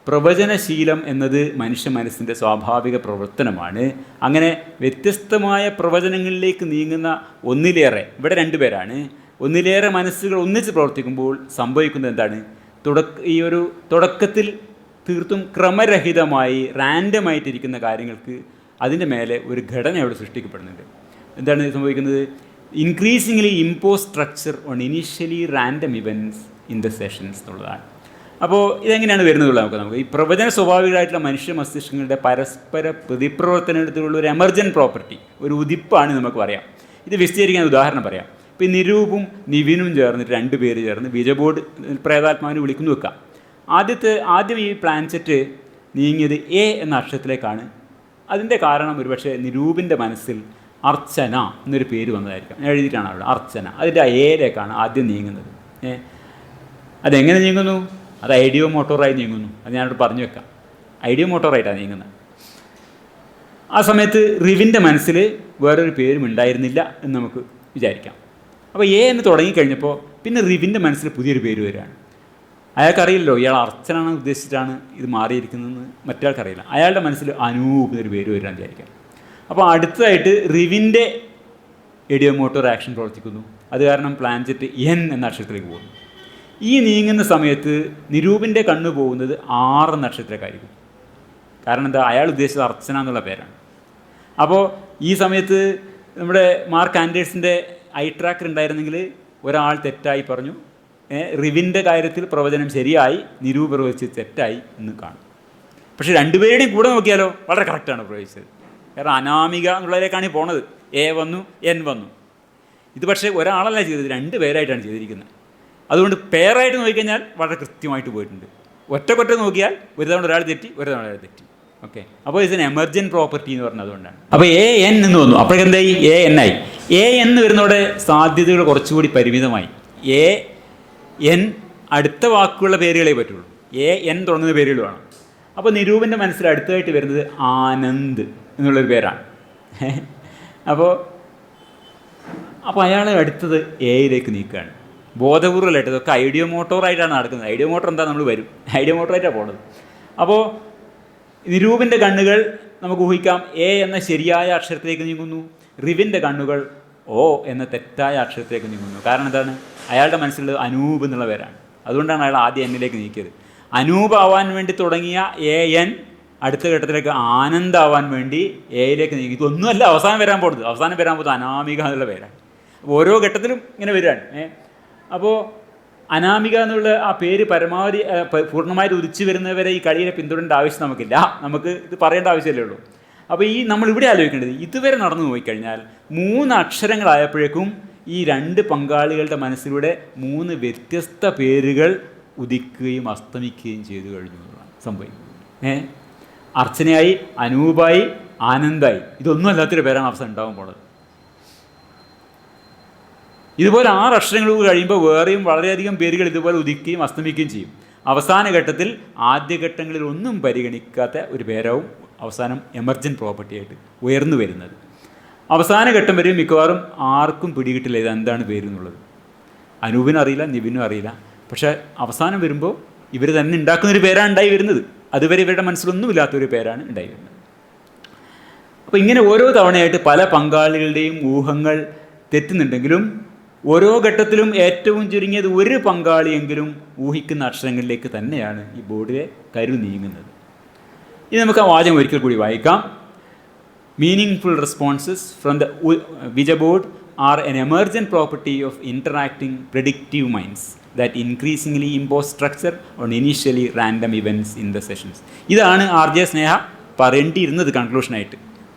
പ്രവചനശീലം എന്നത് മനുഷ്യ മനസ്സിൻ്റെ സ്വാഭാവിക പ്രവർത്തനമാണ്. അങ്ങനെ വ്യത്യസ്തമായ പ്രവചനങ്ങളിലേക്ക് നീങ്ങുന്ന ഒന്നിലേറെ, ഇവിടെ രണ്ടുപേരാണ്, ഒന്നിലേറെ മനസ്സുകൾ ഒന്നിച്ച് പ്രവർത്തിക്കുമ്പോൾ സംഭവിക്കുന്നത് എന്താണ്? ഈ ഒരു തുടക്കത്തിൽ തീർത്തും ക്രമരഹിതമായി റാൻഡമായിട്ടിരിക്കുന്ന കാര്യങ്ങൾക്ക് അതിൻ്റെ മേലെ ഒരു ഘടന അവിടെ സൃഷ്ടിക്കപ്പെടുന്നുണ്ട്. എന്താണ് സംഭവിക്കുന്നത്? Increasingly impose structure on initially random events in the sessions എന്നുള്ളതാണ്. അപ്പോൾ ഇതെങ്ങനെയാണ് വരുന്നതുള്ള നമുക്ക് ഈ പ്രവചന സ്വാഭാവികമായിട്ടുള്ള മനുഷ്യ മസ്തിഷ്കങ്ങളുടെ പരസ്പര പ്രതിപ്രവർത്തനത്തിലുള്ള ഒരു എമർജൻറ്റ് പ്രോപ്പർട്ടി, ഒരു ഉദിപ്പാണ് നമുക്ക് പറയാം. ഇത് വിശദീകരിക്കാൻ ഉദാഹരണം പറയാം. ഇപ്പോൾ ഈ നിരൂപും നിവിനും ചേർന്നിട്ട് രണ്ട് പേര് ചേർന്ന് ബീജബോർഡ് പ്രേതാത്മാവിനെ വിളിക്കുന്നു വെക്കാം. ആദ്യം ഈ പ്ലാൻസെറ്റ് നീങ്ങിയത് എ എന്ന അക്ഷരത്തിലേക്കാണ്. അതിൻ്റെ കാരണം ഒരുപക്ഷെ നിരൂപിൻ്റെ മനസ്സിൽ അർച്ചന എന്നൊരു പേര് വന്നതായിരിക്കാം. ഞാൻ എഴുതിയിട്ടാണ് അവിടെ അർച്ചന. അതിൻ്റെ എയിലേക്കാണ് ആദ്യം നീങ്ങുന്നത്. അതെങ്ങനെ നീങ്ങുന്നു? അത് ഐഡിയോ മോട്ടോറായി നീങ്ങുന്നു. അത് ഞാനോട് പറഞ്ഞു വെക്കാം. ഐഡിയോ മോട്ടോറായിട്ടാണ് നീങ്ങുന്നത്. ആ സമയത്ത് റിവിൻ്റെ മനസ്സിൽ വേറൊരു പേരും ഉണ്ടായിരുന്നില്ല എന്ന് നമുക്ക് വിചാരിക്കാം. അപ്പോൾ എ എന്ന് തുടങ്ങിക്കഴിഞ്ഞപ്പോൾ പിന്നെ റിവിൻ്റെ മനസ്സിൽ പുതിയൊരു പേര് വരികയാണ്. അയാൾക്കറിയില്ലല്ലോ ഇയാൾ അർച്ചനാണ് ഉദ്ദേശിച്ചിട്ടാണ് ഇത് മാറിയിരിക്കുന്നതെന്ന് മറ്റയാൾക്കറിയില്ല. അയാളുടെ മനസ്സിൽ അനൂപ് എന്നൊരു പേര് വരികയാണെന്ന് വിചാരിക്കാം. അപ്പോൾ അടുത്തതായിട്ട് റിവിൻ്റെ ഐഡിയോ മോട്ടോർ ആക്ഷൻ പ്രവർത്തിക്കുന്നു. അത് കാരണം പ്ലാൻസെറ്റ് എൻ എന്ന അക്ഷരത്തിലേക്ക് പോകുന്നു. ഈ നീങ്ങുന്ന സമയത്ത് നിരൂപിൻ്റെ കണ്ണ് പോകുന്നത് 6 എന്ന അക്ഷരത്തിലേക്കായിരിക്കും. കാരണം എന്താ? അയാൾ ഉദ്ദേശിച്ചത് അർച്ചന എന്നുള്ള പേരാണ്. അപ്പോൾ ഈ സമയത്ത് നമ്മുടെ മാർക്ക് ആൻഡേഴ്സിൻ്റെ ഐ ട്രാക്കർ ഉണ്ടായിരുന്നെങ്കിൽ ഒരാൾ തെറ്റായി പറഞ്ഞു, റിവിൻ്റെ കാര്യത്തിൽ പ്രവചനം ശരിയായി, നിരൂപ് പ്രവചിച്ച് തെറ്റായി എന്ന് കാണും. പക്ഷേ രണ്ടുപേരുടെയും കൂടെ നോക്കിയാലോ വളരെ കറക്റ്റാണ് പ്രവചിച്ചത്. കാരണം അനാമിക എന്നുള്ളതിലേക്കാണ് ഈ പോണത്. എ വന്നു, എൻ വന്നു. ഇത് പക്ഷേ ഒരാളല്ല ചെയ്തത്, 2 പേരായിട്ടാണ് ചെയ്തിരിക്കുന്നത്. അതുകൊണ്ട് പെയറായിട്ട് നോക്കിക്കഴിഞ്ഞാൽ വളരെ കൃത്യമായിട്ട് പോയിട്ടുണ്ട്. ഒറ്റക്കൊറ്റ നോക്കിയാൽ ഒരു തവണ ഒരാൾ തെറ്റി, ഒരു തവണ ഒരാൾ തെറ്റി. ഓക്കെ, അപ്പോൾ ഇതിന് എമർജൻറ്റ് പ്രോപ്പർട്ടി എന്ന് പറഞ്ഞത് അതുകൊണ്ടാണ്. അപ്പോൾ എ എൻ എന്ന് വന്നു. അപ്പോഴെന്തായി? എ എൻ ആയി. എ എന്ന് വരുന്നതോടെ സാധ്യതകൾ കുറച്ചുകൂടി പരിമിതമായി. എ എൻ അടുത്ത വാക്കുകളുടെ പേരുകളേ പറ്റുള്ളൂ. എ എൻ തുടങ്ങുന്ന പേരുകൾ വേണം. അപ്പോൾ നിരൂപൻ്റെ മനസ്സിൽ അടുത്തതായിട്ട് വരുന്നത് ആനന്ദ് എന്നുള്ളൊരു പേരാണ്. അപ്പോൾ അയാളെ അടുത്തത് എയിലേക്ക് നീക്കുകയാണ്. ബോധപൂർവ്വമായിട്ട് ഇതൊക്കെ ഐഡിയോ മോട്ടോറായിട്ടാണ് നടക്കുന്നത്. ഐഡിയോ മോട്ടോർ എന്താ നമ്മൾ വരും, ഐഡിയോ മോട്ടോറായിട്ടാണ് പോണത്. അപ്പോൾ നിരൂപിൻ്റെ കണ്ണുകൾ നമുക്ക് ഊഹിക്കാം എ എന്ന ശരിയായ അക്ഷരത്തിലേക്ക് നീങ്ങുന്നു. റിവിൻ്റെ കണ്ണുകൾ ഓ എന്ന തെറ്റായ അക്ഷരത്തിലേക്ക് നീങ്ങുന്നു. കാരണം എന്താണ്? അയാളുടെ മനസ്സിലുള്ളത് അനൂപ് എന്നുള്ള പേരാണ്. അതുകൊണ്ടാണ് അയാൾ ആദ്യം എന്നിലേക്ക് നീക്കിയത്. അനൂപ് ആവാൻ വേണ്ടി തുടങ്ങിയ എ എൻ അടുത്ത ഘട്ടത്തിലേക്ക് ആനന്ദാവാൻ വേണ്ടി എയിലേക്ക് നീക്കി. ഇതൊന്നുമല്ല അവസാനം വരാൻ പോകുന്നത് അനാമിക എന്നുള്ള പേരാണ്. അപ്പോൾ ഓരോ ഘട്ടത്തിലും ഇങ്ങനെ വരികയാണ്. അപ്പോൾ അനാമിക എന്നുള്ള ആ പേര് പരമാവധി പൂർണ്ണമായിട്ട് ഉദിച്ചു വരുന്നവരെ ഈ കളിയെ പിന്തുടരേണ്ട ആവശ്യം നമുക്കില്ല. നമുക്ക് ഇത് പറയേണ്ട ആവശ്യമല്ലേ ഉള്ളൂ. അപ്പോൾ ഈ നമ്മളിവിടെ ആലോചിക്കേണ്ടത് ഇതുവരെ നടന്നു പോയിക്കഴിഞ്ഞാൽ 3 അക്ഷരങ്ങളായപ്പോഴേക്കും ഈ 2 പങ്കാളികളുടെ മനസ്സിലൂടെ 3 വ്യത്യസ്ത പേരുകൾ ഉദിക്കുകയും അസ്തമിക്കുകയും ചെയ്തു കഴിഞ്ഞു എന്നുള്ളതാണ് സംഭവിക്കുന്നത്. അർച്ചനയായി, അനൂപായി, ആനന്ദായി. ഇതൊന്നും അല്ലാത്തൊരു പേരാണ് അവസാനം ഉണ്ടാവാൻ പോണത്. ഇതുപോലെ 6 അക്ഷരങ്ങൾ കഴിയുമ്പോൾ വേറെയും വളരെയധികം പേരുകൾ ഇതുപോലെ ഉദിക്കുകയും അസ്തമിക്കുകയും ചെയ്യും. അവസാന ഘട്ടത്തിൽ ആദ്യഘട്ടങ്ങളിൽ ഒന്നും പരിഗണിക്കാത്ത ഒരു പേരാവും അവസാനം എമർജൻറ്റ് പ്രോപ്പർട്ടി ആയിട്ട് ഉയർന്നു വരുന്നത്. അവസാന ഘട്ടം വരെ മിക്കവാറും ആർക്കും പിടികിട്ടില്ല ഇത് എന്താണ് പേര് എന്നുള്ളത്. അനൂപിനും അറിയില്ല, നിവിനും അറിയില്ല. പക്ഷേ അവസാനം വരുമ്പോൾ ഇവർ തന്നെ ഉണ്ടാക്കുന്നൊരു പേരാണ് ഉണ്ടായി വരുന്നത്. അതുവരെ ഇവരുടെ മനസ്സിലൊന്നുമില്ലാത്തൊരു പേരാണ് ഉണ്ടായി വരുന്നത്. അപ്പോൾ ഇങ്ങനെ ഓരോ തവണയായിട്ട് പല പങ്കാളികളുടെയും ഊഹങ്ങൾ തെറ്റുന്നുണ്ടെങ്കിലും ഓരോ ഘട്ടത്തിലും ഏറ്റവും ചുരുങ്ങിയത് ഒരു പങ്കാളിയെങ്കിലും ഊഹിക്കുന്ന അക്ഷരങ്ങളിലേക്ക് തന്നെയാണ് ഈ ബോർഡിലെ കരു നീങ്ങുന്നത്. ഇനി നമുക്ക് ആ വാചകം ഒരിക്കൽ കൂടി വായിക്കാം. Meaningful responses from the ouija board are an emergent property of interacting predictive minds that increasingly impose structure on initially random events in the sessions. ഇതാണ് RJ സ്നേഹ പറയേണ്ടിയിരുന്നത് കൺക്ലൂഷനായിട്ട്.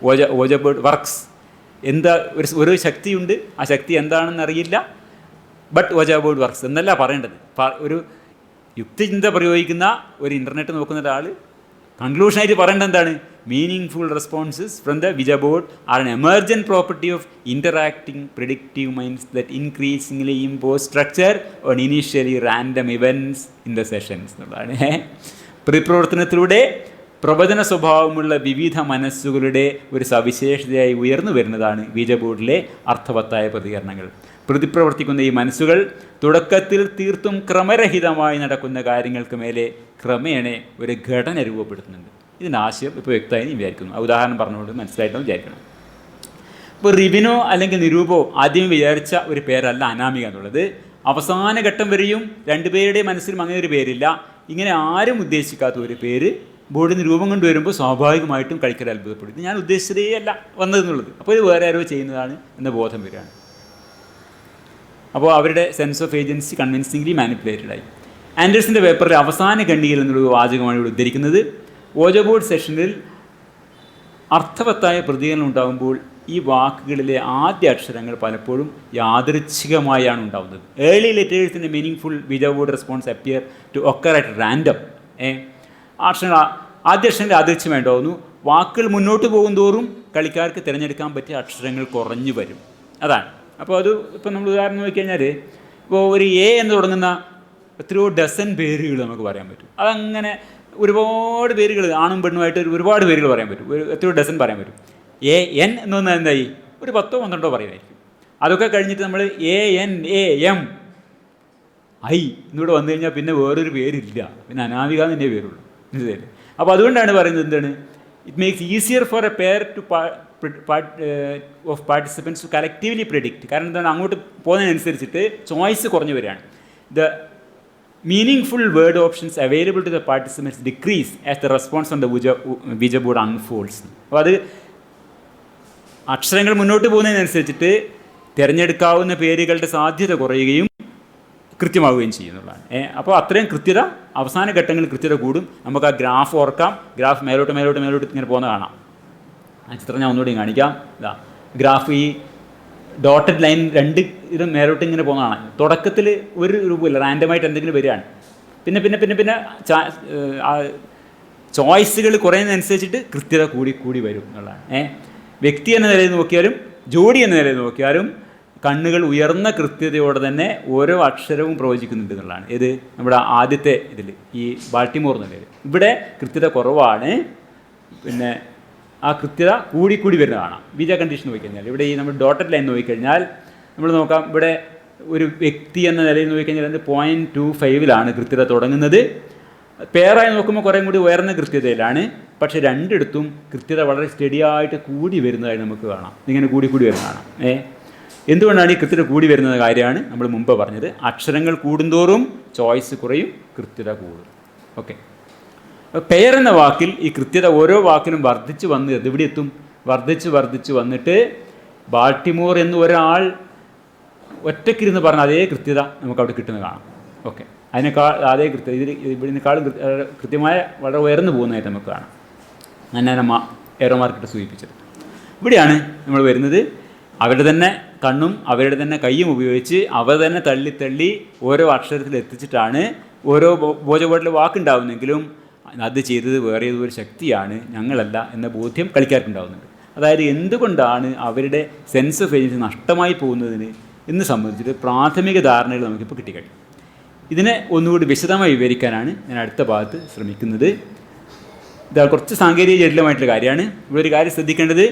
ഓജ ബോർഡ് വർക്ക്സ്, എന്താ ഒരു ശക്തിയുണ്ട്, ആ ശക്തി എന്താണെന്ന് അറിയില്ല, ബട്ട് ഓജ ബോർഡ് വർക്ക്സ് എന്നല്ല പറയേണ്ടത്. ഒരു യുക്തിചിന്ത പ്രയോഗിക്കുന്ന ഒരു ഇൻ്റർനെറ്റ് നോക്കുന്ന ഒരാൾ കൺക്ലൂഷനായിട്ട് പറയേണ്ടത് എന്താണ്? Meaningful responses from the ouija board are an emergent property of interacting predictive minds that increasingly impose structure on initially random events in the sessions എന്നുള്ളതാണ്. പ്രതിപ്രവർത്തനത്തിലൂടെ പ്രവചന സ്വഭാവമുള്ള വിവിധ മനസ്സുകളുടെ ഒരു സവിശേഷതയായി ഉയർന്നു വരുന്നതാണ് വിജ ബോർഡിലെ അർത്ഥവത്തായ പ്രതികരണങ്ങൾ. പ്രതിപ്രവർത്തിക്കുന്ന ഈ മനസ്സുകൾ തുടക്കത്തിൽ തീർത്തും ക്രമരഹിതമായി നടക്കുന്ന കാര്യങ്ങൾക്ക് മേലെ ക്രമേണ ഒരു ഘടന രൂപപ്പെടുത്തുന്നുണ്ട്. ഇതിൻ്റെ ആശയം ഇപ്പോൾ വ്യക്തമായി വിചാരിക്കുന്നു. ഉദാഹരണം പറഞ്ഞുകൊണ്ട് മനസ്സിലായിട്ടോ വിചാരിക്കണം. ഇപ്പോൾ റിവിനോ അല്ലെങ്കിൽ നിരൂപോ ആദ്യം വിചാരിച്ച ഒരു പേരല്ല അനാമിക എന്നുള്ളത്. അവസാന ഘട്ടം വരെയും രണ്ടുപേരുടെ മനസ്സിലും അങ്ങനെ ഒരു പേരില്ല. ഇങ്ങനെ ആരും ഉദ്ദേശിക്കാത്ത ഒരു പേര് ബോർഡിന് രൂപം കൊണ്ടുവരുമ്പോൾ സ്വാഭാവികമായിട്ടും കളിക്കൽ അത്ഭുതപ്പെടും. ഇത് ഞാൻ ഉദ്ദേശിച്ചതേ അല്ല വന്നതെന്നുള്ളത്. അപ്പോൾ ഇത് വേറെ ആരോ ചെയ്യുന്നതാണ് എന്ന ബോധം വരികയാണ്. അപ്പോൾ അവരുടെ sense of agency convincingly manipulated ആയി. ആൻഡേഴ്സിൻ്റെ പേപ്പറിൽ അവസാന ഖണ്ഡികയിൽ എന്നുള്ള വാചകമാണ് ഇവിടെ ഉദ്ധരിക്കുന്നത്. ഓജ ബോർഡ് സെഷനിൽ അർത്ഥവത്തായ പ്രതികരണം ഉണ്ടാകുമ്പോൾ ഈ വാക്കുകളിലെ ആദ്യ അക്ഷരങ്ങൾ പലപ്പോഴും യാദൃച്ഛികമായാണ് ഉണ്ടാകുന്നത്. ഏർലി ലെറ്റേഴ്സിൻ്റെ meaningful ouija board response appear to occur at random. അക്ഷരങ്ങൾ ആദ്യ അക്ഷരങ്ങൾ യാദൃച്ഛികമായി ഉണ്ടാകുന്നു. വാക്കുകൾ മുന്നോട്ട് പോകും തോറും കളിക്കാർക്ക് തിരഞ്ഞെടുക്കാൻ പറ്റിയ അക്ഷരങ്ങൾ കുറഞ്ഞു വരും. അതാണ്. അപ്പോൾ അത് ഇപ്പോൾ നമ്മൾ ഉദാഹരണം നോക്കിക്കഴിഞ്ഞാൽ ഇപ്പോൾ ഒരു എ എന്ന് തുടങ്ങുന്ന എത്രയോ ഡസൻ പേരുകൾ നമുക്ക് പറയാൻ പറ്റും. അതങ്ങനെ ഒരുപാട് പേരുകൾ ആണും പെണ്ണുമായിട്ട് ഒരുപാട് പേരുകൾ പറയാൻ പറ്റും. എത്രയോ ഡസൻ പറയാൻ പറ്റും. എ എൻ എന്ന് പറഞ്ഞാൽ എന്തായി ഒരു 10 12 പറയുമായിരിക്കും. അതൊക്കെ കഴിഞ്ഞിട്ട് നമ്മൾ A N A M I എന്നിവിടെ വന്നു കഴിഞ്ഞാൽ പിന്നെ വേറൊരു പേരില്ല, പിന്നെ അനാമിക എന്നേ പേരുള്ളൂ. മനസ്സിലായില്ലേ? അപ്പോൾ അതുകൊണ്ടാണ് പറയുന്നത് എന്താണ്, it makes easier for a pair to of participants to collectively predict. കാരണം എന്താണ്, അങ്ങോട്ട് പോകുന്നതിനനുസരിച്ചിട്ട് ചോയ്സ് കുറഞ്ഞു വരികയാണ്. ദ meaningful word options available to the participants decrease as the response on the Ouija board unfolds. അപ്പോൾ അത് അക്ഷരങ്ങൾ മുന്നോട്ട് പോകുന്നതിനനുസരിച്ചിട്ട് തിരഞ്ഞെടുക്കാവുന്ന പേരുകളുടെ സാധ്യത കുറയുകയും കൃത്യമാവുകയും ചെയ്യുന്നതാണ്. അപ്പോൾ അത്രയും കൃത്യത അവസാന ഘട്ടങ്ങളിൽ കൃത്യത കൂടും. നമുക്ക് ആ ഗ്രാഫ് ഓർക്കാം. ഗ്രാഫ് മേലോട്ട് മേലോട്ട് മേലോട്ട് ഇങ്ങനെ പോകുന്ന കാണാം. ആ ചിത്രം ഞാൻ ഒന്നുകൂടി കാണിക്കാം. ഇതാ ഗ്രാഫ്, ഈ ഡോട്ടഡ് ലൈൻ 2 ഇത് മേലോട്ട് ഇങ്ങനെ പോകുന്നതാണ്. തുടക്കത്തിൽ ഒരു രൂപമില്ല, റാൻഡമായിട്ട് എന്തെങ്കിലും വരികയാണ്. പിന്നെ പിന്നെ പിന്നെ പിന്നെ ചോയ്സുകൾ കുറയുന്നതനുസരിച്ചിട്ട് കൃത്യത കൂടി കൂടി വരും എന്നുള്ളതാണ്. വ്യക്തി എന്ന നിലയിൽ നോക്കിയാലും ജോഡി എന്ന നിലയിൽ നോക്കിയാലും കണ്ണുകൾ ഉയർന്ന കൃത്യതയോടെ തന്നെ ഓരോ അക്ഷരവും പ്രവചിക്കുന്നുണ്ട് എന്നുള്ളതാണ്. ഇത് നമ്മുടെ ആദ്യത്തെ ഇതിൽ ഈ ബാൾട്ടിമോർ നിലയിൽ ഇവിടെ കൃത്യത കുറവാണ്. പിന്നെ ആ കൃത്യത കൂടി വരുന്ന കാണാം. വിജ കണ്ടീഷൻ നോക്കിക്കഴിഞ്ഞാൽ ഇവിടെ ഈ നമ്മൾ ഡോട്ടഡ് ലൈൻ നോക്കിക്കഴിഞ്ഞാൽ നമ്മൾ നോക്കാം. ഇവിടെ ഒരു വ്യക്തി എന്ന നിലയിൽ നോക്കിക്കഴിഞ്ഞാൽ 0.25 കൃത്യത തുടങ്ങുന്നത്. പേരായി നോക്കുമ്പോൾ കുറേ കൂടി ഉയർന്ന കൃത്യതയിലാണ്. പക്ഷേ രണ്ടിടത്തും കൃത്യത വളരെ സ്റ്റഡിയായിട്ട് കൂടി വരുന്നതായി നമുക്ക് കാണാം. ഇങ്ങനെ കൂടി വരുന്ന കാണാം. എന്തുകൊണ്ടാണ് ഈ കൃത്യത കൂടി വരുന്ന കാര്യമാണ് നമ്മൾ മുമ്പ് പറഞ്ഞത്. അക്ഷരങ്ങൾ കൂടുന്തോറും ചോയ്സ് കുറയും, കൃത്യത കൂടും. ഓക്കെ. പെയർ എന്ന വാക്കിൽ ഈ കൃത്യത ഓരോ വാക്കിലും വർദ്ധിച്ച് വന്ന് എവിടെ എത്തും? വർദ്ധിച്ച് വന്നിട്ട് ബാൾട്ടിമോർ എന്ന് ഒരാൾ ഒറ്റയ്ക്കിരുന്ന് പറഞ്ഞ അതേ കൃത്യത നമുക്ക് അവിടെ കിട്ടുന്നത് കാണാം. ഓക്കെ. അതിനേക്കാൾ അതേ കൃത്യത ഇതിനേക്കാളും കൃത്യമായ വളരെ ഉയർന്നു പോകുന്നതായിട്ട് നമുക്ക് കാണാം. ഞാൻ ഏറോ മാർക്കിട്ട് സൂചിപ്പിച്ചത്. ഇവിടെയാണ് നമ്മൾ വരുന്നത്. അവരുടെ തന്നെ കണ്ണും അവരുടെ തന്നെ കൈയും ഉപയോഗിച്ച് അവർ തന്നെ തള്ളി ഓരോ അക്ഷരത്തിൽ എത്തിച്ചിട്ടാണ് ഓരോ ബോധപാഠിൽ വാക്കുണ്ടാവുന്നെങ്കിലും അത് ചെയ്തത് വേറെ ഏതോ ഒരു ശക്തിയാണ്, ഞങ്ങളല്ല എന്ന ബോധ്യം കളിക്കാർക്കുണ്ടാവുന്നുണ്ട്. അതായത് എന്തുകൊണ്ടാണ് അവരുടെ സെൻസ് ഓഫ് ഏജൻസി നഷ്ടമായി പോകുന്നതിന് എന്ന് സംബന്ധിച്ചിട്ട് പ്രാഥമിക ധാരണകൾ നമുക്കിപ്പോൾ കിട്ടിക്കഴിഞ്ഞു. ഇതിനെ ഒന്നുകൂടി വിശദമായി വിവരിക്കാനാണ് ഞാൻ അടുത്ത ഭാഗത്ത് ശ്രമിക്കുന്നത്. ഇത് കുറച്ച് സാങ്കേതിക ജടിലമായിട്ടുള്ള കാര്യമാണ്. ഇവിടെ ഒരു കാര്യം ശ്രദ്ധിക്കേണ്ടത്,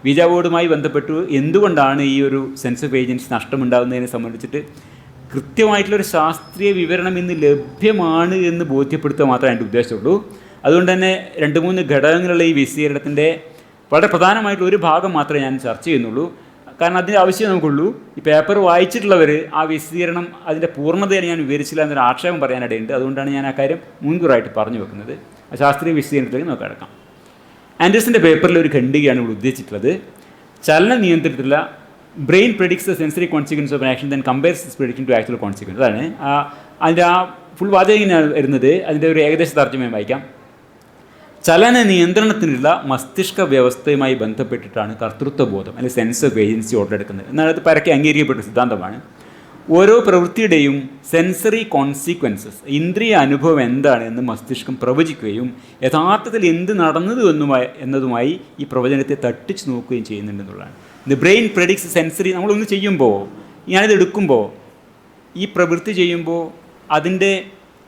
വിസ ബോർഡുമായി ബന്ധപ്പെട്ടു എന്തുകൊണ്ടാണ് ഈ ഒരു സെൻസ് ഓഫ് ഏജൻസി നഷ്ടമുണ്ടാകുന്നതിനെ സംബന്ധിച്ചിട്ട് കൃത്യമായിട്ടുള്ളൊരു ശാസ്ത്രീയ വിവരണം ഇന്ന് ലഭ്യമാണ് എന്ന് ബോധ്യപ്പെടുത്തുക മാത്രമേ എൻ്റെ ഉദ്ദേശമുള്ളൂ. അതുകൊണ്ട് തന്നെ 2-3 ഘടകങ്ങളുള്ള ഈ വിശദീകരണത്തിൻ്റെ വളരെ പ്രധാനമായിട്ടുള്ള ഒരു ഭാഗം മാത്രമേ ഞാൻ ചർച്ച ചെയ്യുന്നുള്ളൂ. കാരണം അതിൻ്റെ ആവശ്യം നമുക്കുള്ളൂ. ഈ പേപ്പർ വായിച്ചിട്ടുള്ളവർ ആ വിശദീകരണം അതിൻ്റെ പൂർണ്ണതയിൽ ഞാൻ വിവരിച്ചില്ല എന്നൊരു ആക്ഷേപം പറയാനിടയുണ്ട്. അതുകൊണ്ടാണ് ഞാൻ ആ കാര്യം മുൻകൂറായിട്ട് പറഞ്ഞു വെക്കുന്നത്. ആ ശാസ്ത്രീയ വിശദീകരണത്തിലേക്ക് നമുക്ക് കിടക്കാം. ആൻഡേഴ്സൻ്റെ പേപ്പറിൽ ഒരു ഖണ്ഡികയാണ് ഇവിടെ ഉദ്ദേശിച്ചിട്ടുള്ളത്. ചലന നിയന്ത്രിതത്തിലുള്ള brain predicts the sensory consequence of action then compares this prediction to actual consequence. അതാണ് അതിൻ്റെ ആ ഫുൾ വാചകം ഇങ്ങനെയാണ് വരുന്നത്. അതിൻ്റെ ഒരു ഏകദേശ തർജ്ജമയും വായിക്കാം. ചലന നിയന്ത്രണത്തിനുള്ള മസ്തിഷ്ക വ്യവസ്ഥയുമായി ബന്ധപ്പെട്ടിട്ടാണ് കർത്തൃത്വബോധം അല്ലെങ്കിൽ സെൻസ് ഓഫ് ഏജൻസി ഓർഡറെടുക്കുന്നത് എന്നാണ് അത് പരക്കെ അംഗീകരിക്കപ്പെട്ട സിദ്ധാന്തമാണ്. ഓരോ പ്രവൃത്തിയുടെയും സെൻസറി കോൺസിക്വൻസസ്, ഇന്ദ്രിയ അനുഭവം എന്താണ് എന്ന് മസ്തിഷ്കം പ്രവചിക്കുകയും യഥാർത്ഥത്തിൽ എന്ത് നടന്നത് എന്നതുമായി ഈ പ്രവചനത്തെ തട്ടിച്ച് നോക്കുകയും ചെയ്യുന്നുണ്ടെന്നുള്ളതാണ്. The brain predicts sensory. നമ്മളൊന്ന് ചെയ്യുമ്പോൾ, ഞാനിത് എടുക്കുമ്പോൾ, ഈ പ്രവൃത്തി ചെയ്യുമ്പോൾ അതിൻ്റെ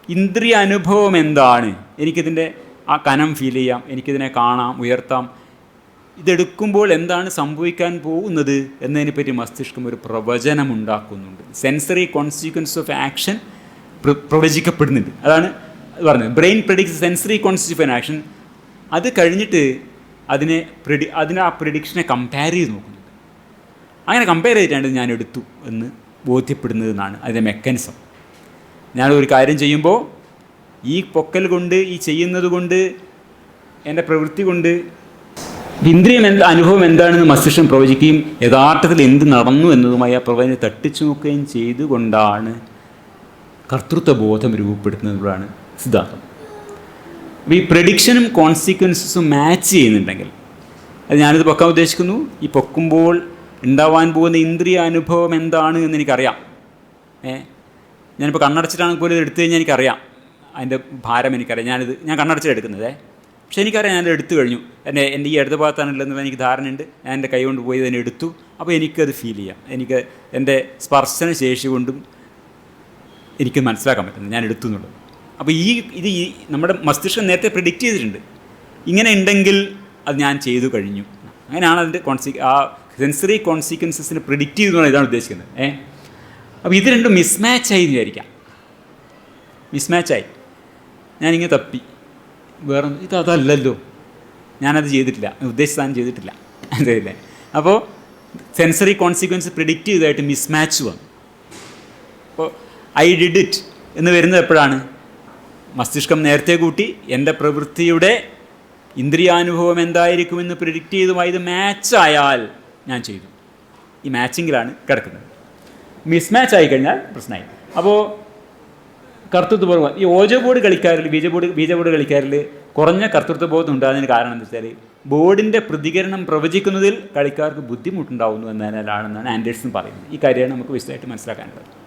ഇന്ദ്രിയ അനുഭവം എന്താണ്, എനിക്കിതിൻ്റെ ആ കനം ഫീൽ ചെയ്യാം, എനിക്കിതിനെ കാണാം, ഉയർത്താം, ഇതെടുക്കുമ്പോൾ എന്താണ് സംഭവിക്കാൻ പോകുന്നത് എന്നതിനെപ്പറ്റി മസ്തിഷ്കം ഒരു പ്രവചനം ഉണ്ടാക്കുന്നുണ്ട്. സെൻസറി കോൺസിക്വൻസ് ഓഫ് ആക്ഷൻ പ്രവചിക്കപ്പെടുന്നുണ്ട്. അതാണ് പറഞ്ഞത്. Brain predicts sensory consequence of action. അത് കഴിഞ്ഞിട്ട് അതിനെ ആ പ്രെഡിക്ഷനെ കമ്പയർ ചെയ്ത് നോക്കുന്നുണ്ട്. അങ്ങനെ കമ്പയർ ചെയ്തിട്ടാണ് ഞാൻ എടുത്തു എന്ന് ബോധ്യപ്പെടുന്നതെന്നാണ് അതിൻ്റെ മെക്കാനിസം. ഞാനൊരു കാര്യം ചെയ്യുമ്പോൾ ഈ പൊക്കൽ കൊണ്ട്, ഈ ചെയ്യുന്നത് കൊണ്ട്, എൻ്റെ പ്രവൃത്തി കൊണ്ട് ഇന്ദ്രിയം അനുഭവം എന്താണെന്ന് മസ്തിഷ്കം പ്രവചിക്കുകയും യഥാർത്ഥത്തിൽ എന്ത് നടന്നു എന്നതുമായി ആ പ്രവചനം തട്ടിച്ചു നോക്കുകയും ചെയ്തുകൊണ്ടാണ് കർത്തൃത്വബോധം രൂപപ്പെടുത്തുന്നതാണ് സിദ്ധാന്തം. അപ്പോൾ ഈ പ്രഡിക്ഷനും കോൺസിക്വൻസസും മാച്ച് ചെയ്യുന്നുണ്ടെങ്കിൽ, അത് ഞാനിത് പൊക്കാൻ ഉദ്ദേശിക്കുന്നു, ഈ പൊക്കുമ്പോൾ ഉണ്ടാവാൻ പോകുന്ന ഇന്ദ്രിയ അനുഭവം എന്താണ് എന്ന് എനിക്കറിയാം. ഞാനിപ്പോൾ കണ്ണടച്ചിട്ടാണെങ്കിൽ പോലും ഇത് എടുത്തു കഴിഞ്ഞാൽ എനിക്കറിയാം അതിൻ്റെ ഭാരം എനിക്കറിയാം. ഞാൻ കണ്ണടച്ചിട്ട് എടുക്കുന്നത്, പക്ഷേ എനിക്കറിയാം ഞാനത് എടുത്തു കഴിഞ്ഞു. എൻ്റെ ഈ ഇടത് ഭാഗത്താണുള്ളതെന്നുള്ള എനിക്ക് ധാരണയുണ്ട്. ഞാൻ എൻ്റെ കൈ കൊണ്ട് പോയി അതിനെ എടുത്തു. അപ്പോൾ എനിക്കത് ഫീൽ ചെയ്യാം. എനിക്ക് എൻ്റെ സ്പർശന ശേഷി കൊണ്ടും എനിക്ക് മനസ്സിലാക്കാൻ പറ്റുന്നത് ഞാൻ എടുത്തു എന്നുള്ളത്. അപ്പോൾ ഇത് നമ്മുടെ മസ്തിഷ്കം നേരത്തെ പ്രെഡിക്റ്റ് ചെയ്തിട്ടുണ്ട്, ഇങ്ങനെ ഉണ്ടെങ്കിൽ അത് ഞാൻ ചെയ്തു കഴിഞ്ഞു. അങ്ങനെയാണ് അതിൻ്റെ ആ സെൻസറി കോൺസിക്വൻസസിനെ പ്രെഡിക്റ്റ് ചെയ്തെന്നാണ് ഇതാണ് ഉദ്ദേശിക്കുന്നത്. അപ്പോൾ ഇത് രണ്ടും മിസ്മാച്ചായി വിചാരിക്കാം. മിസ്മാച്ചായി, ഞാനിങ്ങനെ തപ്പി, വേറെ അതല്ലല്ലോ, ഞാനത് ചെയ്തിട്ടില്ല, ഉദ്ദേശിച്ച സാധനം ചെയ്തിട്ടില്ല, അതല്ലേ. അപ്പോൾ സെൻസറി കോൺസിക്വൻസ് പ്രിഡിക്റ്റ് ചെയ്തതായിട്ട് മിസ്മാച്ച് വന്നു. അപ്പോൾ ഐ ഡിഡ് ഇറ്റ് എന്ന് വരുന്നത് എപ്പോഴാണ്? മസ്തിഷ്കം നേരത്തെ കൂട്ടി എൻ്റെ പ്രവൃത്തിയുടെ ഇന്ദ്രിയാനുഭവം എന്തായിരിക്കുമെന്ന് പ്രിഡിക്റ്റ് ചെയ്തുമായി ഇത് മാച്ചായാൽ ഞാൻ ചെയ്തു. ഈ മാച്ചിങ്ങിലാണ് കിടക്കുന്നത്. മിസ്മാച്ച് ആയിക്കഴിഞ്ഞാൽ പ്രശ്നമായി. അപ്പോൾ കർത്തൃത്വബോധം, ഈ ഓജോ ബോർഡ് കളിക്കാരിൽ, ബീജ ബോർഡ് കളിക്കാരിൽ കുറഞ്ഞ കർത്തൃത്വബോധം ഉണ്ടാകുന്നതിന് കാരണം എന്താ വെച്ചാൽ ബോർഡിൻ്റെ പ്രതികരണം പ്രവചിക്കുന്നതിൽ കളിക്കാർക്ക് ബുദ്ധിമുട്ടുണ്ടാവുന്നു എന്നതിനാലാണെന്നാണ് ആൻഡേഴ്സൺ പറയുന്നത്. ഈ കാര്യമാണ് നമുക്ക് വിശദമായിട്ട് മനസ്സിലാക്കാനുള്ളത്.